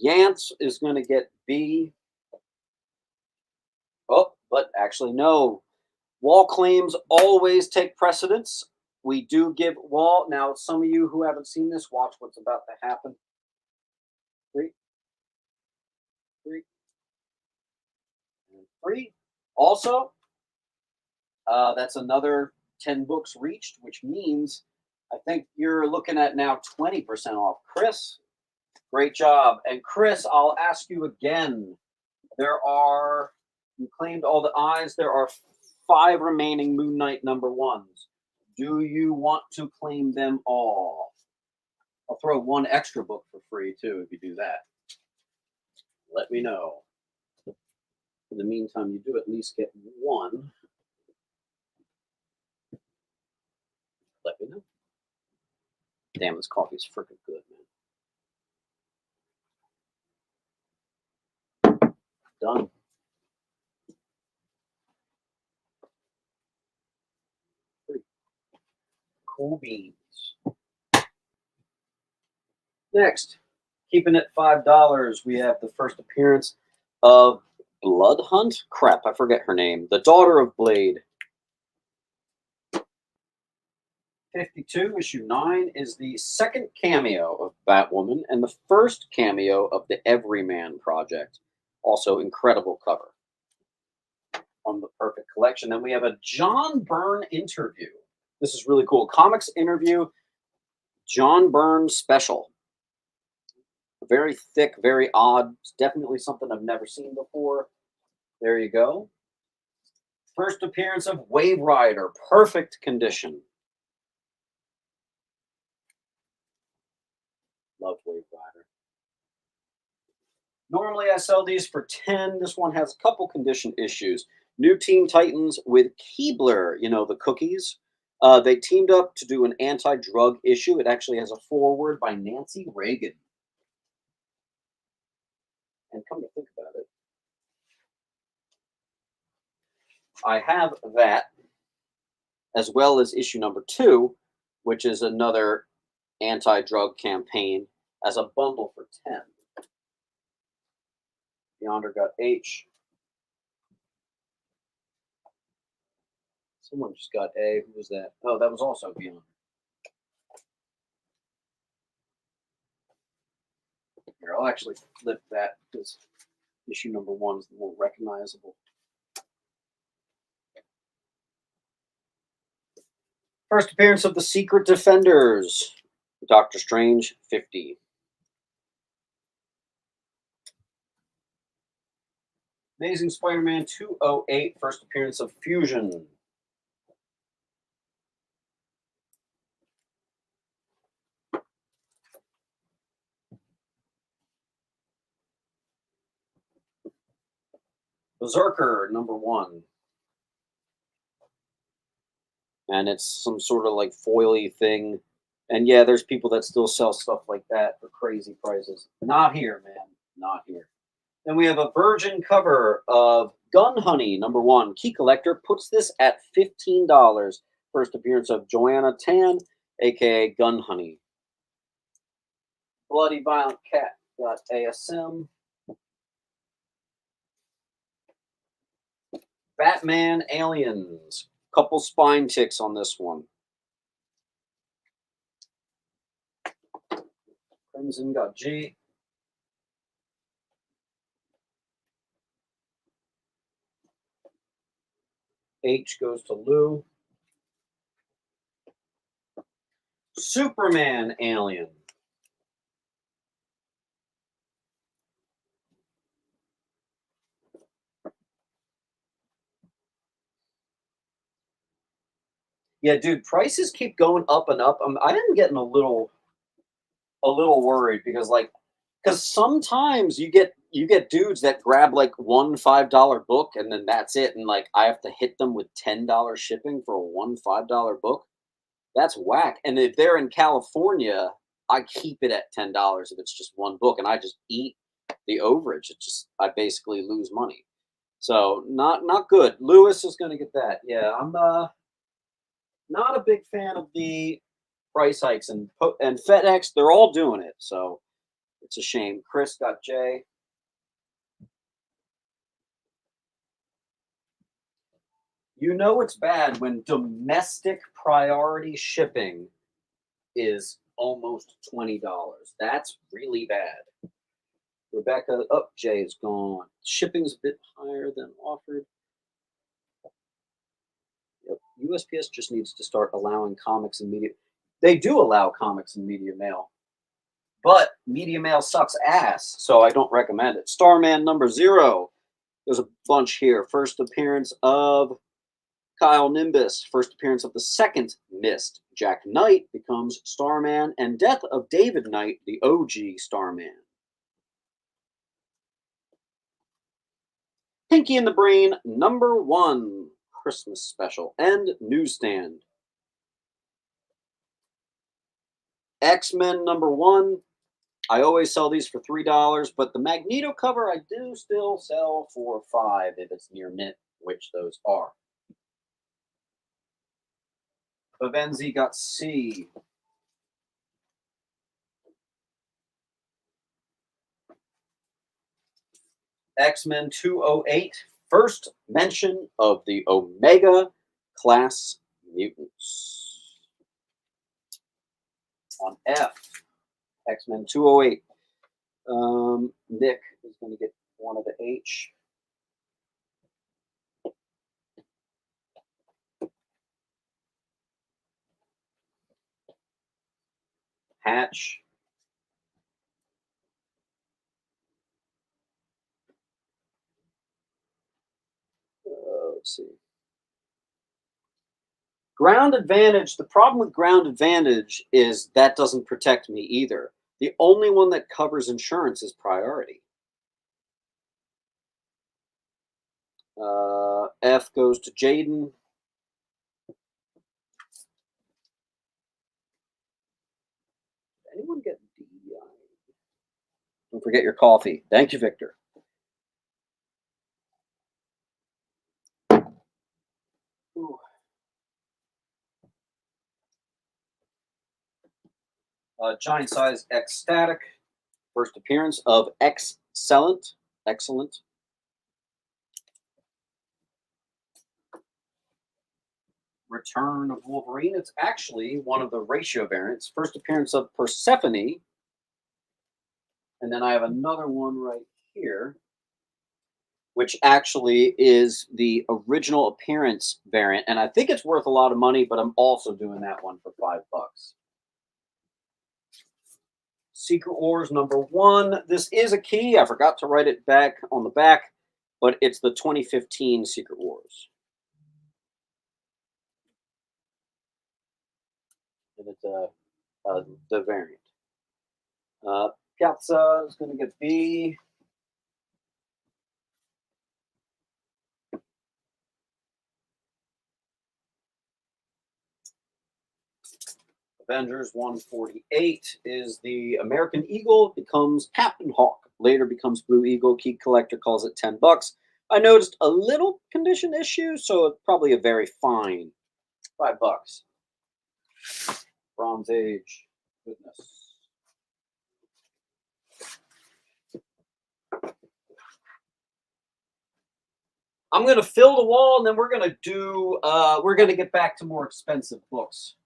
Yance is going to get B. Oh, but actually no. Wall claims always take precedence. We do give Wall now. Some of you who haven't seen this, watch what's about to happen. 3, 3, and 3. Also, that's another 10 books reached, which means I think you're looking at now 20% off. Chris, great job. And Chris, I'll ask you again. You claimed all the eyes. There are 5 remaining Moon Knight number 1s. Do you want to claim them all? I'll throw 1 extra book for free too if you do that. Let me know. In the meantime, you do at least get 1. Let me know. Damn, this coffee is freaking good, man. Done. Cool beans. Next, keeping it $5, we have the first appearance of Blood Hunt. Crap, I forget her name. The daughter of Blade. 52, issue 9, is the second cameo of Batwoman and the first cameo of the Everyman Project. Also, incredible cover on the Perfect Collection. Then we have a John Byrne interview. This is really cool. Comics interview, John Byrne special. Very thick, very odd. It's definitely something I've never seen before. There you go. First appearance of Wave Rider, perfect condition. Love Wave Rider. Normally I sell these for 10. This one has a couple condition issues. New Teen Titans with Keebler, you know, the cookies. They teamed up to do an anti-drug issue. It actually has a foreword by Nancy Reagan. And come to think about it, I have that, as well as issue number 2, which is another anti-drug campaign, as a bundle for 10. Yonder got H. Someone just got A. Who was that? Oh, that was also Beyond. Here, I'll actually flip that because issue number 1 is the more recognizable. First appearance of the Secret Defenders. Doctor Strange, 50. Amazing Spider-Man 208, first appearance of Fusion. Berserker, number 1. And it's some sort of like foily thing. And yeah, there's people that still sell stuff like that for crazy prices. Not here, man. Not here. Then we have a virgin cover of Gun Honey, number 1. Key Collector puts this at $15. First appearance of Joanna Tan, aka Gun Honey. Bloody Violent Cat got ASM. Batman Aliens. Couple spine ticks on this one. Crimson got G. H goes to Lou. Superman Alien. Yeah, dude, prices keep going up and up. I am getting a little worried because sometimes you get dudes that grab like one $5 book and then that's it, and like I have to hit them with $10 shipping for a one $5 book. That's whack. And if they're in California, I keep it at $10 if it's just one book, and I just eat the overage. I basically lose money. So not good. Lewis is going to get that. Yeah, I'm not a big fan of the price hikes, and FedEx, they're all doing it. So it's a shame. Chris got J. You know it's bad when domestic priority shipping is almost $20. That's really bad. Rebecca, J is gone. Shipping's a bit higher than offered. Yep. USPS just needs to start allowing comics and media. They do allow comics and media mail, but media mail sucks ass, so I don't recommend it. Starman number 0. There's a bunch here. First appearance of Kyle Nimbus. First appearance of the second Mist. Jack Knight becomes Starman, and death of David Knight, the OG Starman. Pinky and the Brain number 1. Christmas special and newsstand. X-Men number 1. I always sell these for $3, but the Magneto cover I do still sell for $5 if it's near mint, which those are. Bavenzi got C. X-Men 208, first mention of the Omega class mutants. On F, X-Men 208. Nick is going to get one of the H. Hatch. Let's see. Ground advantage. The problem with ground advantage is that doesn't protect me either. The only one that covers insurance is priority. F goes to Jaden. Anyone get D? Don't forget your coffee. Thank you, Victor. Ooh. Giant size ecstatic. First appearance of excellent. Excellent. Return of Wolverine. It's actually one of the ratio variants. First appearance of Persephone. And then I have another one right here, which actually is the original appearance variant. And I think it's worth a lot of money, but I'm also doing that one for $5. Secret Wars #1. This is a key. I forgot to write it back on the back, but it's the 2015 Secret Wars. And it's the variant. Piazza is going to get B. Avengers 148 is the American Eagle, becomes Captain Hawk, later becomes Blue Eagle. Key Collector calls it $10. I noticed a little condition issue, so it's probably a very fine $5. Bronze Age, goodness. I'm going to fill the wall, and then we're going to do, we're going to get back to more expensive books.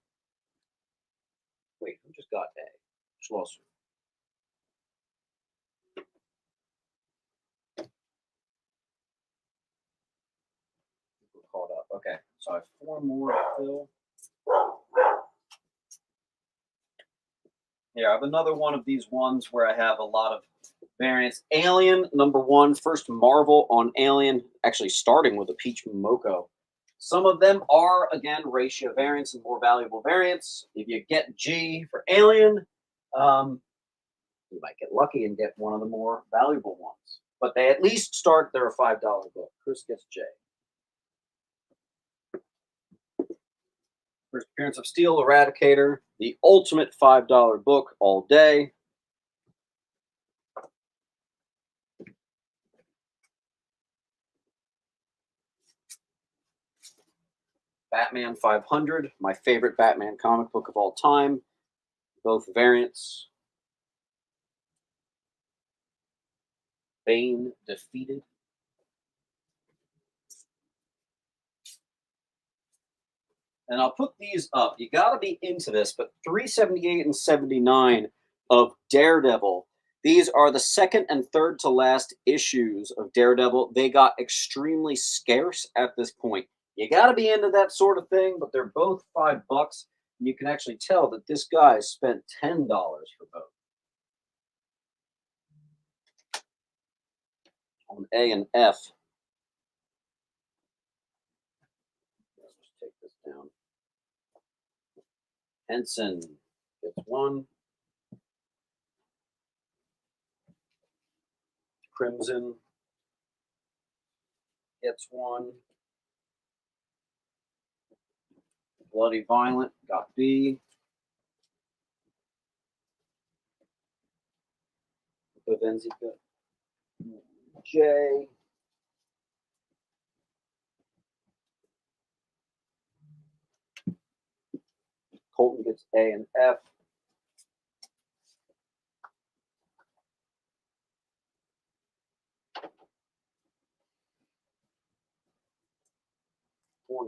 Wait, who just got A? Schlosser. We're caught up. Okay, so I have 4 more to fill. Yeah, I have another one of these ones where I have a lot of variants. Alien #1, first Marvel on Alien, actually starting with a Peach Momoko. Some of them are, again, ratio variants and more valuable variants. If you get G for Alien, you might get lucky and get one of the more valuable ones. But they at least start, they're a $5 book. Chris gets J. First appearance of Steel Eradicator, the ultimate $5 book all day. Batman 500, my favorite Batman comic book of all time. Both variants. Bane defeated. And I'll put these up. You got to be into this, but 378 and 79 of Daredevil. These are the second and third to last issues of Daredevil. They got extremely scarce at this point. You got to be into that sort of thing, but they're both $5. And you can actually tell that this guy spent $10 for both. On A and F. Let's just take this down. Henson gets 1. Crimson gets 1. Bloody Violent got B. Bavenzi got J. Colton gets A and F.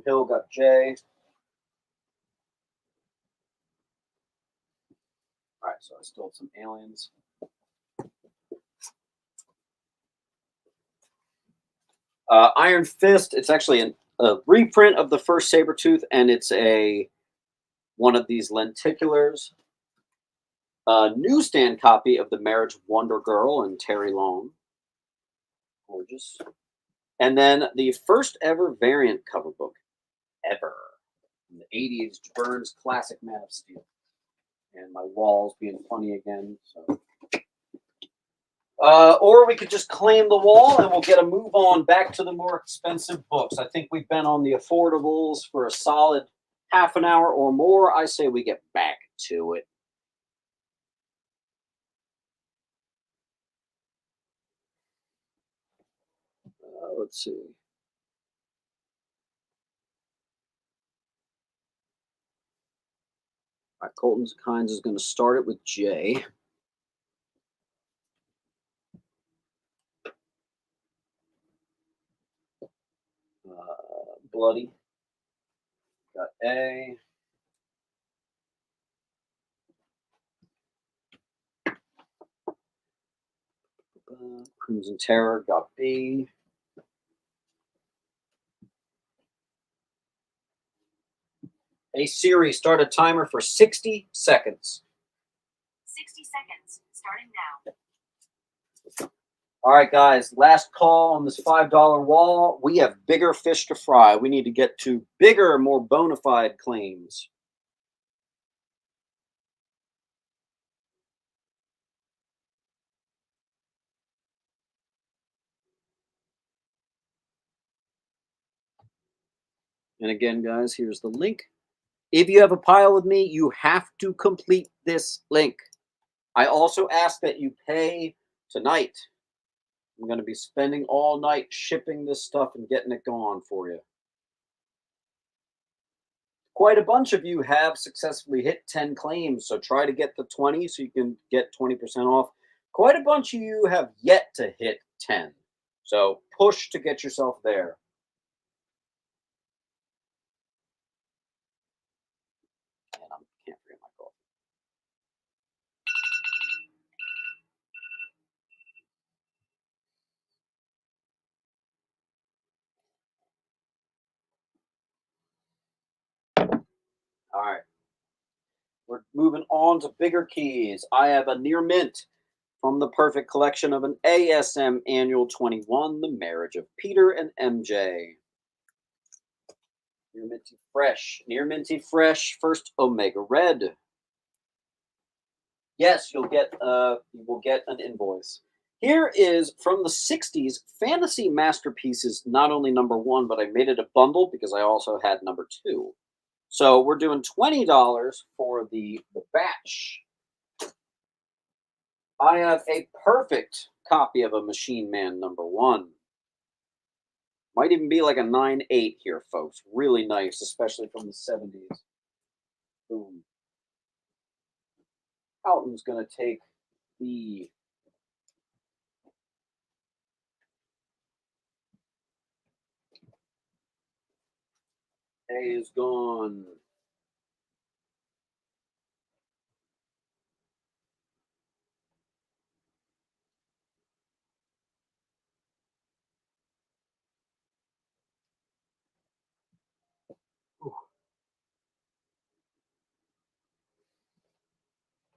Hill got J. All right, so I still have some aliens. Iron Fist. It's actually a reprint of the first Sabretooth, and it's one of these lenticulars. A newsstand copy of The Marriage of Wonder Girl and Terry Long. Gorgeous. And then the first ever variant cover book ever. In the 80s, Burns' classic Man of Steel. And my wall's being funny again. So, or we could just claim the wall and we'll get a move on back to the more expensive books. I think we've been on the affordables for a solid half an hour or more. I say we get back to it. Let's see. All right, Colton's Kinds is going to start it with J. Bloody. Got A. Crimson Terror got B. A series, start a timer for 60 seconds. 60 seconds, starting now. All right, guys, last call on this $5 wall. We have bigger fish to fry. We need to get to bigger, more bona fide claims. And again, guys, here's the link. If you have a pile with me, you have to complete this link. I also ask that you pay tonight. I'm going to be spending all night shipping this stuff and getting it gone for you. Quite a bunch of you have successfully hit 10 claims, so try to get to 20 so you can get 20% off. Quite a bunch of you have yet to hit 10, so push to get yourself there. And I can't forget my call. All right. We're moving on to bigger keys. I have a near mint from the perfect collection of an ASM Annual 21, The Marriage of Peter and MJ. Near minty fresh. Near minty fresh. First Omega Red. Yes, you will get an invoice. Here is from the 60s Fantasy Masterpieces, not only #1, but I made it a bundle because I also had #2. So we're doing $20 for the batch. I have a perfect copy of a Machine Man #1. Might even be like a 9.8 here, folks. Really nice, especially from the 70s. Boom. Houghton's going to take the A is gone.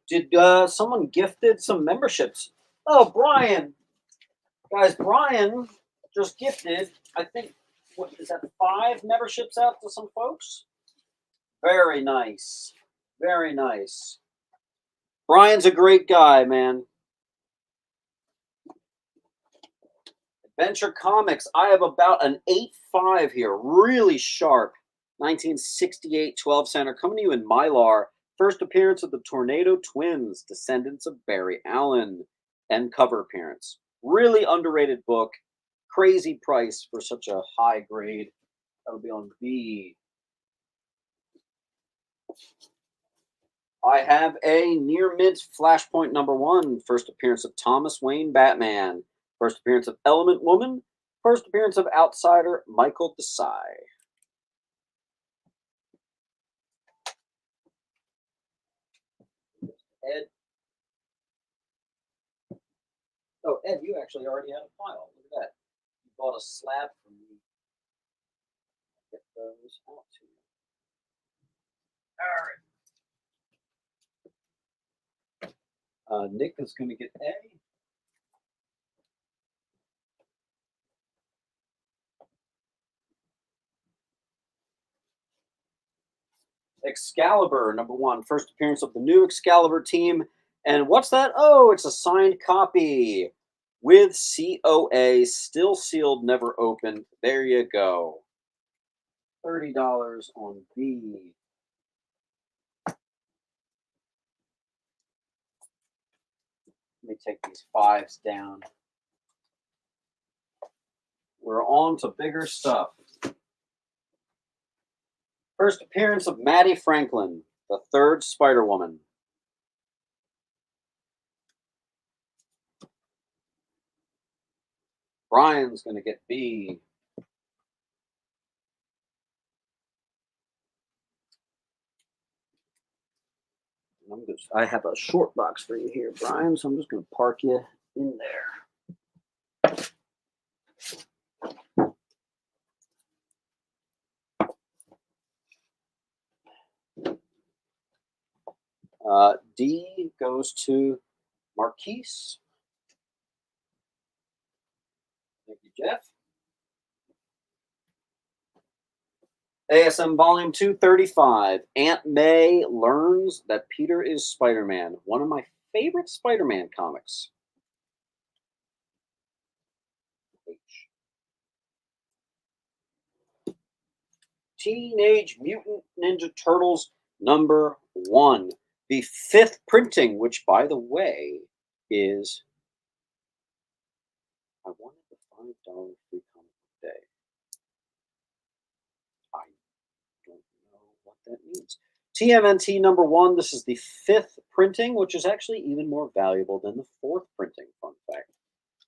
Did someone gifted some memberships? Oh, Brian. Guys, Brian just gifted, I think, what is that, 5 memberships out to some folks? Very nice. Very nice. Brian's a great guy, man. Adventure Comics. I have about an 8.5 here. Really sharp. 1968 12 center. Coming to you in Mylar. First appearance of the Tornado Twins, descendants of Barry Allen. End cover appearance. Really underrated book. Crazy price for such a high grade. That'll be on B. I have a near mint Flashpoint #1. First appearance of Thomas Wayne Batman. First appearance of Element Woman. First appearance of Outsider Michael Desai. Ed. Oh, Ed, you actually already had a file. Look at that. You bought a slab from me. Get those out to you. All right. Nick is going to get A. Excalibur #1. First appearance of the new Excalibur team. And what's that? Oh, it's a signed copy with COA, still sealed, never opened. There you go. $30 on B. Let me take these fives down. We're on to bigger stuff. First appearance of Maddie Franklin, the third Spider-Woman. Brian's going to get B. I have a short box for you here, Brian, so I'm just going to park you in there. D goes to Marquise. Thank you, Jeff. ASM Volume 235. Aunt May learns that Peter is Spider-Man. One of my favorite Spider-Man comics. H. Teenage Mutant Ninja Turtles #1. The 5th printing, which, by the way, is... I wanted the $5 free comic day. I don't know what that means. TMNT #1. This is the 5th printing, which is actually even more valuable than the 4th printing. Fun fact.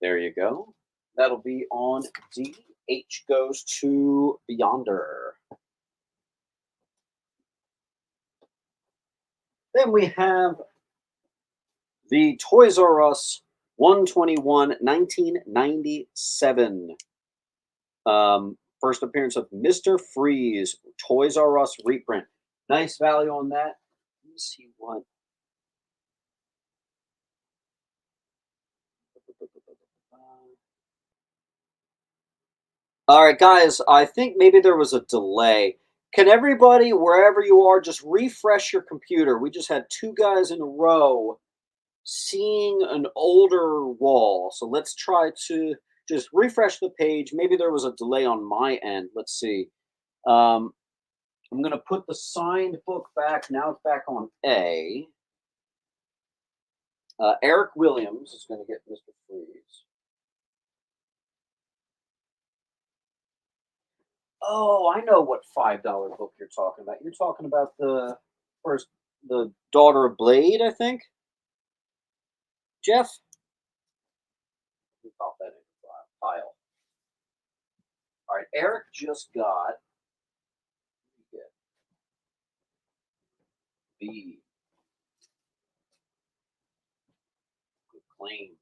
There you go. That'll be on D. H goes to Beyonder. Then we have the Toys R Us 121 1997. First appearance of Mr. Freeze, Toys R Us reprint. Nice value on that. Let me see what. All right, guys, I think maybe there was a delay. Can everybody, wherever you are, just refresh your computer? We just had 2 guys in a row seeing an older wall. So let's try to just refresh the page. Maybe there was a delay on my end. Let's see. I'm going to put the signed book back. Now it's back on A. Eric Williams is going to get Mr. Freeze. Oh, I know what $5 book you're talking about. You're talking about the Daughter of Blade, I think. Jeff? We pop that in the file. All right, Eric just got B. Good claim.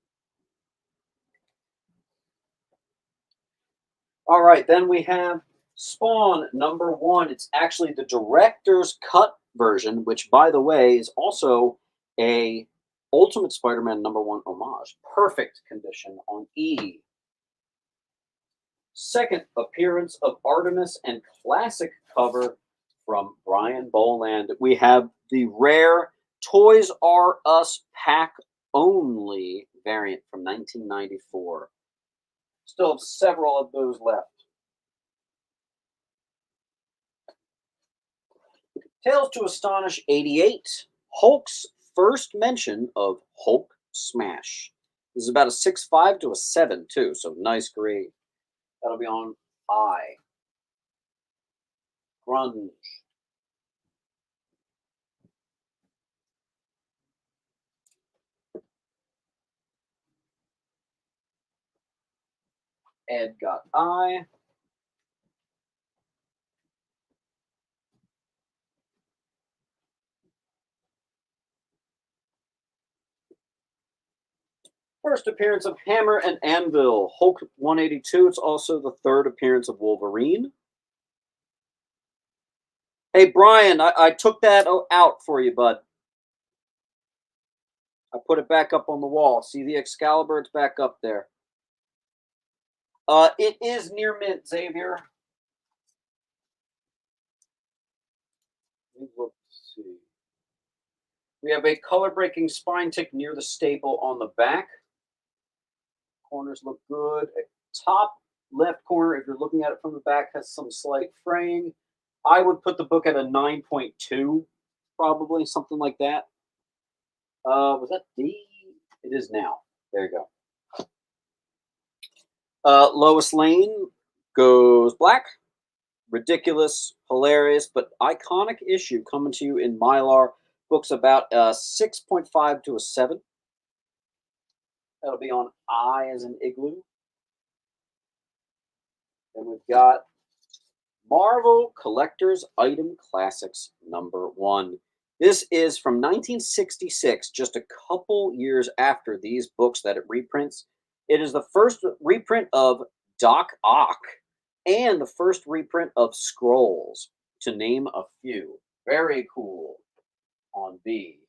All right, then we have Spawn #1. It's actually the director's cut version, which, by the way, is also a Ultimate Spider-Man #1 homage. Perfect condition on E. Second appearance of Artemis and classic cover from Brian Boland. We have the rare Toys R Us pack only variant from 1994. Still have several of those left. Tales to Astonish '88. Hulk's first mention of Hulk Smash. This is about a 6.5 to a 7, too, so nice grade. That'll be on I. Grunge. Ed got I. First appearance of Hammer and Anvil, Hulk 182. It's also the third appearance of Wolverine. Hey, Brian, I took that out for you, bud. I put it back up on the wall. See the Excalibur? It's back up there. It is near mint, Xavier. Let's see. We have a color-breaking spine tick near the staple on the back. Corners look good. Top left corner, if you're looking at it from the back, has some slight fraying. I would put the book at a 9.2, probably, something like that. Was that D? It is now. There you go. Lois Lane goes black. Ridiculous, hilarious, but iconic issue coming to you in Mylar. Book's about a 6.5 to a 7. That'll be on I as in igloo. And we've got Marvel Collector's Item Classics #1. This is from 1966, just a couple years after these books that it reprints. It is the first reprint of Doc Ock and the first reprint of Scrolls, to name a few. Very cool on B.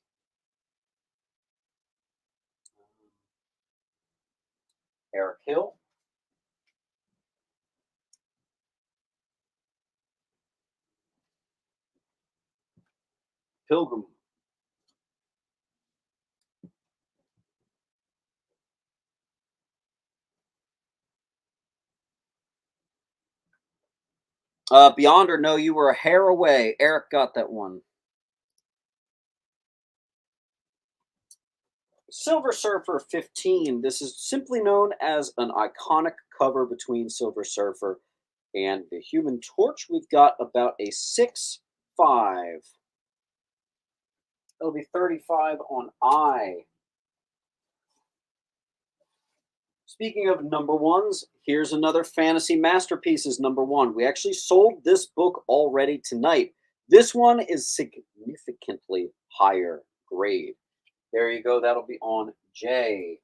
Eric Hill. Pilgrim. Beyonder, no, you were a hair away. Eric got that one. Silver Surfer 15. This is simply known as an iconic cover between Silver Surfer and the Human Torch. We've got about a 6.5. It'll be 35 on I. Speaking of #1s, here's another Fantasy Masterpieces #1. We actually sold this book already tonight. This one is significantly higher grade. There you go. That'll be on J.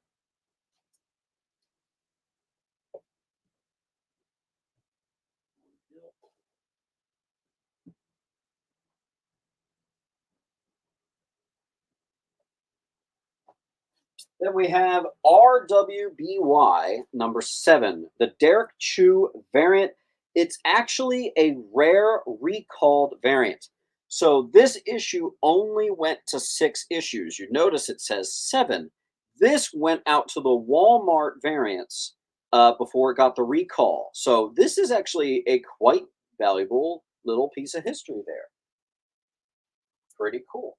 Then we have RWBY #7, the Derek Chew variant. It's actually a rare recalled variant. So this issue only went to 6 issues. You notice it says 7. This went out to the Walmart variants before it got the recall. So this is actually a quite valuable little piece of history there. Pretty cool.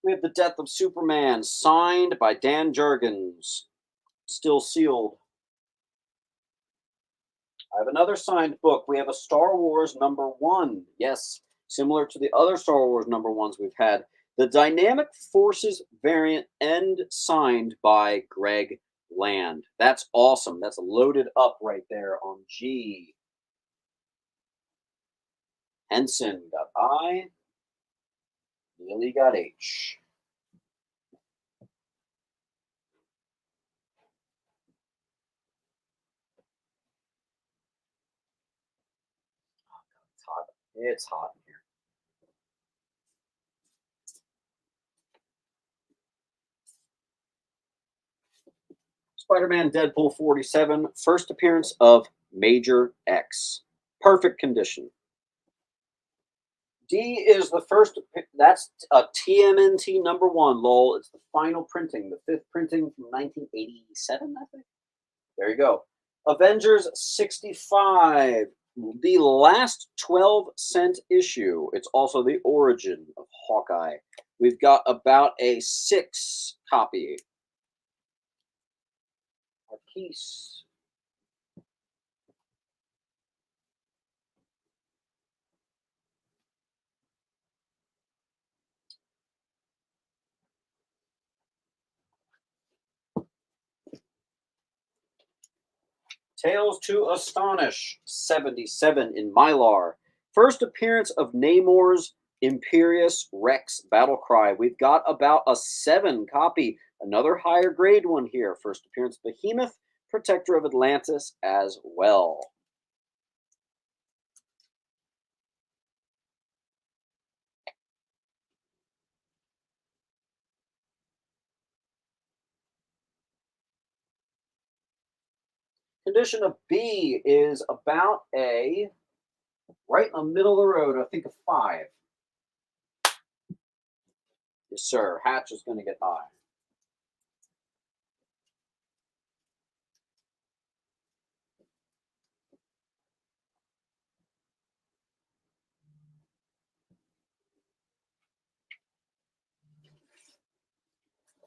We have The Death of Superman, signed by Dan Jurgens, still sealed. I have another signed book. We have a Star Wars #1. Yes, similar to the other Star Wars #1s we've had. The Dynamic Forces variant and signed by Greg Land. That's awesome. That's loaded up right there on G. Henson got I. Neely got H. It's hot. It's hot in here. Spider-Man Deadpool 47, first appearance of Major X. Perfect condition. D is the first, that's a TMNT #1, lol. It's the final printing, the 5th printing from 1987, I think. There you go. Avengers 65, the last 12-cent issue. It's also the origin of Hawkeye. We've got about a 6 copy. Marquise. Tales to Astonish, 77 in Mylar. First appearance of Namor's Imperious Rex battle cry. We've got about a 7 copy. Another higher grade one here. First appearance Behemoth, Protector of Atlantis as well. Condition of B is about a right in the middle of the road, I think a 5. Yes, sir. Hatch is going to get high.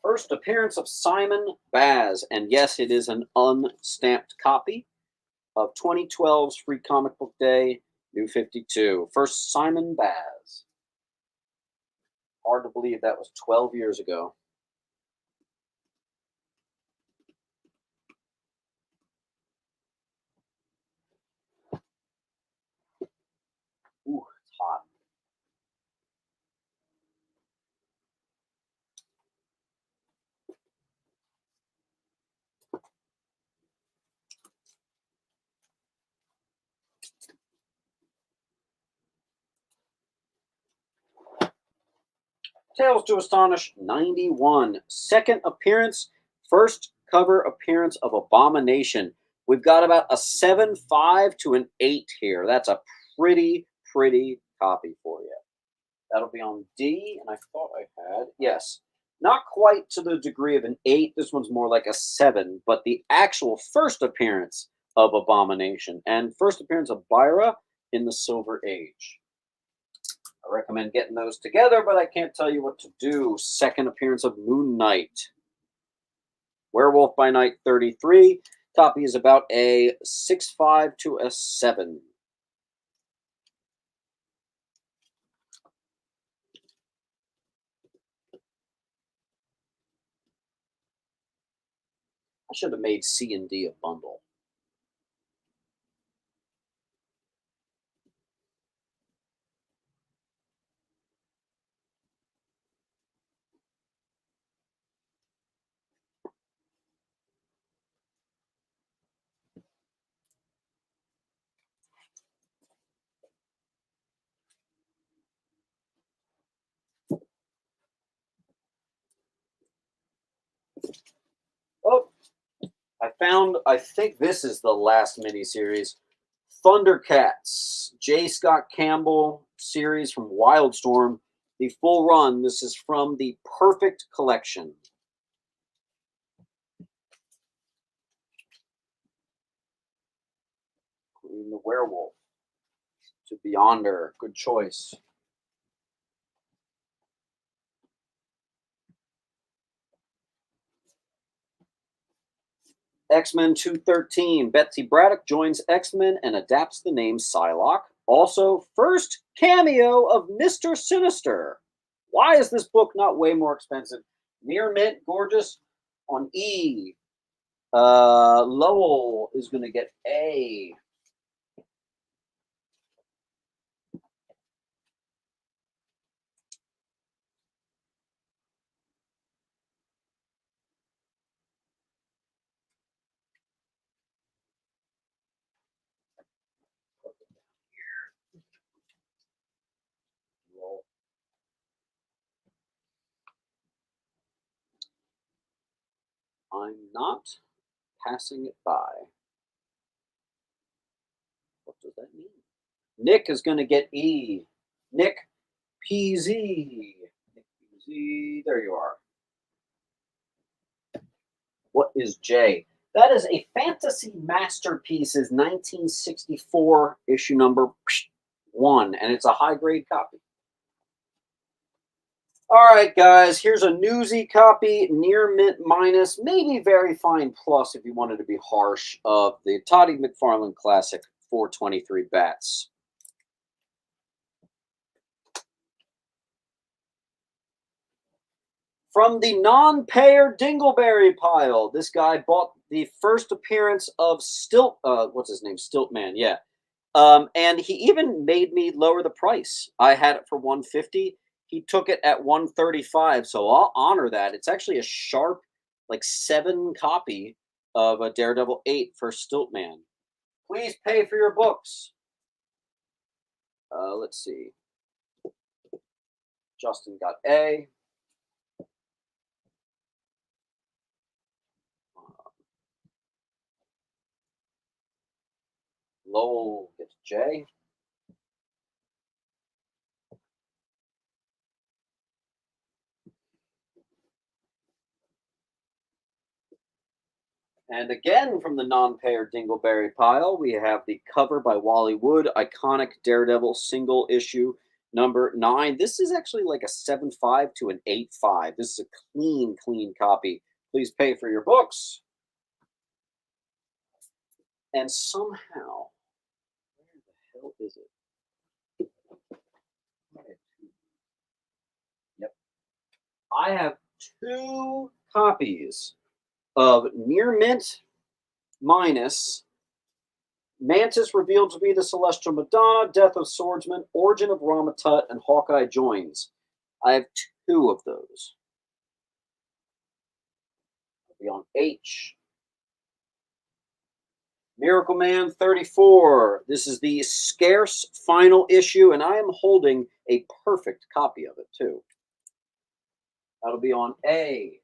First appearance of Simon Baz, and yes, it is an unstamped copy of 2012's Free Comic Book Day, New 52. First Simon Baz. Hard to believe that was 12 years ago. Ooh, it's hot. Tales to Astonish, 91. Second appearance, first cover appearance of Abomination. We've got about a 7.5 to an 8 here. That's a pretty copy for you. That'll be on D, and I thought I had, yes. Not quite to the degree of an 8. This one's more like a 7, but the actual first appearance of Abomination and first appearance of Byra in the Silver Age. I recommend getting those together, but I can't tell you what to do. Second appearance of Moon Knight. Werewolf by Night 33. Copy is about a 6.5 to a 7. I should have made C and D a bundle. Oh, I think this is the last miniseries. Thundercats, J. Scott Campbell series from Wildstorm. The full run. This is from the Perfect Collection. Including the Werewolf. To Beyonder. Good choice. X-Men 213. Betsy Braddock joins X-Men and adapts the name Psylocke. Also, first cameo of Mr. Sinister. Why is this book not way more expensive? Near mint, gorgeous. On E. Lowell is going to get A. I'm not passing it by. What does that mean? Nick is going to get E. Nick PZ. Nick PZ. There you are. What is J? That is a Fantasy Masterpieces 1964 issue number 1, and it's a high grade copy. All right, guys, here's a newsy copy, near mint minus, maybe very fine plus if you wanted to be harsh, of the Toddy McFarlane classic 423 Bats. From the non-payer Dingleberry pile, this guy bought the first appearance of what's his name? Stiltman, yeah. And he even made me lower the price. I had it for 150. He took it at 135, so I'll honor that. It's actually a sharp, like 7 copy of a Daredevil 8 for Stiltman. Please pay for your books. Let's see. Justin got A. Lowell gets J. And again, from the non-payer Dingleberry pile, we have the cover by Wally Wood, iconic Daredevil single issue number 9. This is actually like a 7.5 to an 8.5. This is a clean copy. Please pay for your books. And somehow, where the hell is it? Yep. I have 2 copies of Near Mint minus Mantis revealed to be the Celestial Madonna, Death of Swordsman, Origin of Ramatut, and Hawkeye joins. I have 2 of those. I'll be on H. Miracle Man 34. This is the scarce final issue, and I am holding a perfect copy of it, too. That'll be on A.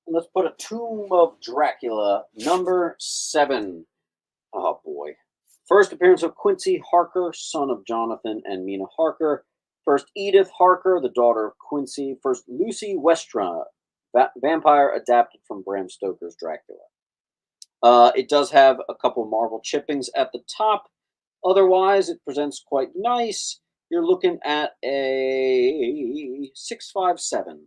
And let's put a Tomb of Dracula, number 7. Oh, boy. First appearance of Quincy Harker, son of Jonathan and Mina Harker. First Edith Harker, the daughter of Quincy. First Lucy Westra, vampire adapted from Bram Stoker's Dracula. It does have a couple Marvel chippings at the top. Otherwise, it presents quite nice. You're looking at a 6.57.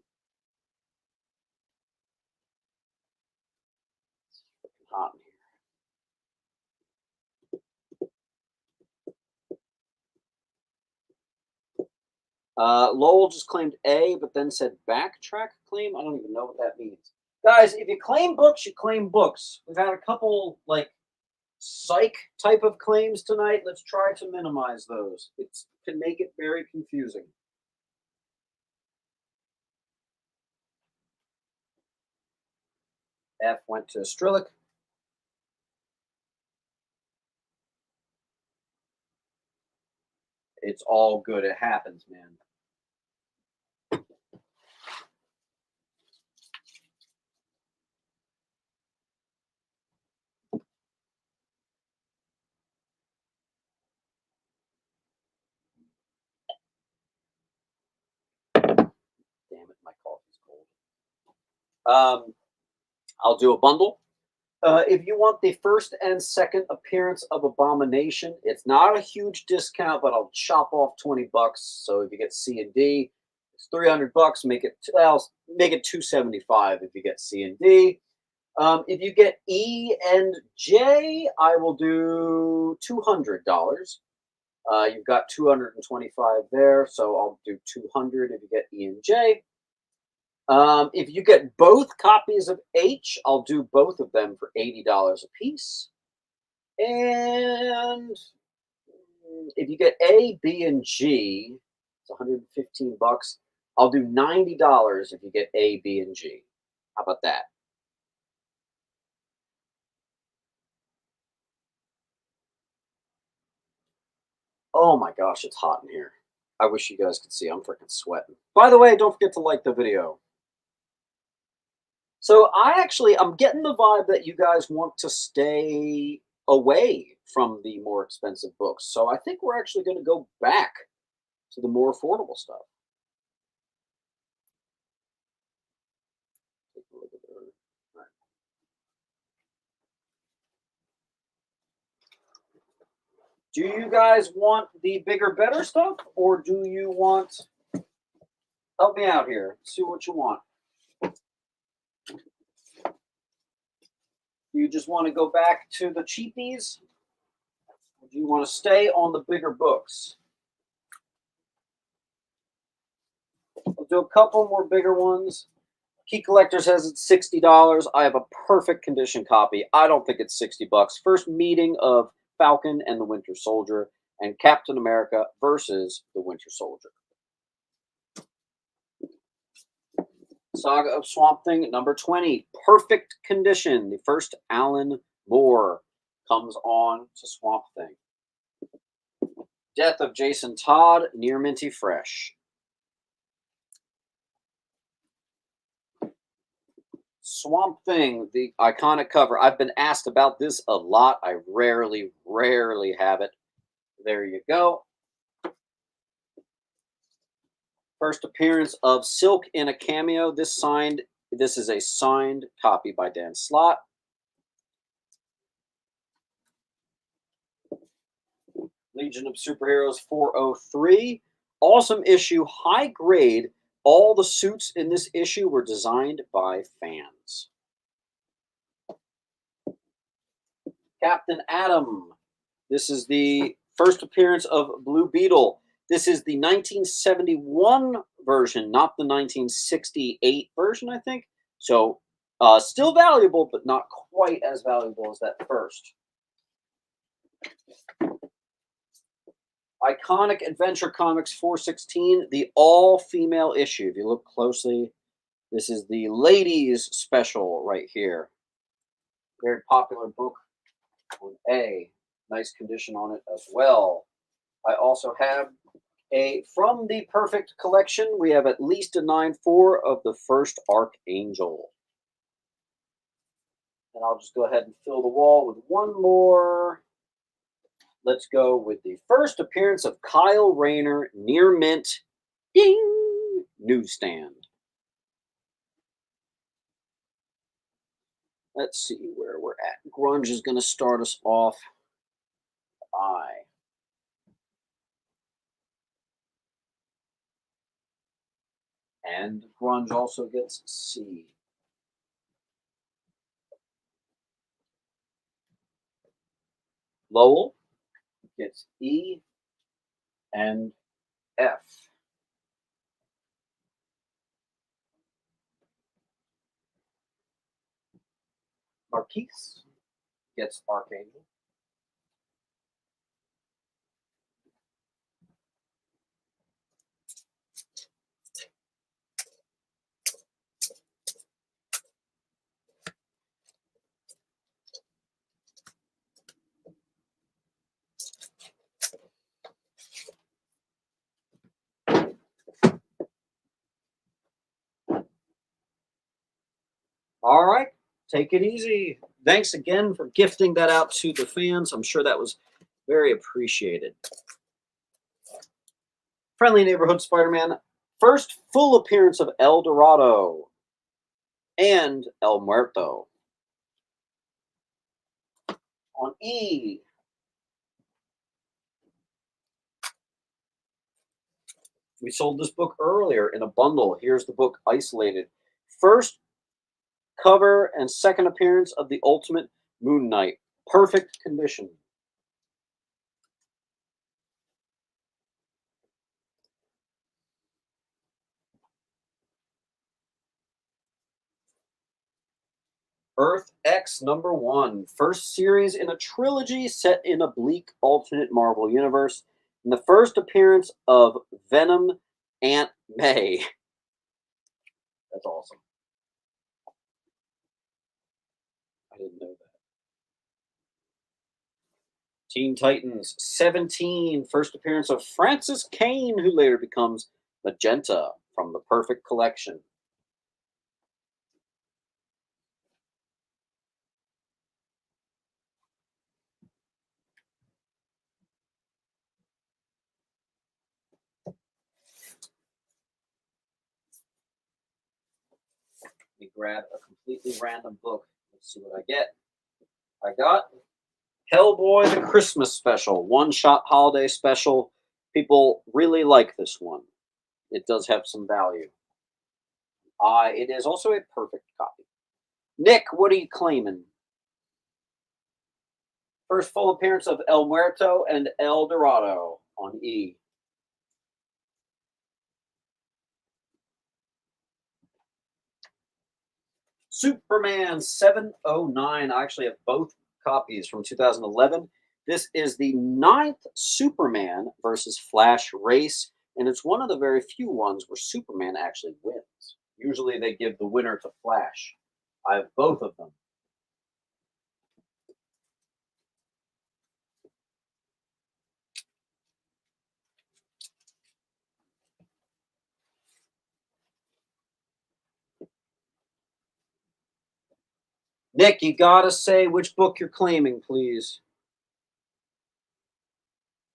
It's hot in here. Lowell just claimed A, but then said backtrack claim. I don't even know what that means. Guys, if you claim books, you claim books. We've had a couple, like, psych type of claims tonight. Let's try to minimize those. It can make it very confusing. F went to Strillick. It's all good. It happens, man. Damn it, my coffee's cold. I'll do a bundle. If you want the first and second appearance of Abomination, it's not a huge discount, but I'll chop off $20. So if you get C and D, it's $300. Make it $275 if you get C and D. If you get E and J, I will do $200. You've got 225 there, so I'll do 200 if you get E and J. If you get both copies of H, I'll do both of them for $80 a piece. And if you get A, B, and G, it's $115. I'll do $90 if you get A, B, and G. How about that? Oh my gosh, it's hot in here. I wish you guys could see. I'm freaking sweating. By the way, don't forget to like the video. So I'm getting the vibe that you guys want to stay away from the more expensive books. So I think we're actually going to go back to the more affordable stuff. Take a look at it. All right. Do you guys want the bigger, better stuff, or do you want... Help me out here. See what you want. Do you just want to go back to the cheapies? Or do you want to stay on the bigger books? We'll do a couple more bigger ones. Key Collectors has it $60. I have a perfect condition copy. I don't think it's $60. First meeting of Falcon and the Winter Soldier and Captain America versus the Winter Soldier. Saga of Swamp Thing, number 20. Perfect condition. The first Alan Moore comes on to Swamp Thing. Death of Jason Todd, near minty fresh. Swamp Thing, the iconic cover. I've been asked about this a lot. I rarely have it. There you go. First appearance of Silk in a cameo. This is a signed copy by Dan Slott. Legion of Superheroes 403. Awesome issue, high grade. All the suits in this issue were designed by fans. Captain Atom. This is the first appearance of Blue Beetle. This is the 1971 version, not the 1968 version, I think. So still valuable, but not quite as valuable as that first. Iconic Adventure Comics 416, the all-female issue. If you look closely, this is the ladies special right here. Very popular book on A. Nice condition on it as well. I also have from the Perfect Collection, we have at least a 9.4 of the first Archangel. And I'll just go ahead and fill the wall with one more. Let's go with the first appearance of Kyle Rayner, near mint, ding, newsstand. Let's see where we're at. Grunge is going to start us off. I. And Grunge also gets C. Lowell gets E and F. Marquise gets Archangel. All right, take it easy. Thanks again for gifting that out to the fans. I'm sure that was very appreciated. Friendly Neighborhood Spider-Man. First full appearance of El Dorado and El Muerto. On E. We sold this book earlier in a bundle. Here's the book isolated. First cover and second appearance of the Ultimate Moon Knight. Perfect condition. Earth X #1. First series in a trilogy set in a bleak alternate Marvel universe. And the first appearance of Venom Aunt May. That's awesome. I didn't know that. Teen Titans 17. First appearance of Francis Kane, who later becomes Magenta from the Perfect Collection. Let me grab a completely random book. Let's see what I get. I got Hellboy the Christmas Special, one-shot holiday special. People really like this one. It does have some value. It is also a perfect copy. Nick, what are you claiming? First full appearance of El Muerto and El Dorado on E. Superman 709. I actually have both copies from 2011. This is the ninth Superman versus Flash race, and it's one of the very few ones where Superman actually wins. Usually they give the winner to Flash. I have both of them. Nick, you gotta say which book you're claiming, please.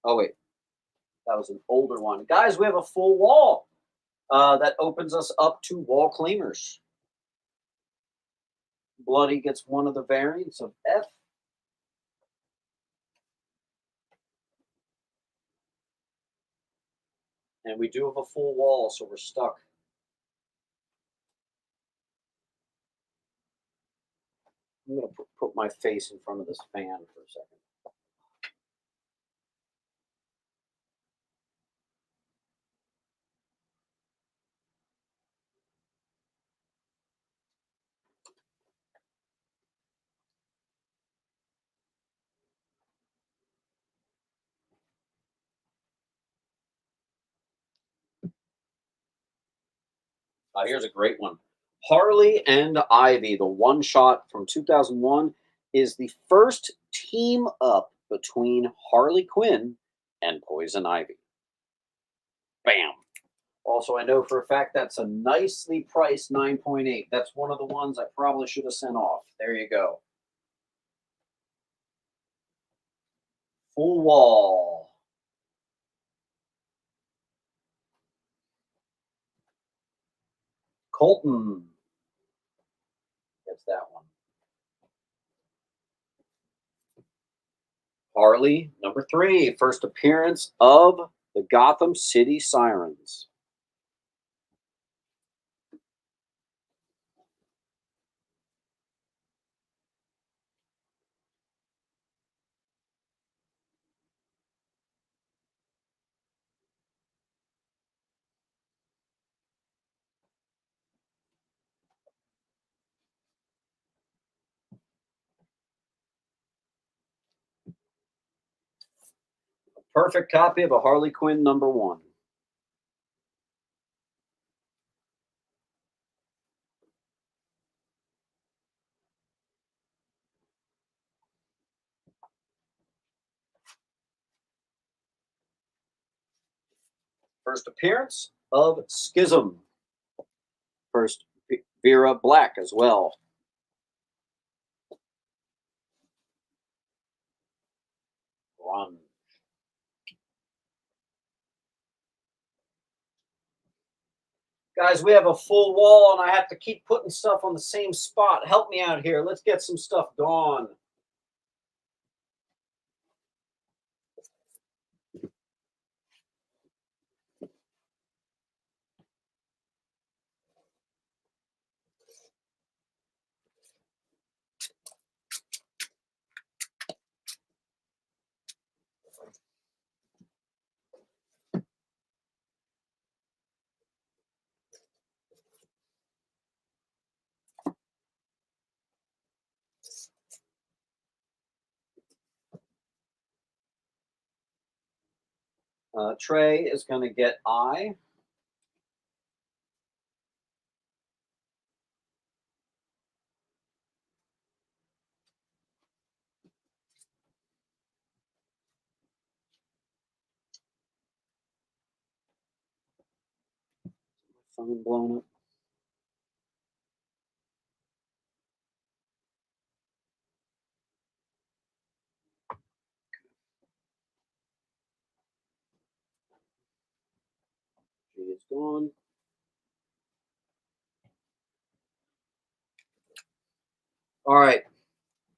Oh, wait. That was an older one. Guys, we have a full wall that opens us up to wall claimers. Bloody gets one of the variants of F. And we do have a full wall, so we're stuck. I'm going to put my face in front of this fan for a second. Here's a great one. Harley and Ivy, the one shot from 2001, is the first team up between Harley Quinn and Poison Ivy. Bam. Also, I know for a fact that's a nicely priced 9.8. That's one of the ones I probably should have sent off. There you go. Full wall. Colton gets that one. Harley, number 3, first appearance of the Gotham City Sirens. A perfect copy of a Harley Quinn number 1. First appearance of Schism. First Vera Black as well. Run. Guys, we have a full wall and I have to keep putting stuff on the same spot. Help me out here. Let's get some stuff gone. Trey is going to get I. Phone blown up. She is gone. All right.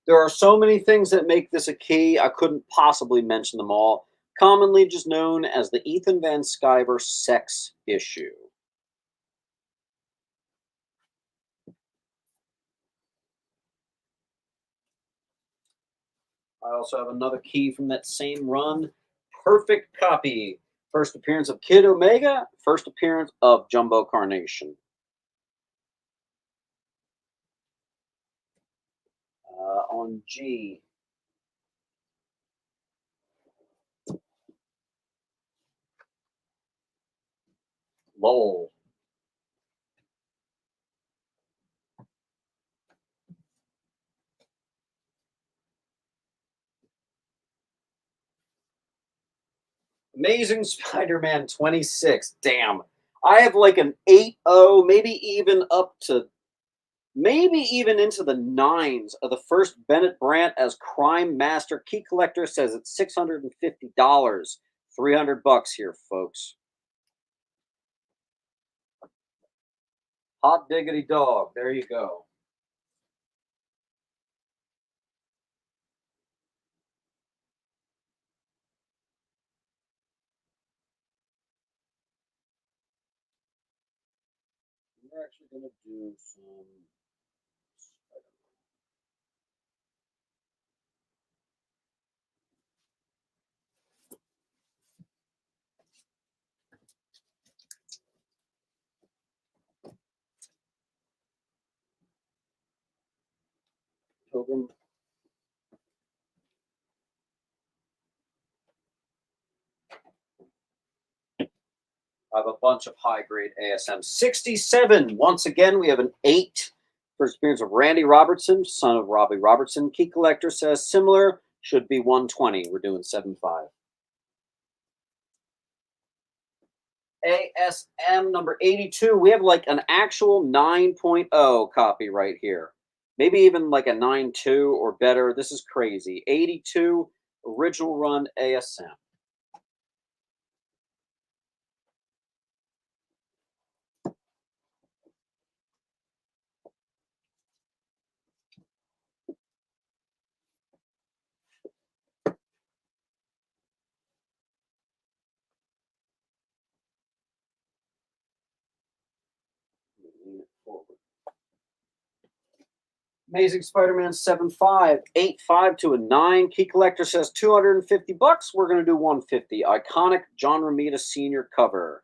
There are so many things that make this a key, I couldn't possibly mention them all. Commonly just known as the Ethan Van Sciver sex issue. I also have another key from that same run. Perfect copy. First appearance of Kid Omega. First appearance of Jumbo Carnation. on G. Lol. Amazing Spider-Man 26. Damn. I have like an 8.0, maybe even into the nines of the first Bennett Brandt as Crime Master. Key Collector says it's $650. $300 here, folks. Hot diggity dog. There you go. We're actually going to do some. Pilgrim. I have a bunch of high grade ASM. 67. Once again, we have an 8. First appearance of Randy Robertson, son of Robbie Robertson. Key Collector says similar, should be 120. We're doing 7.5. ASM number 82. We have like an actual 9.0 copy right here. Maybe even like a 9.2 or better. This is crazy. 82 original run ASM. Lean it forward. Amazing Spider-Man 7.5, 8.5 to a 9. Key Collector says $250. We're going to do 150. Iconic John Romita Sr. cover.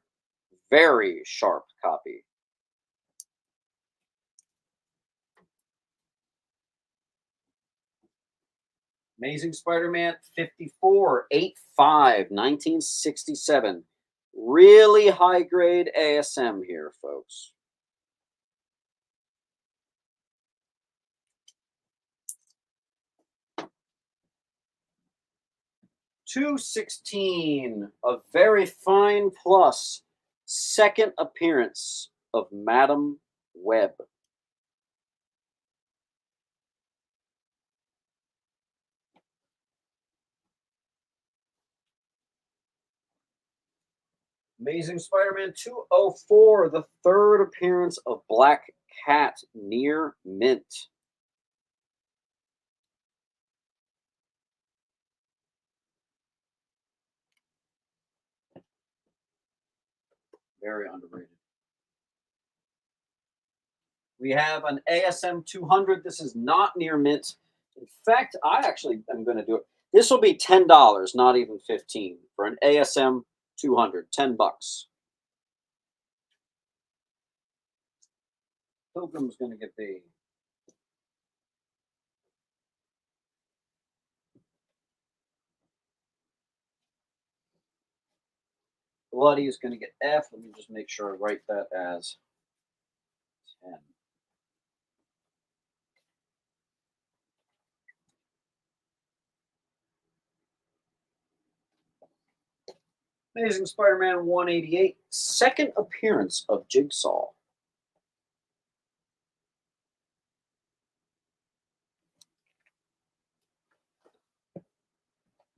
Very sharp copy. Amazing Spider-Man 54, 8.5, 1967. Really high grade ASM here, folks. $216, a very fine plus. Second appearance of Madam Web. Amazing Spider-Man 204, the third appearance of Black Cat near mint. Very underrated. We have an ASM 200. This is not near mint. In fact, I actually am going to do it. This will be $10, not even 15 for an ASM 200. $10. Pilgrim's going to get B. Bloody is going to get F. Let me just make sure I write that as 10. Amazing Spider-Man 188, second appearance of Jigsaw.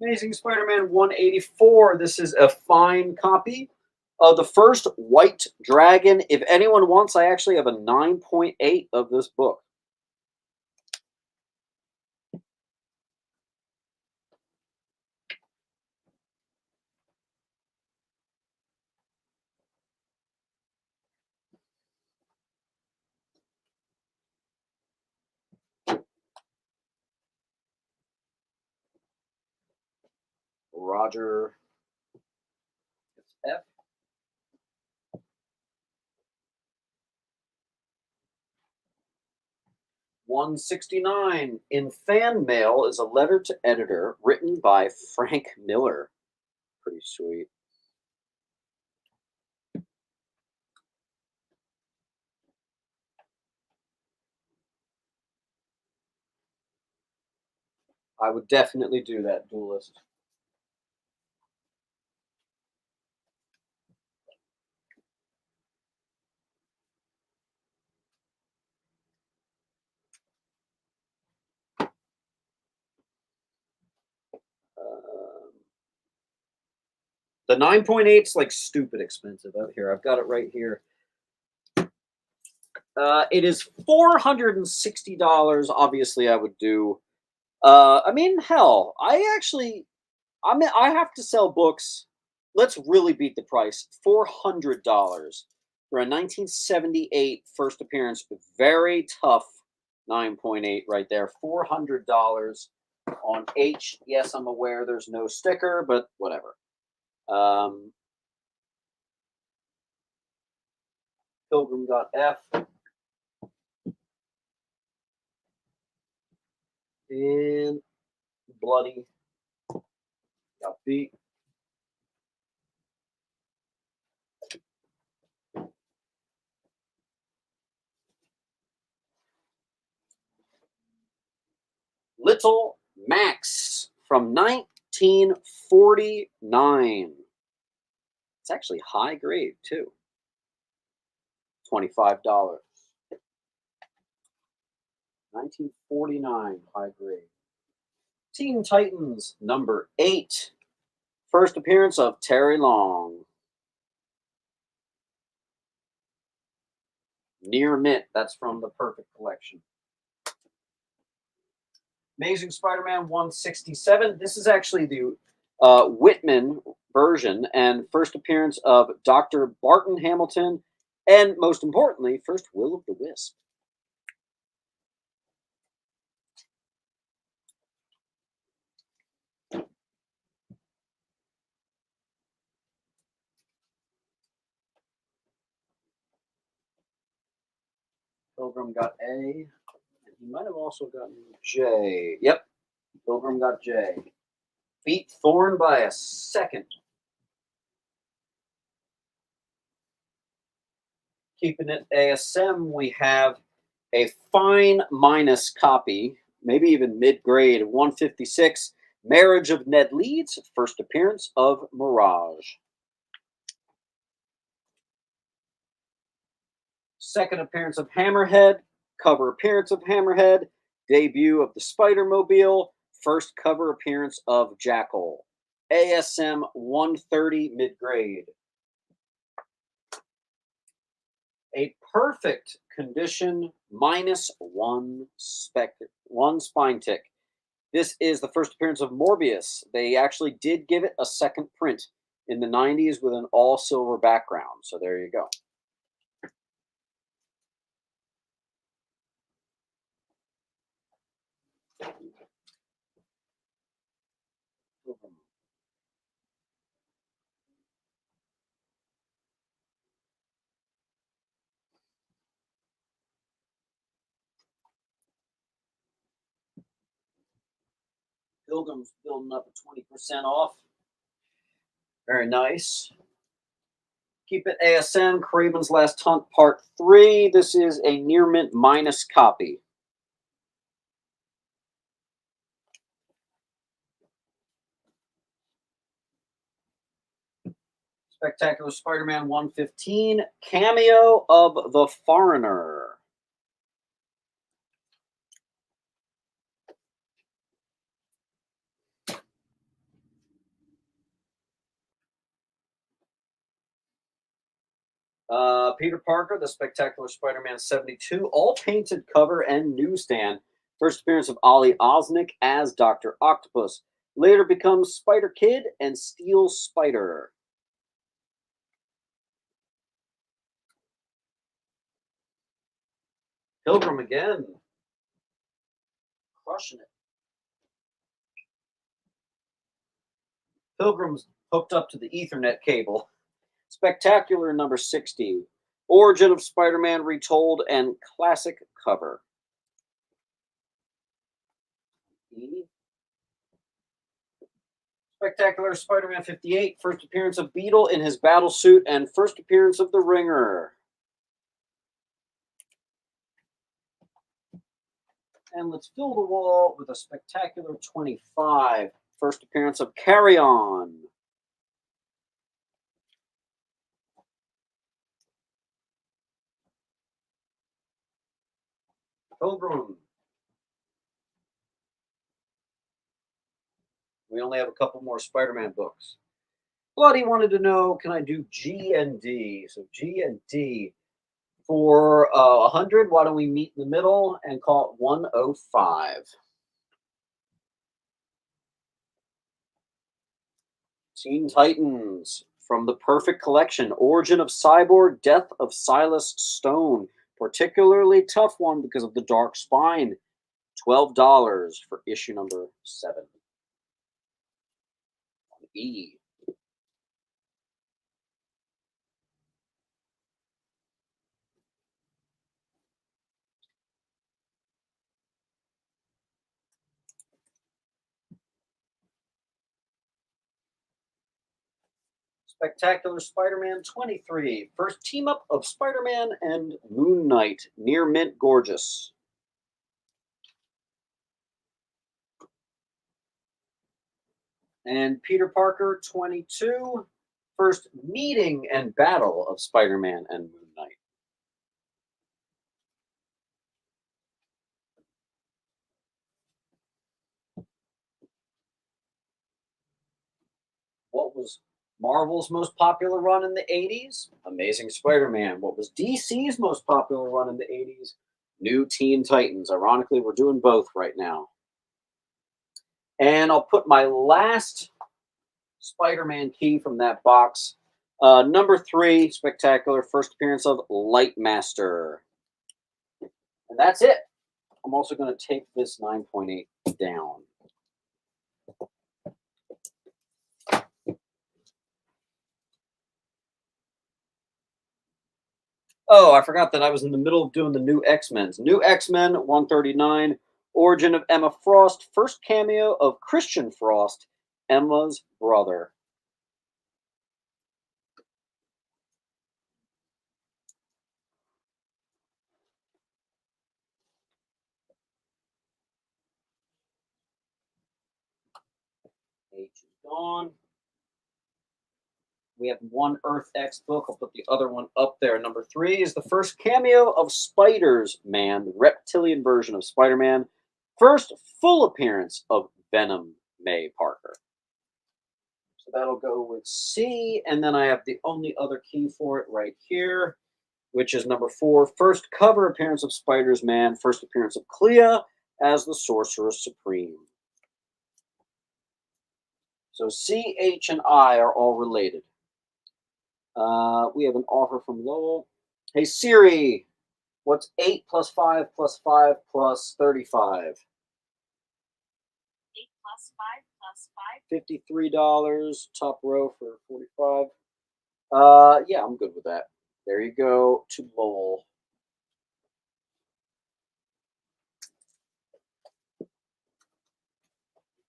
Amazing Spider-Man 184. This is a fine copy of the first White Dragon. If anyone wants, I actually have a 9.8 of this book. Roger. It's F. 169. In fan mail is a letter to editor written by Frank Miller. Pretty sweet. I would definitely do that, Duelist. The 9.8 is like stupid expensive out here. I've got it right here. It is $460. Obviously, I would do. I mean, hell, I have to sell books. Let's really beat the price. $400 for a 1978 first appearance. Very tough 9.8 right there. $400 on H. Yes, I'm aware there's no sticker, but whatever. Pilgrim got F. And Bloody got B. Little Max from 1949. It's actually high grade too. $25. 1949 high grade. Teen Titans number 8. First appearance of Terry Long. Near mint. That's from the Perfect Collection. Amazing Spider-Man 167. This is actually the Whitman version and first appearance of Dr. Barton Hamilton, and most importantly, first Will of the Wisp. Pilgrim got A, and he might have also gotten J. Yep, Pilgrim got J. Beat Thorn by a second. Keeping it ASM, we have a fine minus copy, maybe even mid-grade, 156, Marriage of Ned Leeds, first appearance of Mirage. Second appearance of Hammerhead, cover appearance of Hammerhead, debut of the Spider-Mobile, first cover appearance of Jackal. ASM 130 mid-grade. A perfect condition, minus one spine tick. This is the first appearance of Morbius. They actually did give it a second print in the 90s with an all-silver background. So there you go. Pilgrim's building up at 20% off. Very nice. Keep it ASM, Craven's Last Hunt Part 3. This is a near mint minus copy. Spectacular Spider-Man 115, cameo of the Foreigner. Peter Parker, The Spectacular Spider-Man 72, all painted cover and newsstand. First appearance of Ollie Osnick as Dr. Octopus. Later becomes Spider-Kid and Steel Spider. Pilgrim again. Crushing it. Pilgrim's hooked up to the Ethernet cable. Spectacular number 60. Origin of Spider-Man Retold and classic cover. E. Spectacular Spider-Man 58, first appearance of Beetle in his battle suit and first appearance of the Ringer. And let's fill the wall with a spectacular 25, first appearance of Carry On. Pilgrim. We only have a couple more Spider-Man books. Bloody wanted to know, can I do G and D? So G and D for 100. Why don't we meet in the middle and call it 105? Teen Titans from the Perfect Collection, Origin of Cyborg, Death of Silas Stone. Particularly tough one because of the dark spine. $12 for issue number 7. E. Spectacular Spider-Man 23. First team up of Spider-Man and Moon Knight. Near mint gorgeous. And Peter Parker 22. First meeting and battle of Spider-Man and Moon Knight. What was Marvel's most popular run in the 80s? Amazing Spider-Man. What was DC's most popular run in the 80s? New Teen Titans. Ironically, we're doing both right now. And I'll put my last Spider-Man key from that box. Number 3, spectacular, first appearance of Lightmaster. And that's it. I'm also going to take this 9.8 down. Oh, I forgot that I was in the middle of doing the new X-Men's. New X-Men 139, origin of Emma Frost, first cameo of Christian Frost, Emma's brother. H is gone. We have one Earth X book. I'll put the other one up there. Number 3 is the first cameo of Spider's Man, the reptilian version of Spider-Man. First full appearance of Venom May Parker. So that'll go with C. And then I have the only other key for it right here, which is number 4. First cover appearance of Spider's Man. First appearance of Clea as the Sorceress Supreme. So C, H, and I are all related. We have an offer from Lowell. Hey Siri, what's 8 plus 5 plus 5 plus 35? 8 plus 5 plus 5. $53. Top row for 45. Yeah, I'm good with that. There you go to Lowell.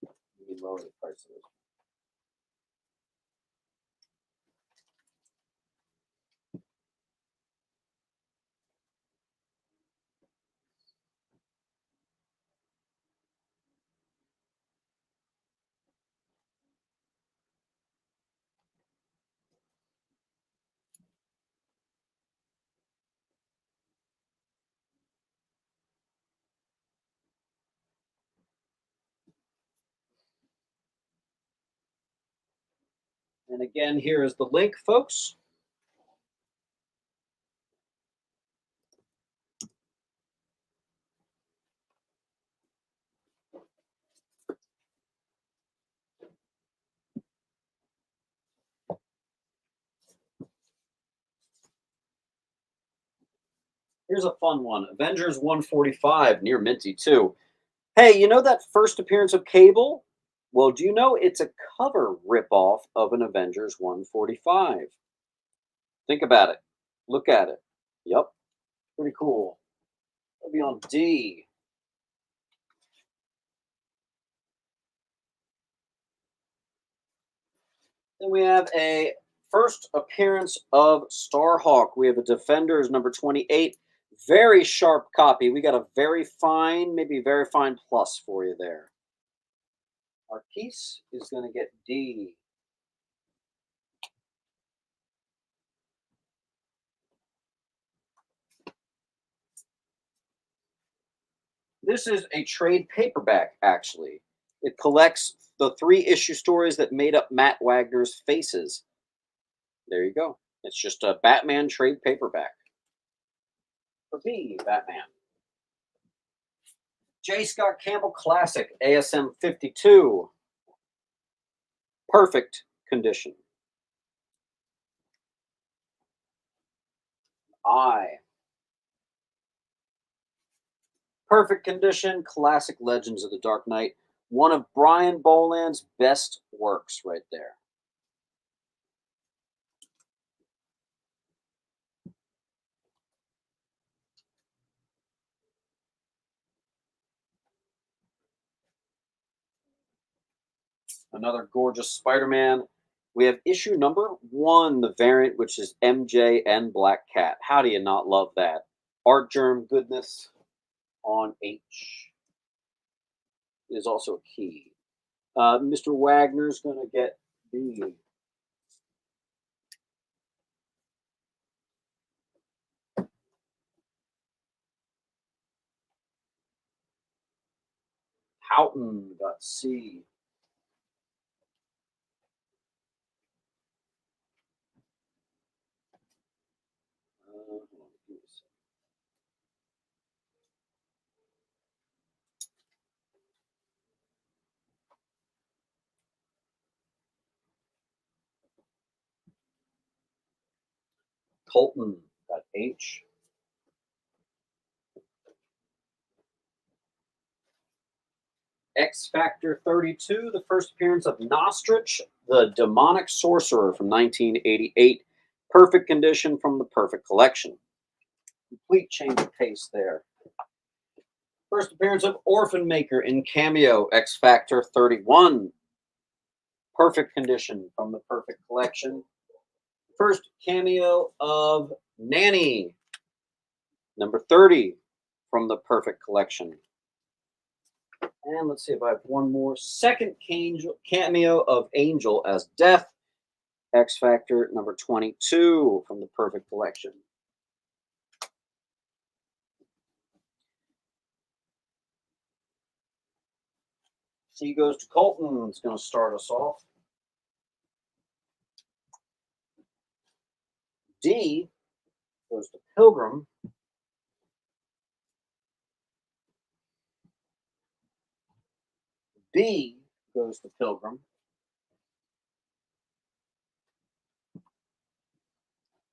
Let me lower the price of this. And again, here is the link, folks. Here's a fun one. Avengers 145, near Minty too. Hey, you know that first appearance of Cable? Well, do you know it's a cover ripoff of an Avengers 145? Think about it. Look at it. Yep. Pretty cool. It'll be on D. Then we have a first appearance of Starhawk. We have a Defenders number 28. Very sharp copy. We got a very fine, maybe very fine plus for you there. Our piece is going to get D. This is a trade paperback, actually. It collects the 3-issue stories that made up Matt Wagner's Faces. There you go. It's just a Batman trade paperback. For B, Batman. J. Scott Campbell Classic, ASM 52. Perfect condition. I. Perfect condition, classic Legends of the Dark Knight. One of Brian Boland's best works right there. Another gorgeous Spider-Man. We have issue number 1, the variant, which is MJ and Black Cat. How do you not love that? Art germ goodness on H is also a key. Mr. Wagner's going to get B. Houghton got C. Hold on, give me a second. Colton got H. X Factor 32, the first appearance of Nostrich, the demonic sorcerer from 1988. Perfect condition from the Perfect Collection. Complete change of pace there. First appearance of Orphan Maker in Cameo, X Factor 31. Perfect condition from the Perfect Collection. First cameo of Nanny, number 30 from the Perfect Collection. And let's see if I have one more. Second cameo of Angel as Death, X Factor number 22 from the Perfect Collection. C goes to Colton. It's going to start us off. D goes to Pilgrim. B goes to Pilgrim.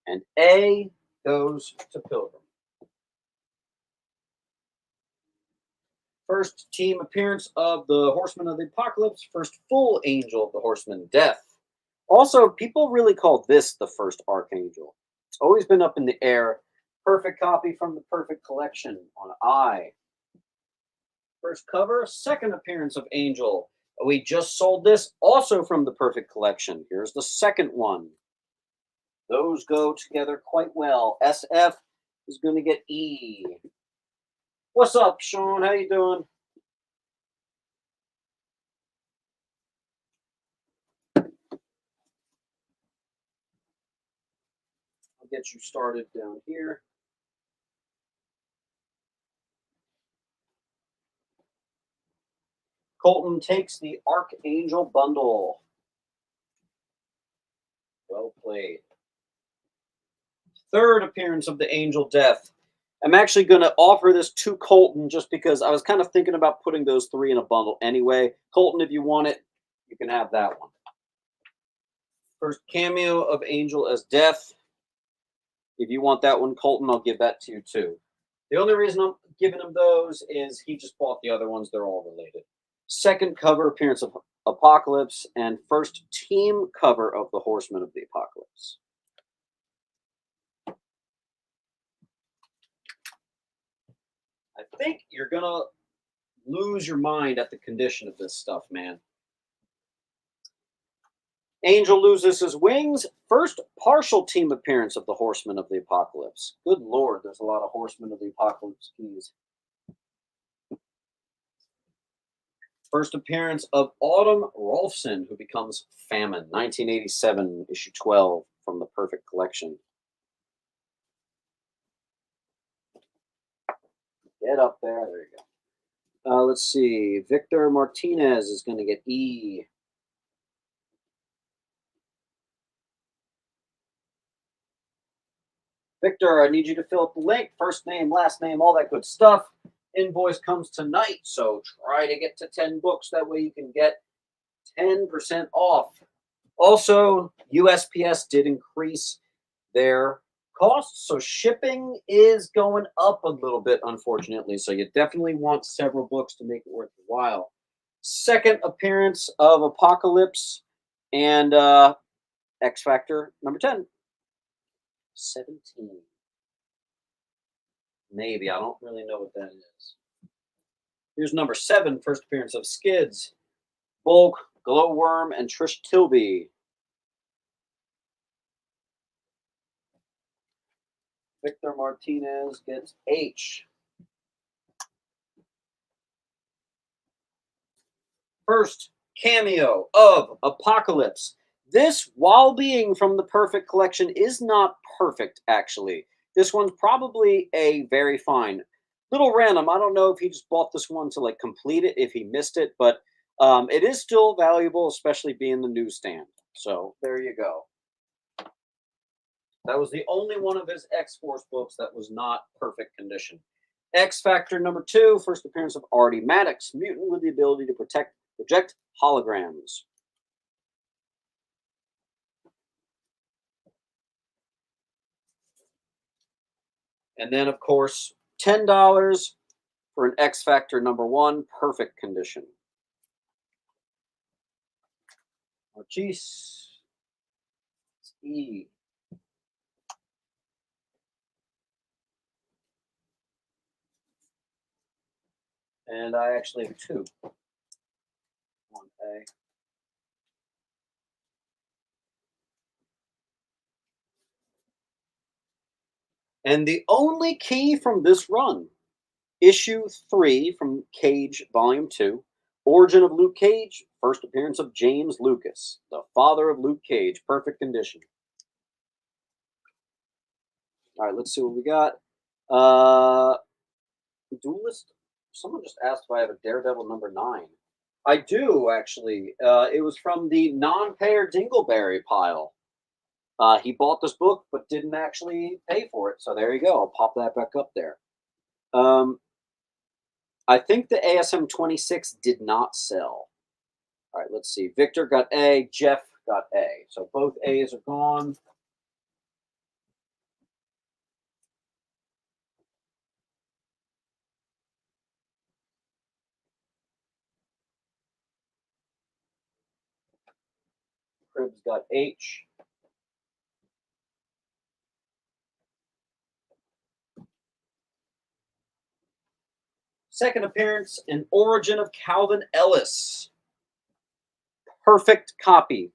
And A goes to Pilgrim. First team appearance of the Horsemen of the Apocalypse. First full Angel of the Horsemen, Death. Also, people really call this the first Archangel. It's always been up in the air. Perfect copy from the Perfect Collection on I. First cover, second appearance of Angel. We just sold this also from the Perfect Collection. Here's the second one. Those go together quite well. SF is going to get E. What's up, Sean? How you doing? I'll get you started down here. Colton takes the Archangel bundle. Well played. Third appearance of the Angel Death. I'm actually going to offer this to Colton just because I was kind of thinking about putting those 3 in a bundle anyway. Colton, if you want it, you can have that one. First cameo of Angel as Death. If you want that one, Colton, I'll give that to you too. The only reason I'm giving him those is he just bought the other ones. They're all related. Second cover appearance of Apocalypse and first team cover of the Horsemen of the Apocalypse. I think you're going to lose your mind at the condition of this stuff, man. Angel loses his wings. First partial team appearance of the Horsemen of the Apocalypse. Good Lord, there's a lot of Horsemen of the Apocalypse keys. First appearance of Autumn Rolfson, who becomes Famine. 1987, issue 12 from the Perfect Collection. Get up there. There you go. Let's see. Victor Martinez is going to get E. Victor, I need you to fill up the link. First name, last name, all that good stuff. Invoice comes tonight, so try to get to 10 books. That way you can get 10% off. Also, USPS did increase their costs, so shipping is going up a little bit, unfortunately. So you definitely want several books to make it worth your while. Second appearance of Apocalypse and X Factor number 10. 17. Maybe. I don't really know what that is. Here's number 7, first appearance of Skids, Bulk, Glowworm, and Trish Tilby. Victor Martinez gets H. First cameo of Apocalypse. This, while being from the Perfect Collection, is not perfect, actually. This one's probably a very fine. Little random. I don't know if he just bought this one to like complete it, if he missed it, but it is still valuable, especially being the newsstand. So there you go. That was the only one of his X-Force books that was not perfect condition. X Factor number 2, first appearance of Artie Maddox, mutant with the ability to project holograms. And then, of course, $10 for an X Factor number 1, perfect condition. Jeez. E. And I actually have 2. 1A. And the only key from this run, issue 3 from Cage Volume 2, Origin of Luke Cage, first appearance of James Lucas, the father of Luke Cage, perfect condition. All right, let's see what we got. Duelist. Someone just asked if I have a Daredevil number 9. I do, actually. It was from the non-payer Dingleberry pile. He bought this book, but didn't actually pay for it. So there you go. I'll pop that back up there. I think the ASM 26 did not sell. All right, let's see. Victor got A. Jeff got A. So both A's are gone. Cribs got H. Second appearance, An Origin of Calvin Ellis. Perfect copy.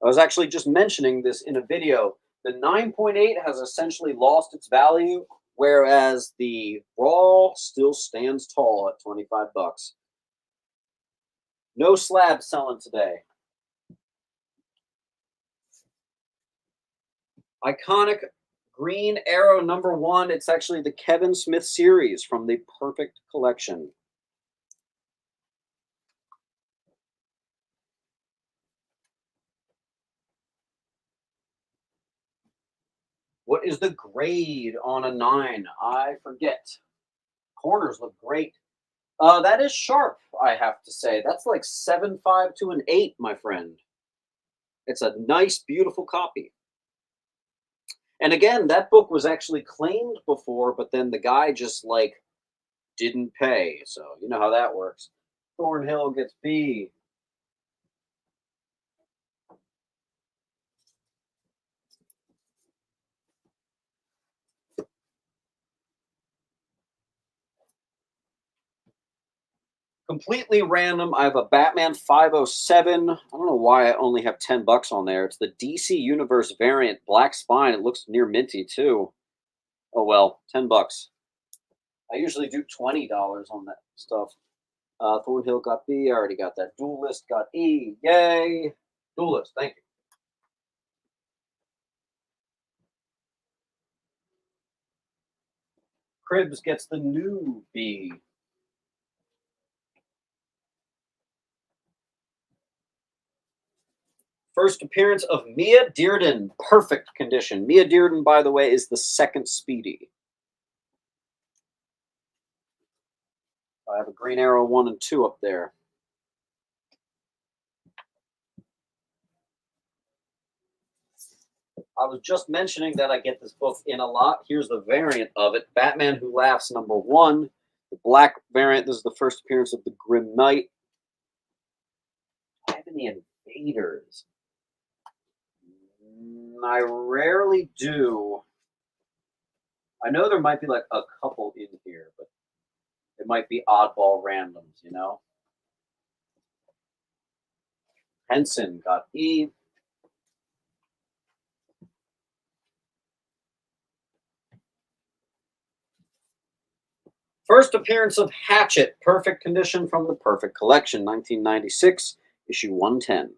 I was actually just mentioning this in a video. The 9.8 has essentially lost its value, whereas the raw still stands tall at 25 bucks. No slab selling today. Iconic Green Arrow number 1. It's actually the Kevin Smith series from the Perfect Collection. What is the grade on a 9? I forget. Corners look great. That is sharp, I have to say. That's like 7.5 to an 8, my friend. It's a nice, beautiful copy. And again, that book was actually claimed before, but then the guy just like didn't pay. So you know how that works. Thornhill gets B. Completely random. I have a Batman 507. I don't know why I only have $10 on there. It's the DC Universe variant, black spine. It looks near minty too. Oh well, $10. I usually do $20 on that stuff. Thornhill got B. I already got that. Duelist got E. Yay! Duelist, thank you. Cribs gets the new B. First appearance of Mia Dearden, perfect condition. Mia Dearden, by the way, is the second Speedy. I have a Green Arrow 1 and 2 up there. I was just mentioning that I get this book in a lot. Here's the variant of it. Batman Who Laughs, #1. The black variant, this is the first appearance of the Grim Knight. I have any Invaders. I rarely do. I know there might be like a couple in here, but it might be oddball randoms, you know? Henson got E. First appearance of Hatchet, perfect condition from the Perfect Collection, 1996, issue 110.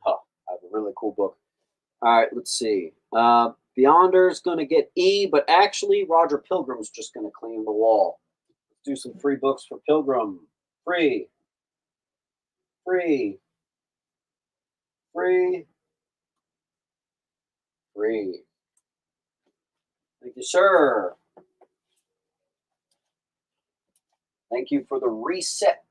Oh, I have a really cool book. All right, let's see. Beyonder's going to get E, but actually, Roger Pilgrim's just going to clean the wall. Let's do some free books for Pilgrim. Free. Free. Free. Free. Thank you, sir. Thank you for the reset.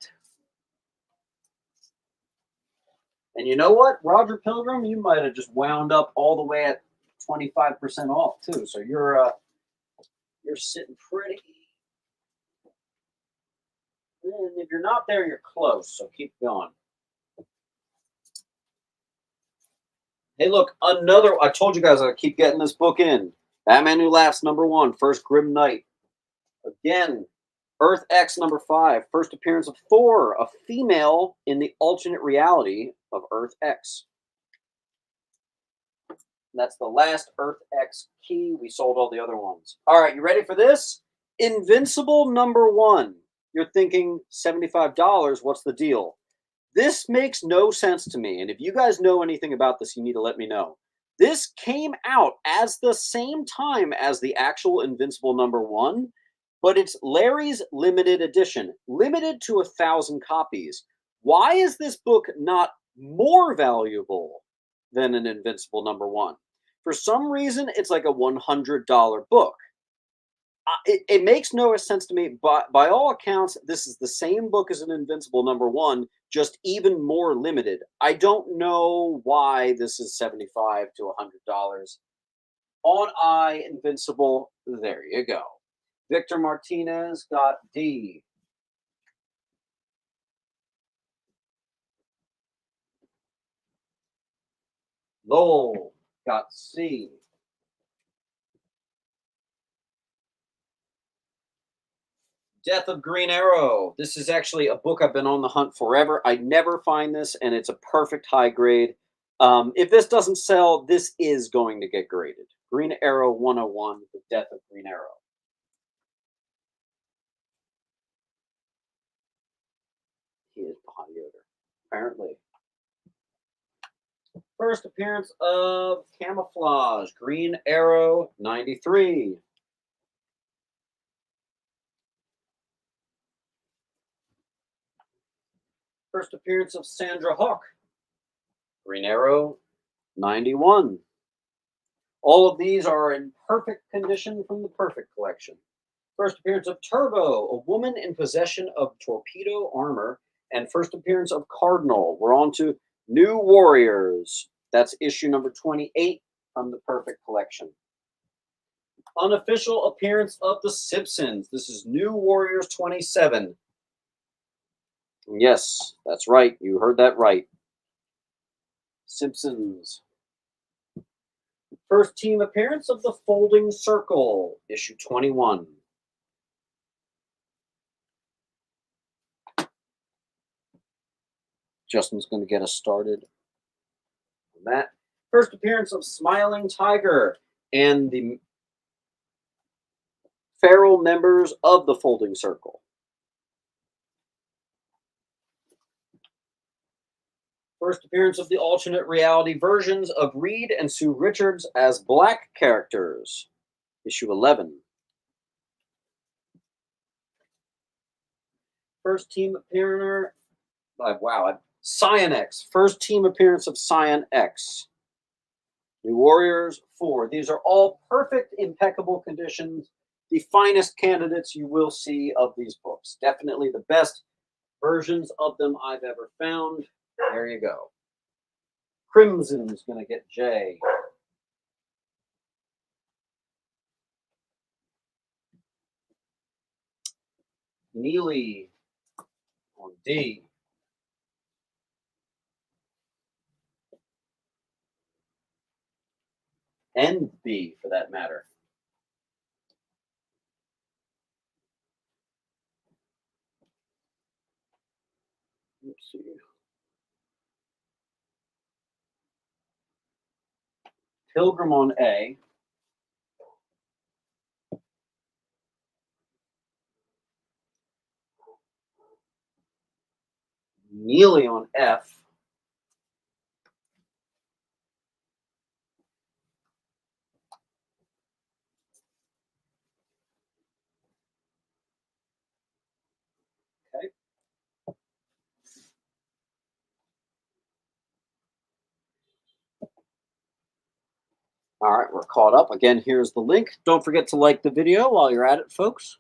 And you know what, Roger Pilgrim, you might have just wound up all the way at 25% off too. So you're sitting pretty. And if you're not there, you're close. So keep going. Hey, look, another. I told you guys I keep getting this book in. Batman Who Laughs, #1, first Grim Knight. Again, Earth X #5, first appearance of Thor, a female in the alternate reality of Earth X. And that's the last Earth X key. We sold all the other ones. All right, you ready for this? Invincible #1. You're thinking $75. What's the deal? This makes no sense to me. And if you guys know anything about this, you need to let me know. This came out as the same time as the actual Invincible #1, but it's Larry's limited edition, limited to 1,000 copies. Why is this book not more valuable than an Invincible #1? For some reason, it's like a $100 book. It makes no sense to me, but by all accounts, this is the same book as an Invincible #1, just even more limited. I don't know why this is $75 to $100. On I, Invincible, there you go. Victor Martinez got D. Lowell got C. Death of Green Arrow. This is actually a book I've been on the hunt forever. I never find this, and it's a perfect high grade. If this doesn't sell, this is going to get graded. Green Arrow 101, The Death of Green Arrow. He is body odor, apparently. First appearance of Camouflage, Green Arrow 93. First appearance of Sandra Hawk, Green Arrow 91. All of these are in perfect condition from the Perfect Collection. First appearance of Turbo, a woman in possession of torpedo armor, and first appearance of Cardinal. We're on to New Warriors. That's issue number 28 from the Perfect Collection. Unofficial appearance of the Simpsons. This is New Warriors 27. Yes, that's right. You heard that right. Simpsons. First team appearance of the Folding Circle, issue 21. Justin's going to get us started on that. First appearance of Smiling Tiger and the feral members of the Folding Circle. First appearance of the alternate reality versions of Reed and Sue Richards as black characters, issue 11. First team appearance, Cyan X. First team appearance of Cyan X. New Warriors 4. These are all perfect, impeccable conditions. The finest candidates you will see of these books. Definitely the best versions of them I've ever found. There you go. Crimson's going to get J. Neely on D. And B, for that matter. Let's see. Pilgrim on A. Neely on F. Okay. All right, we're caught up. Again, here's the link. Don't forget to like the video while you're at it, folks.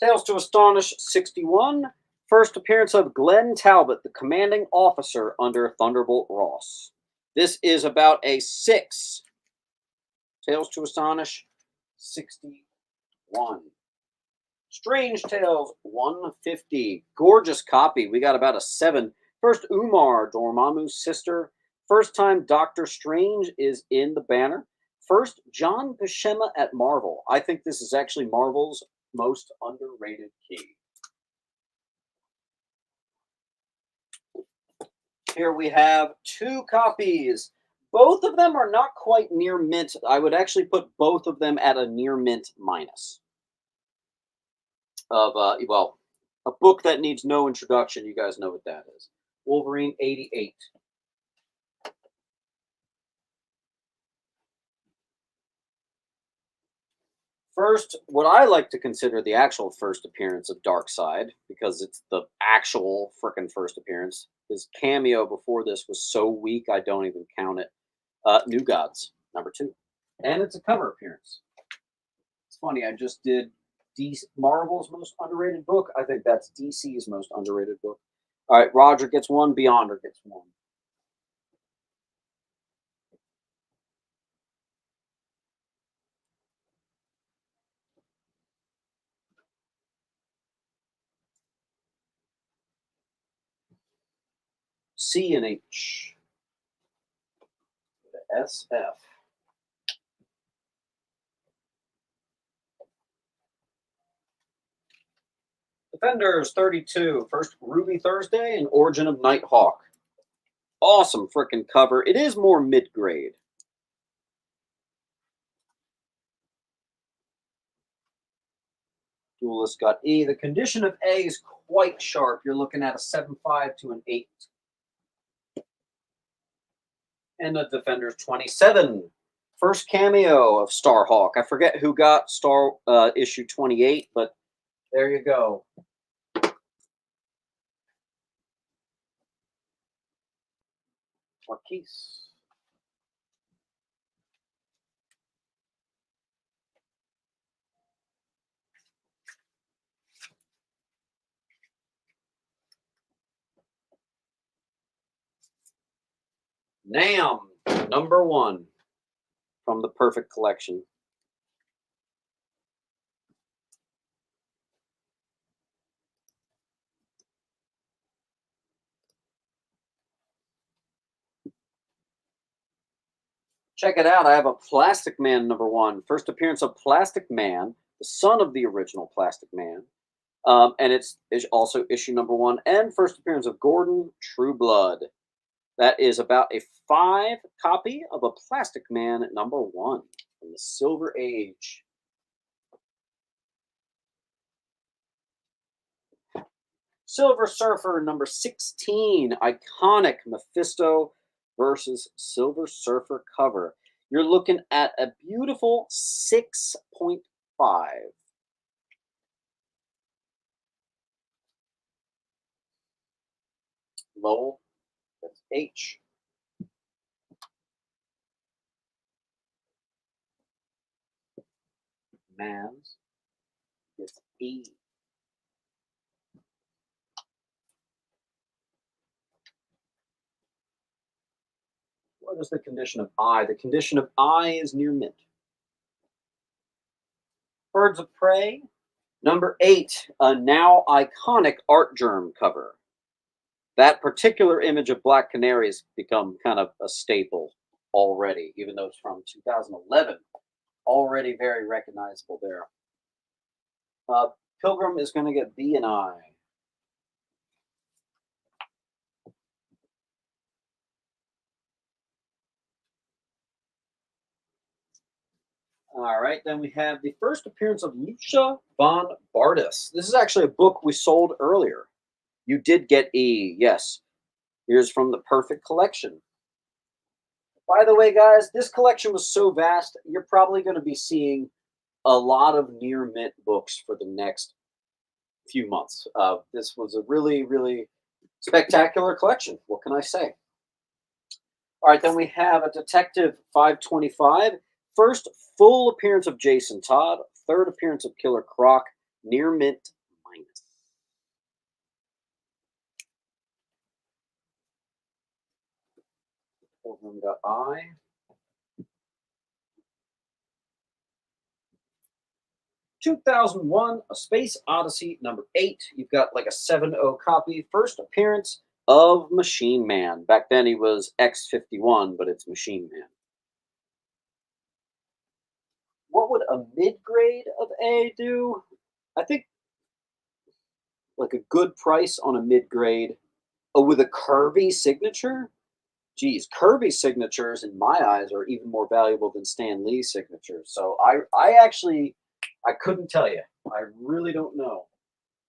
Tales to Astonish 61. First appearance of Glenn Talbot, the commanding officer under Thunderbolt Ross. This is about a 6. Tales to Astonish 61. Strange Tales 150. Gorgeous copy. We got about a 7. First Umar, Dormammu's sister. First time Doctor Strange is in the banner. First John Buscema at Marvel. I think this is actually Marvel's most underrated key. Here we have 2 copies. Both of them are not quite near mint. I would actually put both of them at a near mint minus. Of well, a book that needs no introduction. You guys know what that is. Wolverine 88. First, what I like to consider the actual first appearance of Darkseid, because it's the actual frickin' first appearance. His cameo before this was so weak, I don't even count it. New Gods, number 2. And it's a cover appearance. It's funny, I just did Marvel's most underrated book. I think that's DC's most underrated book. All right, Roger gets 1, Beyonder gets 1. C and H. SF. Defenders 32. First Ruby Thursday and Origin of Nighthawk. Awesome freaking cover. It is more mid-grade. Duelist got E. The condition of A is quite sharp. You're looking at a 7.5 to an 8. And the Defenders 27. First cameo of Starhawk. I forget who got issue 28, but there you go. Marquise. Nam, #1 from the Perfect Collection. Check it out. I have a Plastic Man #1. First appearance of Plastic Man, the son of the original Plastic Man. And it's also issue #1 and first appearance of Gordon True Blood. That is about a 5 copy of a Plastic Man #1 from the Silver Age. Silver Surfer #16, iconic Mephisto versus Silver Surfer cover. You're looking at a beautiful 6.5. Lowell, that's H. Mans, it's E. What is the condition of I? The condition of I is near mint. Birds of Prey, #8, a now iconic Art Germ cover. That particular image of Black Canary has become kind of a staple already, even though it's from 2011. Already very recognizable there. Pilgrim is going to get B and I. All right, then we have the first appearance of Lucia von Bardus. This is actually a book we sold earlier. You did get E, yes. Here's from the Perfect Collection. By the way, guys, this collection was so vast, you're probably going to be seeing a lot of near mint books for the next few months. This was a really, really spectacular collection. What can I say? All right, then we have a Detective 525. First full appearance of Jason Todd. Third appearance of Killer Croc. Near mint minus. Pilgrim got I. "2001: A Space Odyssey" #8. You've got like a 7.0 copy. First appearance of Machine Man. Back then he was X-51, but it's Machine Man. What would a mid-grade of A do? I think like a good price on a mid-grade. Oh, with a Kirby signature? Geez, Kirby signatures in my eyes are even more valuable than Stan Lee's signatures. So I couldn't tell you. I really don't know.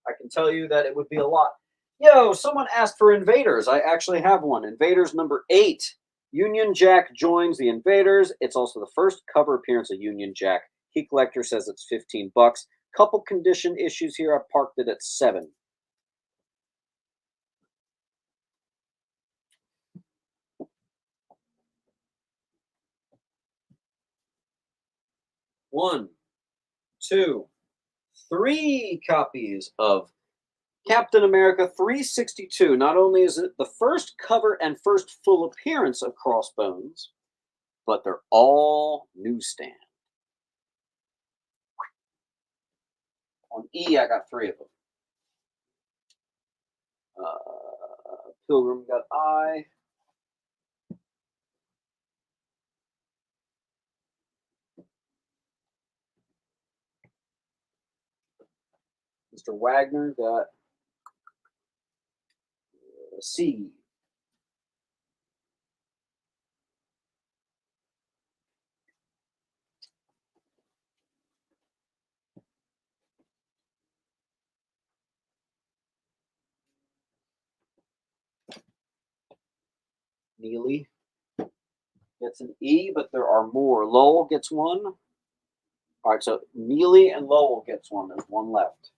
I can tell you that it would be a lot. Yo, someone asked for Invaders. I actually have one. Invaders #8. Union Jack joins the Invaders. It's also the first cover appearance of Union Jack. Key Collector says it's $15. Couple condition issues here. I parked it at 7. One, two, 3 copies of Captain America 362. Not only is it the first cover and first full appearance of Crossbones, but they're all newsstand. On E, I got 3 of them. Pilgrim got I. Mr. Wagner got C. Neely gets an E, but there are more. Lowell gets 1. All right, so Neely and Lowell gets 1. There's 1 left.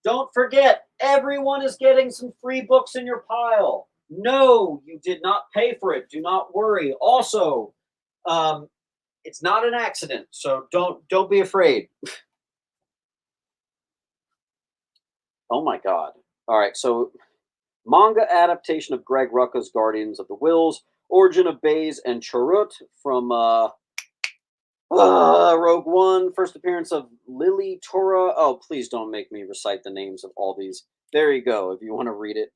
Don't forget, everyone is getting some free books in your pile. No, you did not pay for it. Do not worry. Also, um, it's not an accident, so don't be afraid. Oh my God! All right, so manga adaptation of Greg Rucka's Guardians of the Wills, origin of Baze and Chorut from Rogue One, first appearance of Lily Tora. Oh, please don't make me recite the names of all these. There you go. If you want to read it,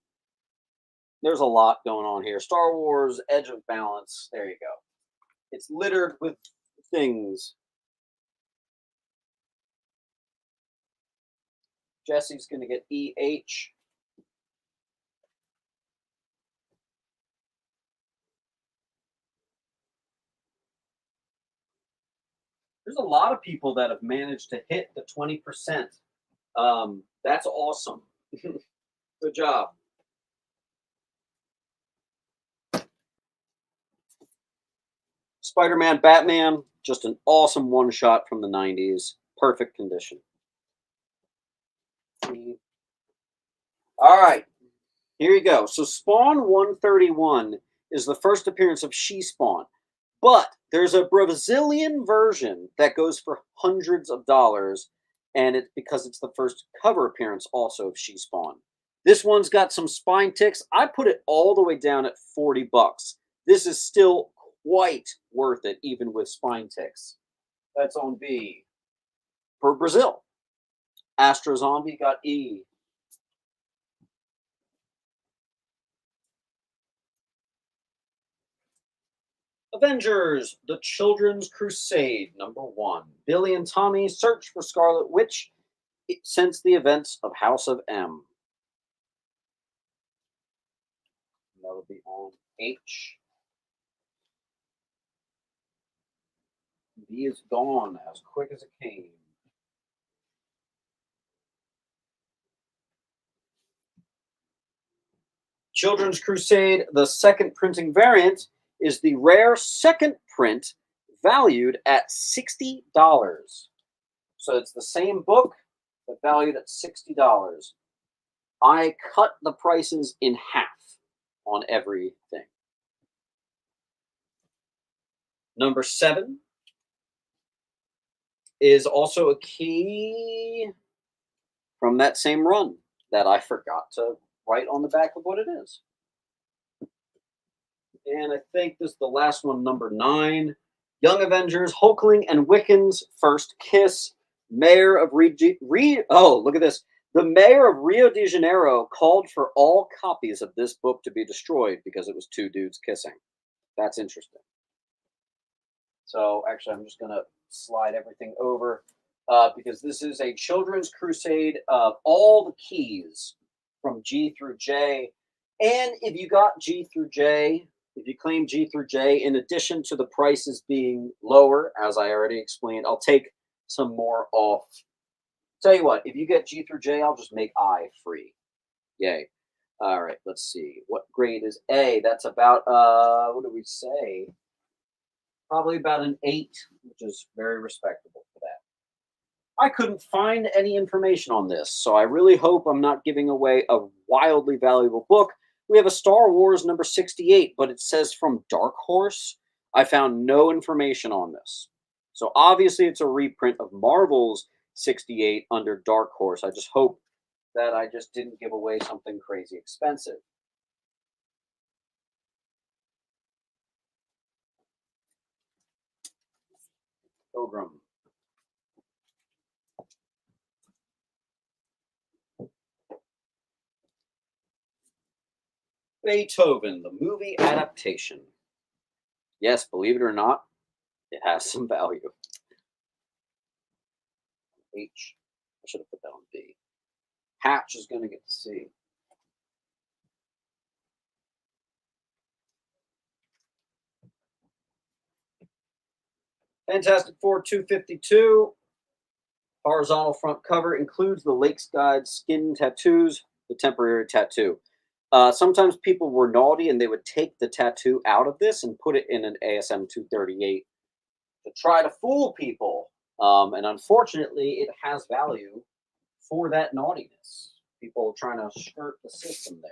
there's a lot going on here. Star Wars, Edge of Balance. There you go. It's littered with things. Jesse's going to get EH. There's a lot of people that have managed to hit the 20%. That's awesome. Good job. Spider-Man, Batman, just an awesome one-shot from the 90s. Perfect condition. All right, here you go. So Spawn 131 is the first appearance of She-Spawn. But there's a Brazilian version that goes for hundreds of dollars, and it's because it's the first cover appearance also of She-Spawn. This one's got some spine ticks. I put it all the way down at 40 bucks. This is still quite worth it, even with spine ticks. That's on B. For Brazil, Astro Zombie got E. Avengers, The Children's Crusade, #1. Billy and Tommy search for Scarlet Witch since the events of House of M. That'll be on H. B is gone as quick as it came. Children's Crusade, the second printing variant, is the rare second print valued at $60. So it's the same book, but valued at $60. I cut the prices in half on everything. #7 is also a key from that same run that I forgot to write on the back of what it is. And I think this is the last one, #9. Young Avengers, Hulkling and Wiccan's first kiss. Mayor of look at this. The mayor of Rio de Janeiro called for all copies of this book to be destroyed because it was two dudes kissing. That's interesting. So actually, I'm just going to slide everything over because this is a children's crusade of all the keys from G through J. And if you got G through J, if you claim G through J, in addition to the prices being lower, as I already explained, I'll take some more off. Tell you what, if you get G through J, I'll just make I free. Yay. All right, let's see. What grade is A? That's about, what do we say? Probably about an 8, which is very respectable for that. I couldn't find any information on this, so I really hope I'm not giving away a wildly valuable book. We have a Star Wars #68, but it says from Dark Horse. I found no information on this. So obviously it's a reprint of Marvel's 68 under Dark Horse. I just hope that I just didn't give away something crazy expensive. Pilgrim. Beethoven, the movie adaptation. Yes, believe it or not, it has some value. H. I should have put that on B. Hatch is going to get C. Fantastic Four 252. Horizontal front cover includes the Lakes Guide skin tattoos, the temporary tattoo. Sometimes people were naughty and they would take the tattoo out of this and put it in an ASM 238 to try to fool people. And unfortunately, it has value for that naughtiness. People trying to skirt the system there.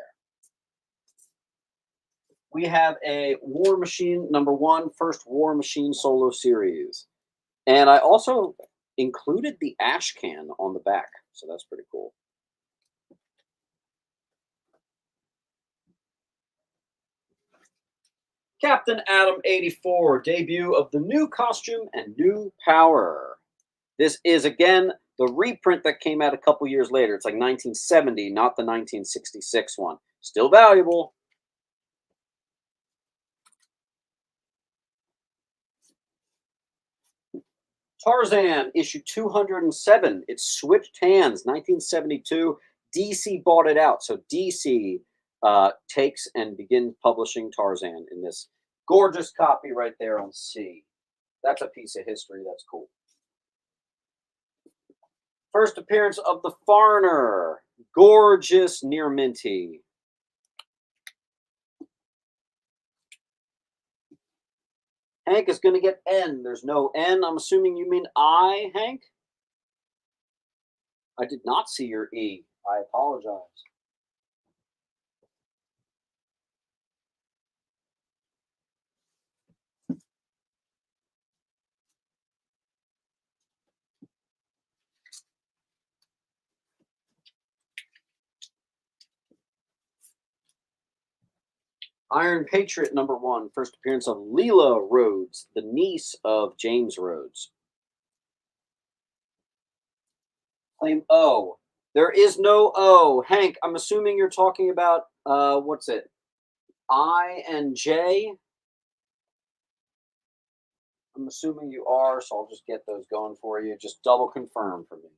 We have a War Machine #1, first War Machine solo series. And I also included the ash can on the back, so that's pretty cool. Captain Atom 84, debut of the new costume and new power. This is, again, the reprint that came out a couple years later. It's like 1970, not the 1966 one. Still valuable. Tarzan, issue 207. It switched hands, 1972. DC bought it out. So DC takes and begins publishing Tarzan in this gorgeous copy right there on C. That's a piece of history. That's cool. First appearance of the Foreigner. Gorgeous near minty. Hank is going to get N. There's no N. I'm assuming you mean I, Hank? I did not see your E. I apologize. Iron Patriot #1, first appearance of Leela Rhodes, the niece of James Rhodes. Claim O. There is no O. Hank, I'm assuming you're talking about, what's it? I and J? I'm assuming you are, so I'll just get those going for you. Just double confirm for me.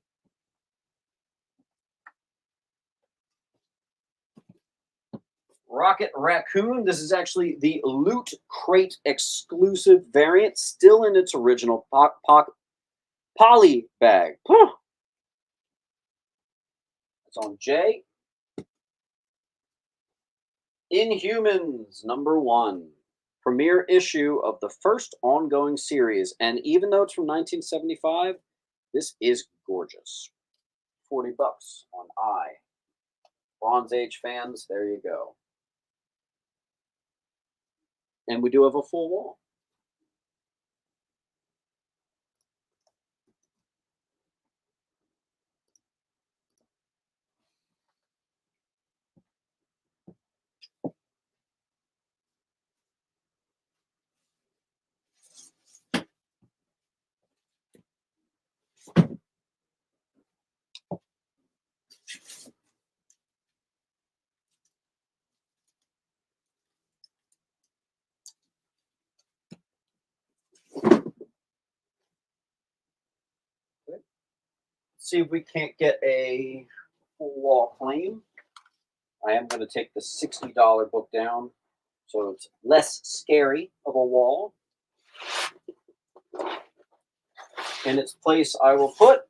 Rocket Raccoon. This is actually the Loot Crate exclusive variant, still in its original poly bag. It's on J. Inhumans #1. Premiere issue of the first ongoing series. And even though it's from 1975, this is gorgeous. $40 on I. Bronze Age fans, there you go. And we do have a full wall. See if we can't get a full wall claim. I am going to take the $60 book down so it's less scary of a wall. In its place, I will put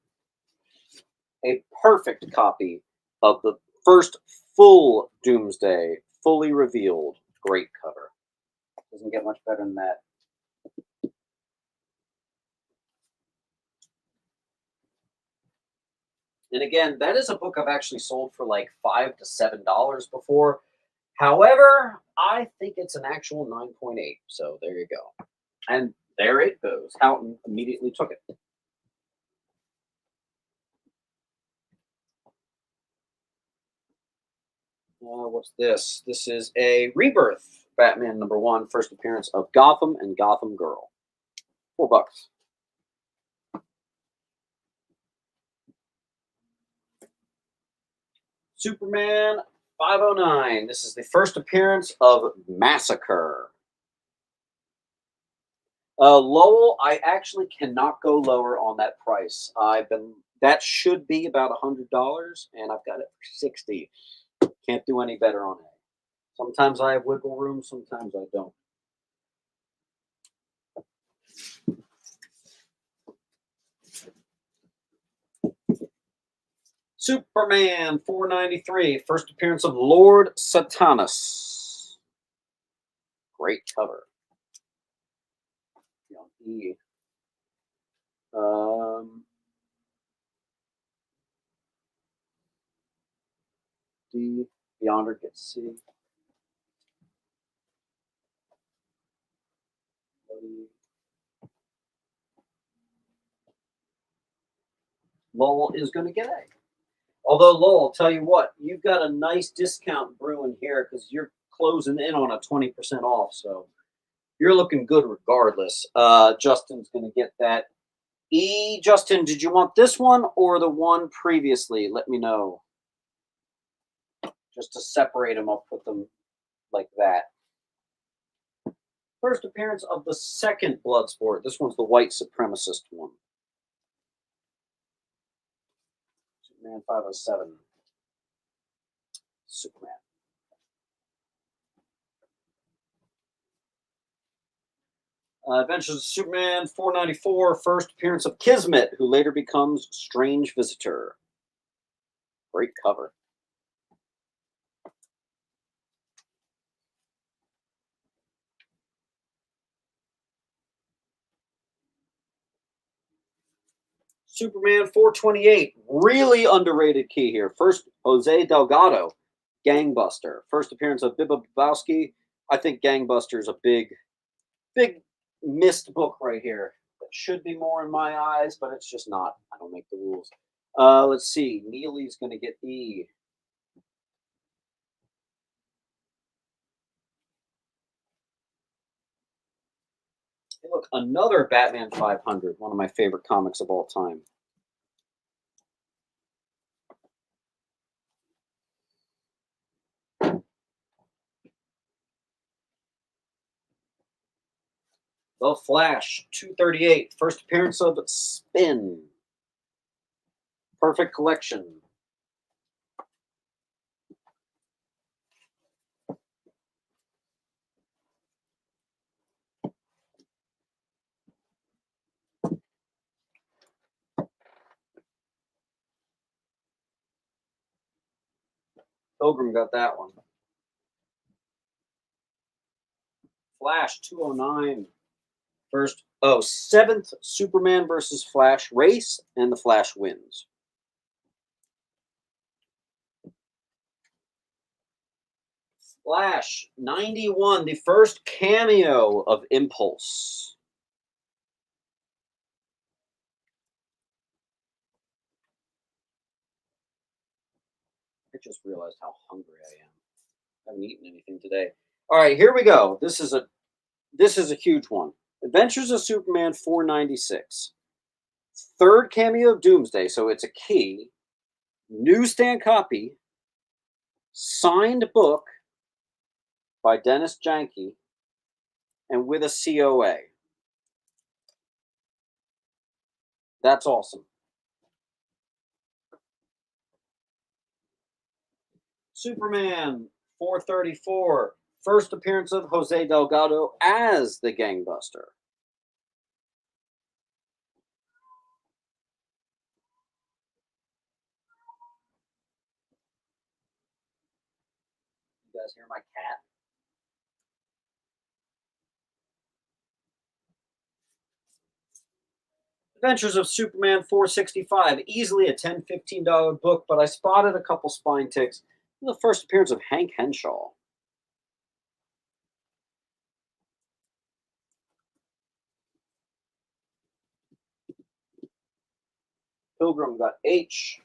a perfect copy of the first full Doomsday, fully revealed. Great cover. Doesn't get much better than that. And again, that is a book I've actually sold for like $5 to $7 before. However, I think it's an actual 9.8. So there you go. And there it goes. Houghton immediately took it. What's this? This is a Rebirth Batman #1, first appearance of Gotham and Gotham Girl. $4. Superman 509. This is the first appearance of Massacre. Lowell, I actually cannot go lower on that price. That should be about $100, and I've got it for 60. Can't do any better on it. Sometimes I have wiggle room, sometimes I don't. Superman 493, first appearance of Lord Satanus. Great cover. Beyonder gets C. Lowell is going to get A. Although, Lowell, I'll tell you what, you've got a nice discount brewing here because you're closing in on a 20% off. So you're looking good regardless. Justin's going to get that E. Justin, did you want this one or the one previously? Let me know. Just to separate them, I'll put them like that. First appearance of the second Bloodsport. This one's the white supremacist one. Superman 507. Superman. Adventures of Superman 494. First appearance of Kismet, who later becomes Strange Visitor. Great cover. Superman 428, really underrated key here. First, Jose Delgado, Gangbuster. First appearance of Bibba Bobowski. I think Gangbuster is a big missed book right here. It should be more in my eyes, but it's just not. I don't make the rules. Let's see. Neely's going to get E. Hey, look, another Batman 500, one of my favorite comics of all time. The Flash 238, first appearance of Spin. Perfect collection. Pilgrim got that one. Flash 209. Seventh Superman versus Flash race, and the Flash wins. Flash 91, the first cameo of Impulse. I just realized how hungry I am. I haven't eaten anything today. All right, here we go. This is a huge one. Adventures of Superman 496. Third cameo of Doomsday, so it's a key. Newsstand copy. Signed book by Dennis Janke, and with a COA. That's awesome. Superman 434. First appearance of Jose Delgado as the Gangbuster. You guys hear my cat? Adventures of Superman 465. Easily a $10, $15 book, but I spotted a couple spine ticks. The first appearance of Hank Henshaw. Pilgrim got H.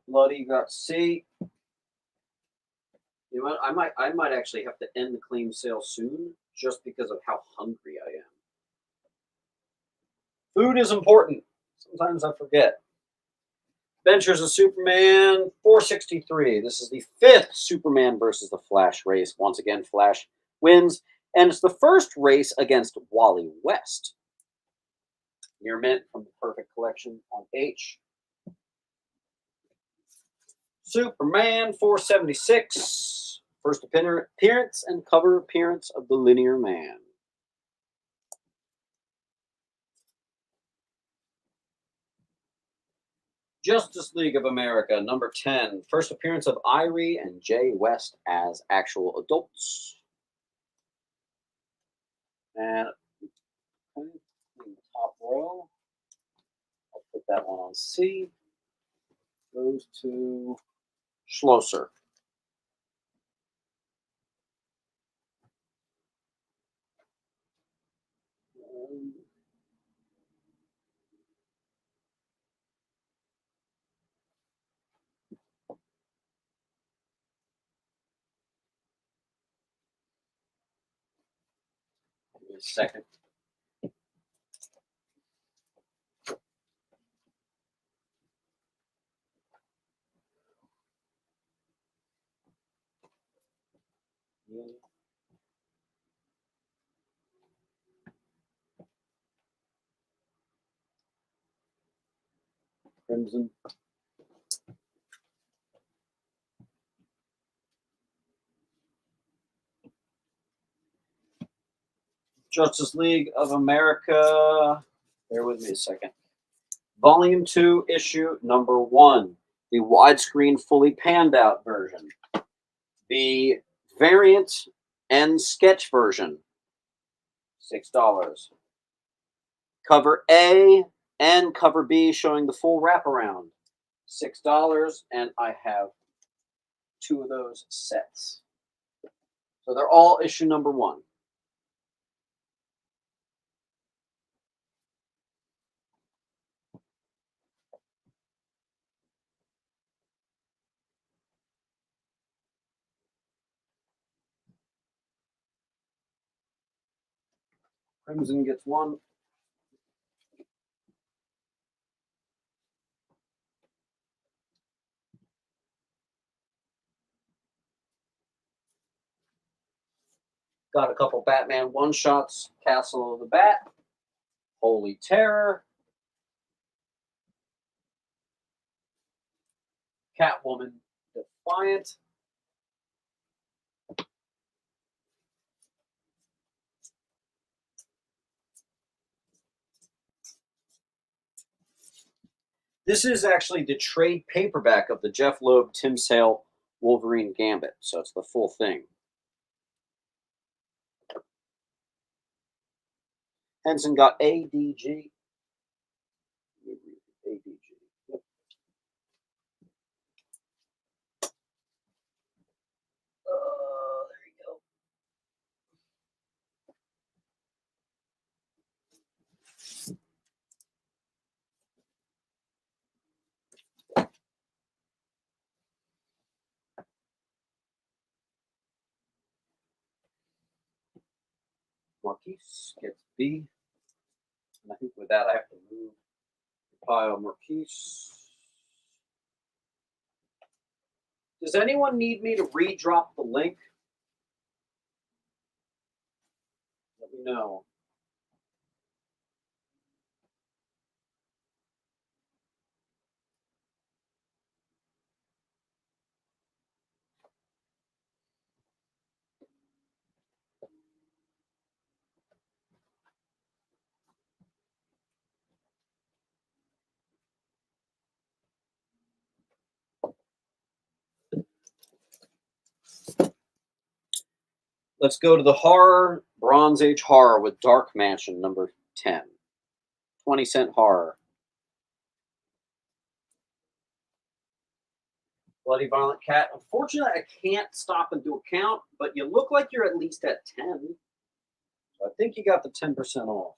Bloody got C. You know what? I might actually have to end the claim sale soon just because of how hungry I am. Food is important. Sometimes I forget. Adventures of Superman 463. This is the fifth Superman versus the Flash race. Once again, Flash wins. And it's the first race against Wally West. Near mint from the Perfect Collection on H. Superman 476. First appearance and cover appearance of the Linear Man. Justice League of America, number 10. First appearance of Irie and Jay West as actual adults. And Okay, in the top row. I'll put that one on C. Goes to Schlosser. Give me a second. Crimson. Justice League of America. Bear with me a second. Volume 2, issue number 1. The widescreen, fully panned out version. The variant and sketch version. $6. Cover A and cover B showing the full wraparound. $6. And I have 2 of those sets. So they're all issue number 1. Crimson gets 1. Got a couple Batman one-shots. Castle of the Bat. Holy Terror. Catwoman Defiant. This is actually the trade paperback of the Jeff Loeb, Tim Sale, Wolverine Gambit. So it's the full thing. Henson got ADG. ADG. Yep. There you go. Marquise gets B. And I think with that, I have to move the pile Marquise. Does anyone need me to re-drop the link? Let me know. Let's go to the horror, Bronze Age horror with Dark Mansion number 10. 20-cent horror. Bloody Violent Cat. Unfortunately, I can't stop and do a count, but you look like you're at least at 10. So I think you got the 10% off.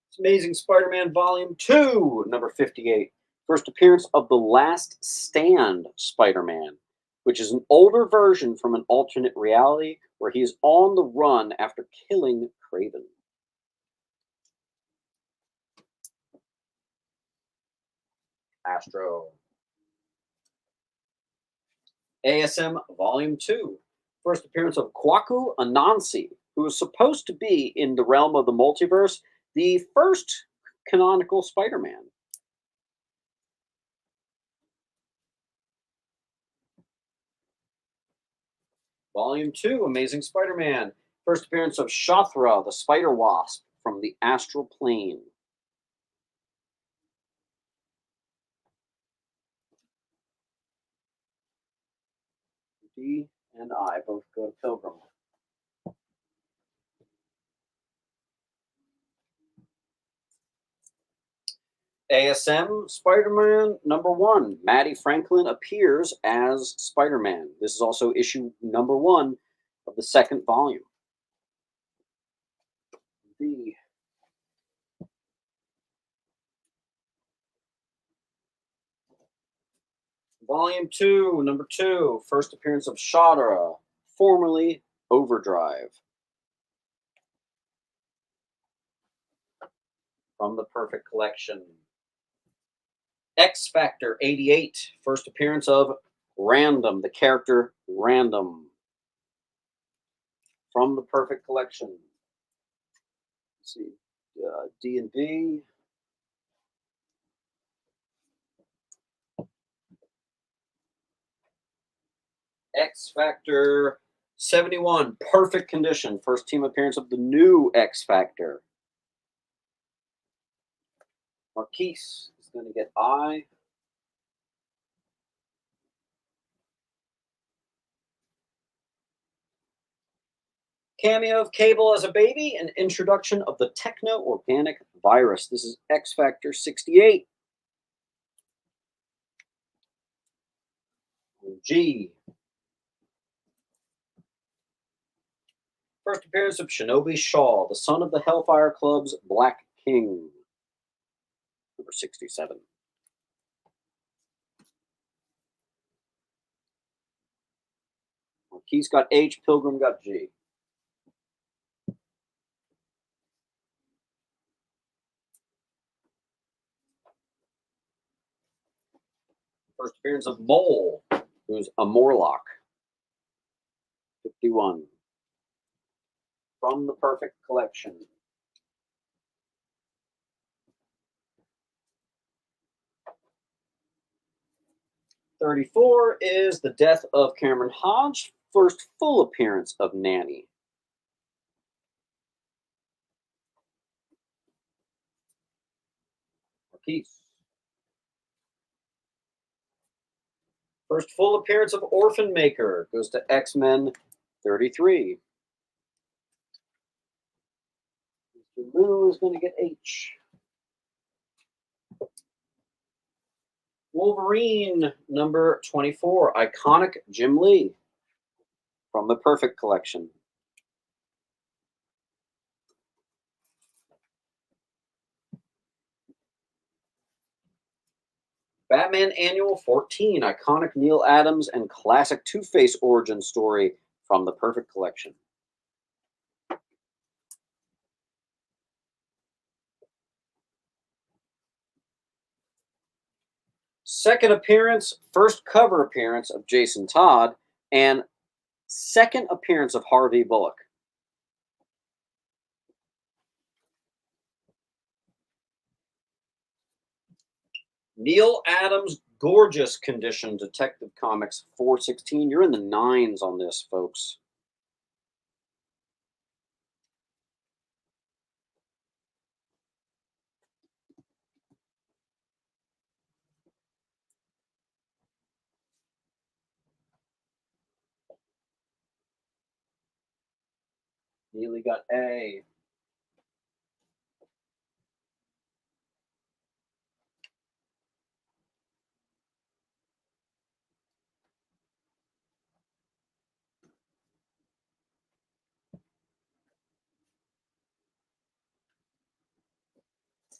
It's Amazing Spider-Man Volume 2, number 58. First appearance of the Last Stand Spider-Man, which is an older version from an alternate reality where he is on the run after killing Kraven. Astro. ASM Volume 2. First appearance of Kwaku Anansi, who is supposed to be, in the realm of the multiverse, the first canonical Spider-Man. Volume 2, Amazing Spider-Man. First appearance of Shathra, the Spider-Wasp, from the Astral Plane. D and I both go to Pilgrim. ASM Spider-Man #1. Maddie Franklin appears as Spider-Man. This is also issue #1 of the second volume. The Volume 2, #2, first appearance of Shadra, formerly Overdrive. From the Perfect Collection. X Factor 88, first appearance of Random, the character Random. From the Perfect Collection. Let's see, D&B. X Factor 71, perfect condition. First team appearance of the new X Factor. Marquise is going to get I. Cameo of Cable as a baby and introduction of the techno-organic virus. This is X Factor 68. G. First appearance of Shinobi Shaw, the son of the Hellfire Club's Black King. #67. Marquise got H, Pilgrim got G. First appearance of Mole, who's a Morlock. 51. From the Perfect Collection. #34 is the death of Cameron Hodge, first full appearance of Nanny. Marquise. First full appearance of Orphan Maker goes to X-Men 33. Mr. Lou is going to get H. Wolverine #24, iconic Jim Lee. From the Perfect Collection. Batman Annual 14, iconic Neil Adams and classic Two-Face origin story from the Perfect Collection. Second appearance, first cover appearance of Jason Todd, and second appearance of Harvey Bullock. Neil Adams, gorgeous condition, Detective Comics 416. You're in the 9s on this, folks. Neely got A.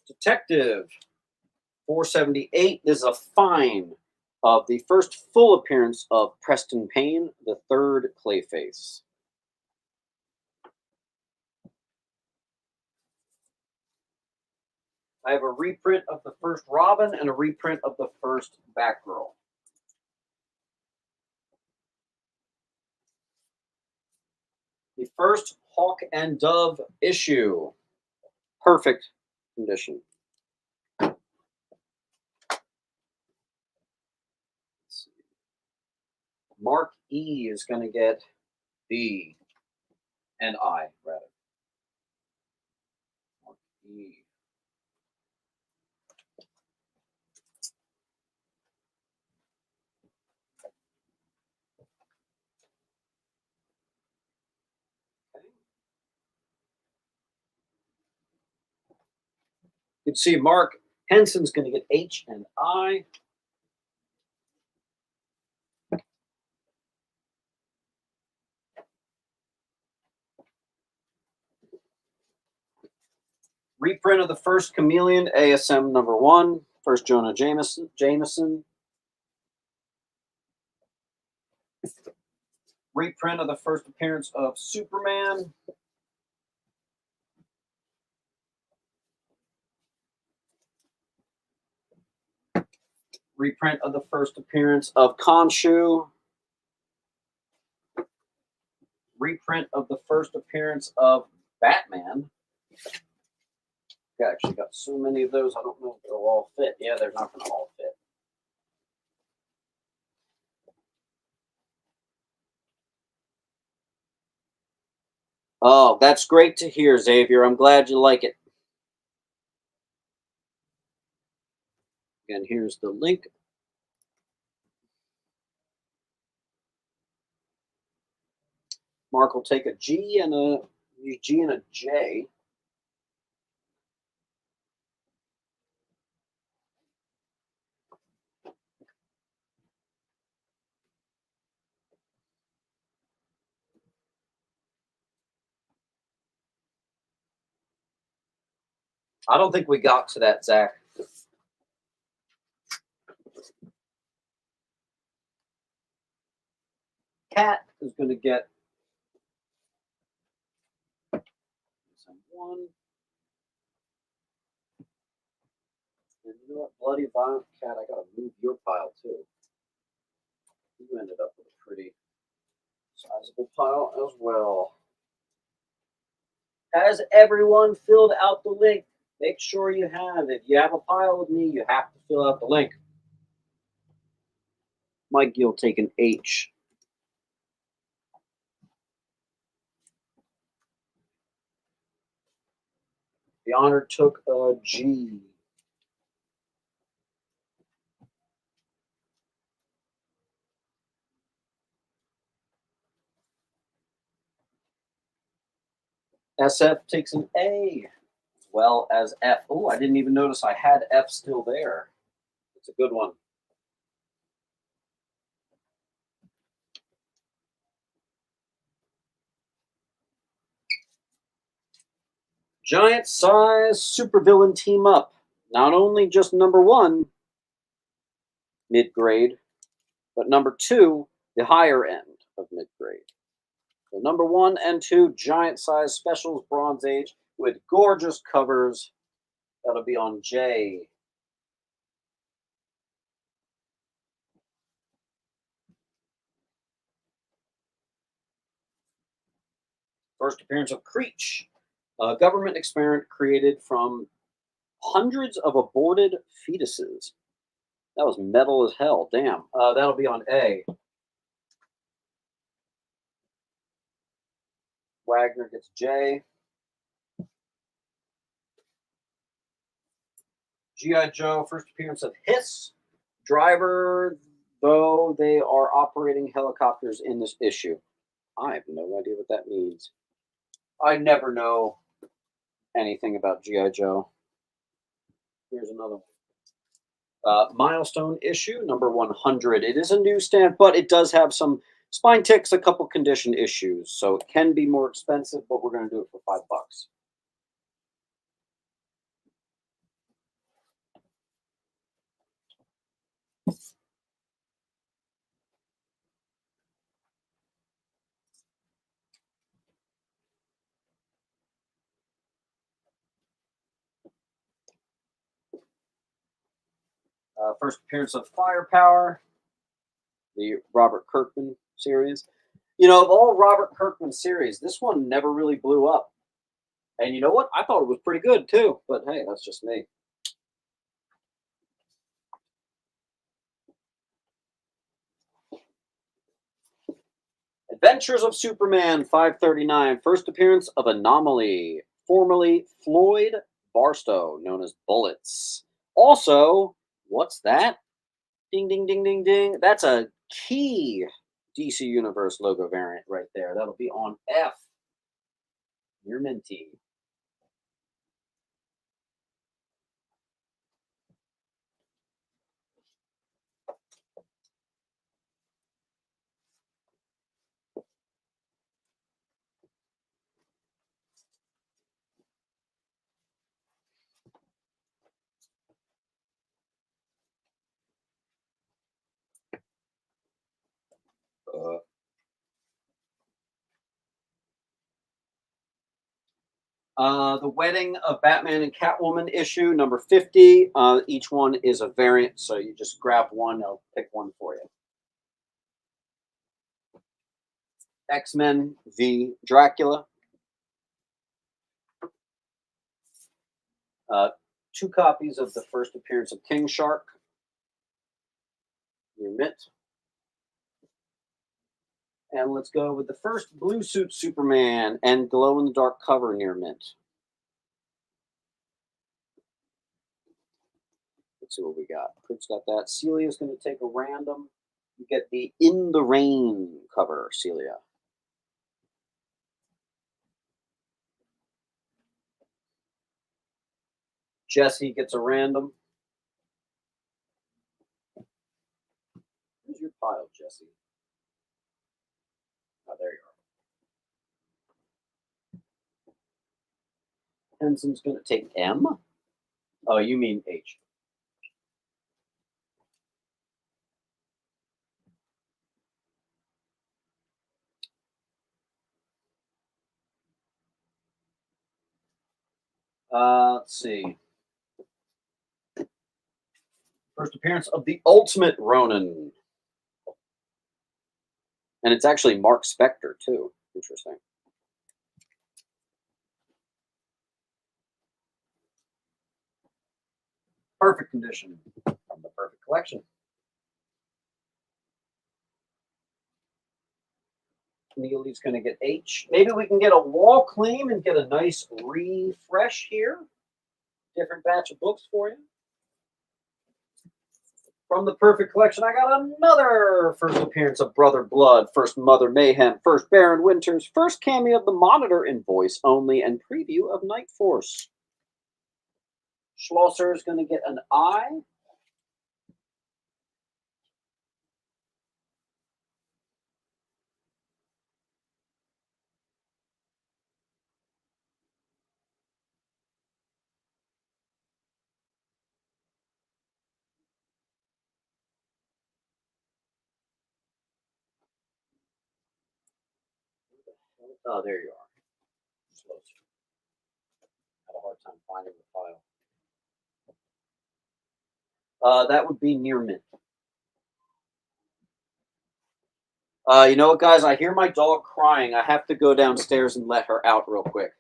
Detective 478. This is a fine of the first full appearance of Preston Payne, the third Clayface. I have a reprint of the first Robin and a reprint of the first Batgirl. The first Hawk and Dove issue. Perfect condition. Mark E is going to get B and I, rather. Mark E. Okay. You can see Mark Henson's going to get H and I. Reprint of the first Chameleon, ASM #1. First Jonah Jameson. Reprint of the first appearance of Superman. Reprint of the first appearance of Khonshu. Reprint of the first appearance of Batman. I actually got so many of those, I don't know if they'll all fit. Yeah, they're not going to all fit. Oh, that's great to hear, Xavier. I'm glad you like it. Again, here's the link. Mark will take a G and a J. I don't think we got to that, Zach. Cat is going to get one. And you know what? Bloody Violent Cat, I got to move your pile too. You ended up with a pretty sizable pile as well. Has everyone filled out the link? Make sure you have. If you have a pile with me, you have to fill out the link. Mike Gill take an H. The Honor took a G. SF takes an A, as well as F. Oh, I didn't even notice I had F still there. It's a good one. Giant size supervillain team up. Not only just #1, mid-grade, but #2, the higher end of mid-grade. So #1 and 2, giant size specials, Bronze Age, with gorgeous covers. That'll be on J. First appearance of Creech, a government experiment created from hundreds of aborted fetuses. That was metal as hell. Damn. That'll be on A. Wagner gets J. G.I. Joe, first appearance of Hiss. Driver, though they are operating helicopters in this issue. I have no idea what that means. I never know anything about G.I. Joe. Here's another one. Milestone issue, #100. It is a newsstand, but it does have some spine ticks, a couple condition issues. So it can be more expensive, but we're going to do it for $5. First appearance of Firepower, the Robert Kirkman series. You know, of all Robert Kirkman series, this one never really blew up. And you know what? I thought it was pretty good too. But hey, that's just me. Adventures of Superman 539. First appearance of Anomaly, formerly Floyd Barstow, known as Bullets. Also, what's that? Ding, ding, ding, ding, ding. That's a key DC Universe logo variant right there. That'll be on F. You're minty. The Wedding of Batman and Catwoman issue number 50. Each one is a variant, so you just grab one. I'll pick one for you. X-Men v Dracula. Uh, 2 copies of the first appearance of King Shark. Your mint. And let's go with the first blue suit Superman and glow in the dark cover near mint. Let's see what we got. Kurt's got that. Celia's going to take a random. You get the In the Rain cover, Celia. Jesse gets a random. Where's your pile, Jesse? Oh, there you are. Henson's going to take M. Oh, you mean H. Let's see. First appearance of the Ultimate Ronin. And it's actually Mark Spector, too. Interesting. Perfect condition from the Perfect Collection. Neely's going to get H. Maybe we can get a wall claim and get a nice refresh here. Different batch of books for you. From the Perfect Collection, I got another first appearance of Brother Blood, first Mother Mayhem, first Baron Winters, first cameo of the Monitor in voice only, and preview of Night Force. Schlosser is going to get an I. Oh, there you are. Schlosser. Had a hard time finding the file. That would be near mint. You know what, guys? I hear my dog crying. I have to go downstairs and let her out real quick.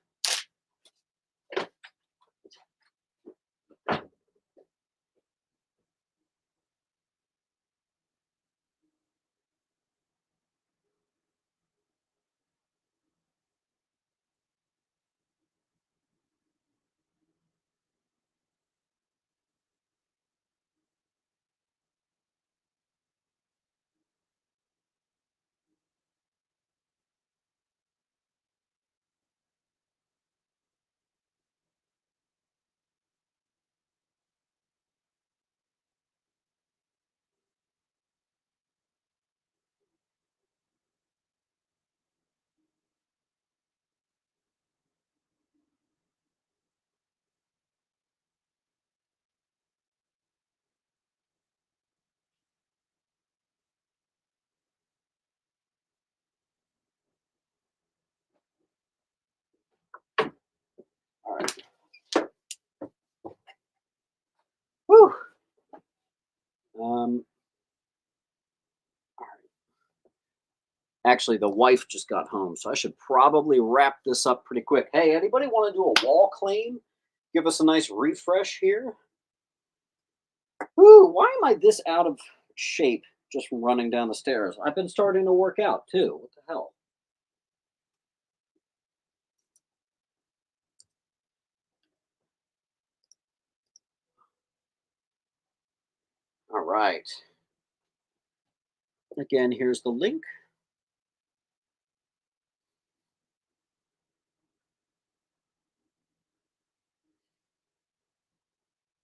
All right. Whew. All right. Actually, the wife just got home, so I should probably wrap this up pretty quick. Hey, anybody want to do a wall claim? Give us a nice refresh here. Ooh, why am I this out of shape just from running down the stairs? I've been starting to work out too. What the hell? All right. Again, here's the link.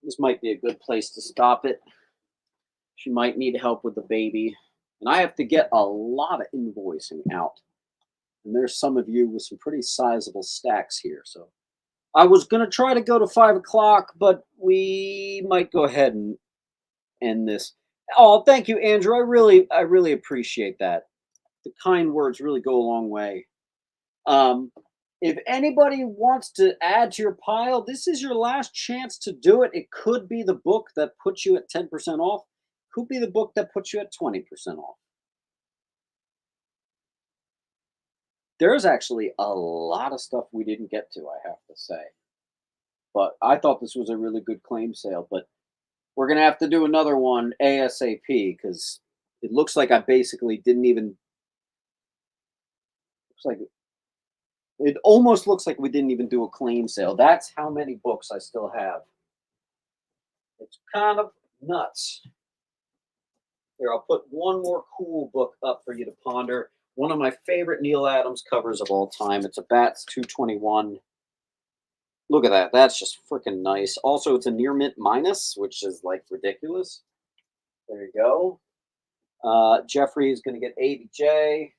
This might be a good place to stop it. She might need help with the baby. And I have to get a lot of invoicing out. And there's some of you with some pretty sizable stacks here. So I was going to try to go to 5 o'clock, but we might go ahead and end this. Oh, thank you, Andrew. I really appreciate that. The kind words really go a long way. Um, if anybody wants to add to your pile, this is your last chance to do it. It could be the book that puts you at 10% off. Could be the book that puts you at 20% off. There's actually a lot of stuff we didn't get to, I have to say. But I thought this was a really good claim sale. But we're gonna have to do another one ASAP because it looks like I basically didn't even. Looks like it almost looks like we didn't even do a claim sale. That's how many books I still have. It's kind of nuts. Here, I'll put one more cool book up for you to ponder. One of my favorite Neil Adams covers of all time. It's a Bats 221. Look at that. That's just freaking nice. Also, it's a near mint minus, which is like ridiculous. There you go. Jeffrey is going to get ABJ.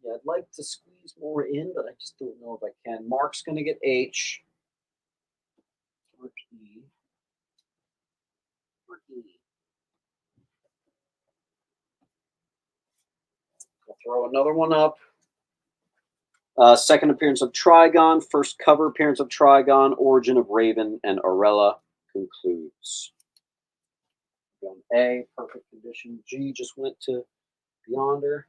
Yeah, I'd like to squeeze more in, but I just don't know if I can. Mark's going to get H. Mark E. Mark E. I'll throw another one up. Second appearance of Trigon. First cover appearance of Trigon. Origin of Raven and Arella concludes. A, perfect condition. G just went to Beyonder.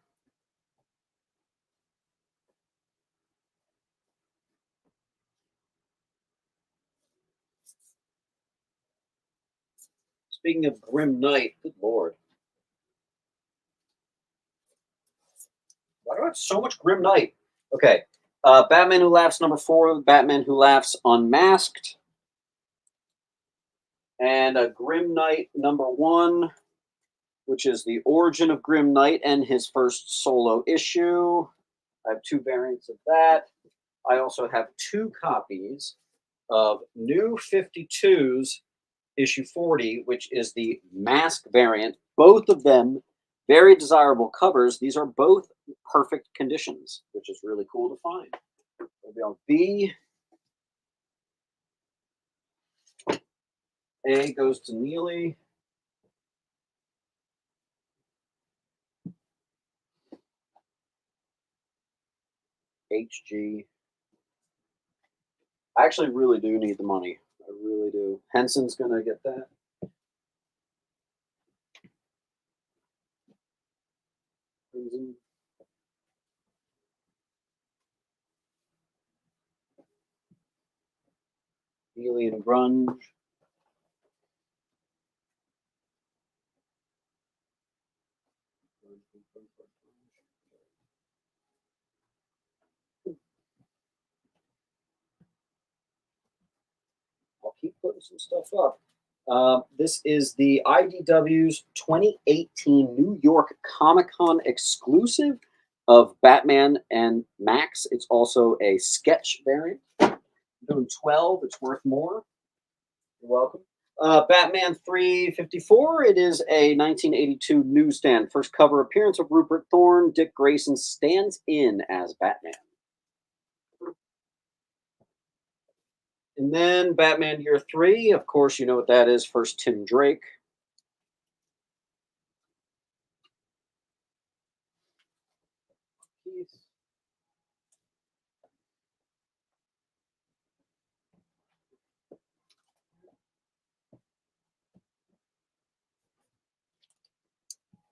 Speaking of Grim Knight, good lord. Why do I have so much Grim Knight? Okay. Batman Who Laughs #4, Batman Who Laughs Unmasked. And a Grim Knight #1, which is the origin of Grim Knight and his first solo issue. I have two variants of that. I also have two copies of New 52's issue 40, which is the mask variant. Both of them very desirable covers. These are both perfect conditions, which is really cool to find. We'll be on B. A goes to Neely. HG. I actually really do need the money. I really do. Henson's going to get that. Crimson. Neely and Grunge. I'll keep putting some stuff up. This is the IDW's 2018 New York Comic Con exclusive of Batman and Max. It's also a sketch variant. I'm doing 12. It's worth more. You're welcome. Batman 354. It is a 1982 newsstand. First cover appearance of Rupert Thorne. Dick Grayson stands in as Batman. And then Batman Year 3, of course, you know what that is. First Tim Drake.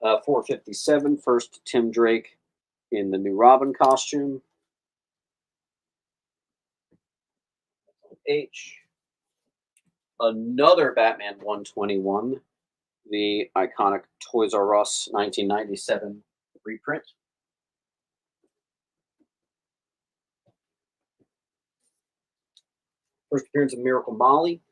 Uh, 457, first Tim Drake in the new Robin costume. H. Another Batman 121, the iconic Toys R Us 1997 reprint. First appearance of Miracle Molly.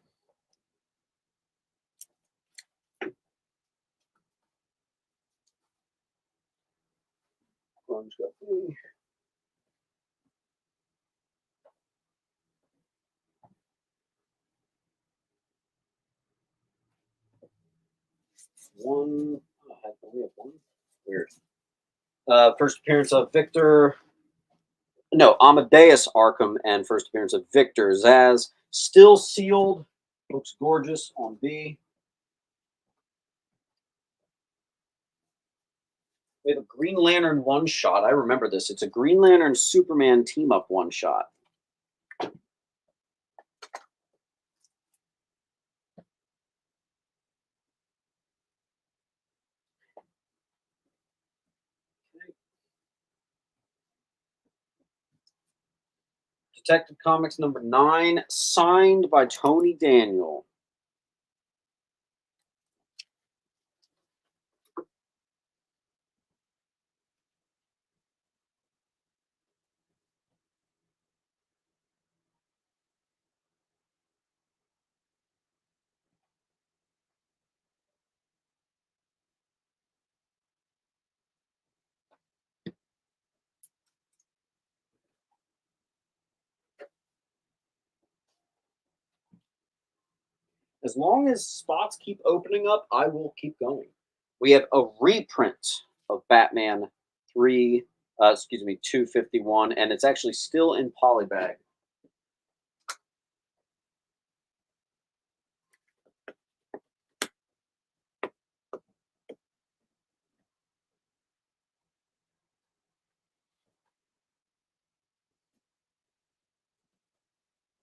One. Oh, I only have one. Weird. First appearance of Victor No, Amadeus Arkham and first appearance of Victor Zaz. Still sealed. Looks gorgeous on B. We have a Green Lantern one shot. I remember this. It's a Green Lantern Superman team up one shot. Detective Comics number 9, signed by Tony Daniel. As long as spots keep opening up, I will keep going. We have a reprint of Batman 251, and it's actually still in polybag.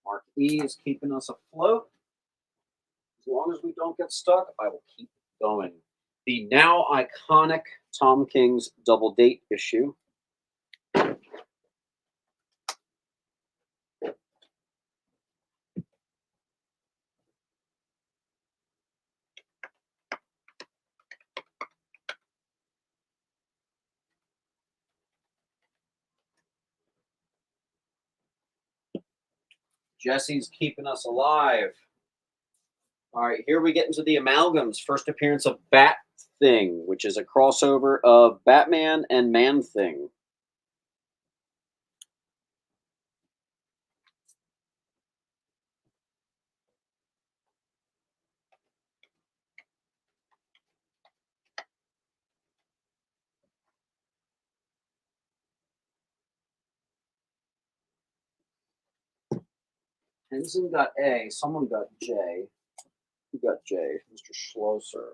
Mark E is keeping us afloat. As long as we don't get stuck, I will keep going. The now iconic Tom King's Double Date issue. Jesse's keeping us alive. All right, here we get into the amalgams. First appearance of Bat Thing, which is a crossover of Batman and Man Thing. Henson got A. Someone got J. Who got J? Mr. Schlosser.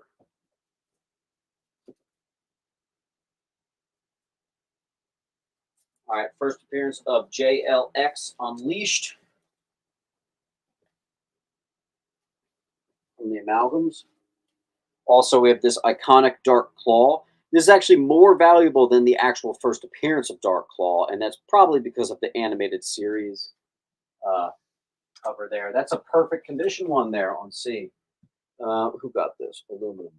All right, first appearance of JLX Unleashed from the amalgams. Also, we have this iconic Dark Claw. This is actually more valuable than the actual first appearance of Dark Claw, and that's probably because of the animated series cover there. That's a perfect condition one there on C. Who got this? Aluminum.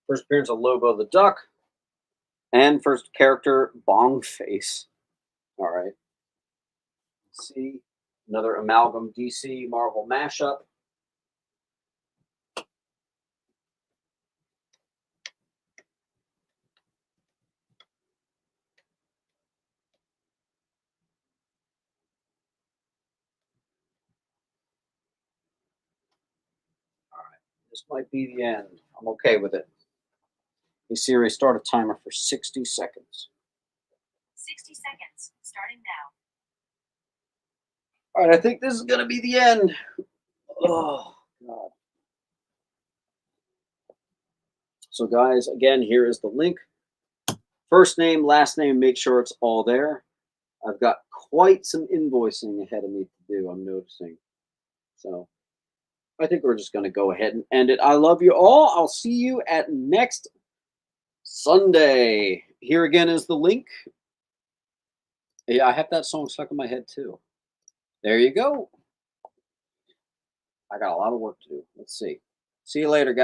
First appearance of Lobo the Duck. And first character, Bong Face. All right. C. Another Amalgam DC Marvel mashup. All right. This might be the end. I'm okay with it. Miniseries, start a timer for 60 seconds. 60 seconds, starting now. All right, I think this is going to be the end. Oh, God. So, guys, again, here is the link. First name, last name, make sure it's all there. I've got quite some invoicing ahead of me to do, I'm noticing. So, I think we're just going to go ahead and end it. I love you all. I'll see you at next Sunday. Here again is the link. Yeah, I have that song stuck in my head too. There you go. I got a lot of work to do. Let's see. See you later, guys.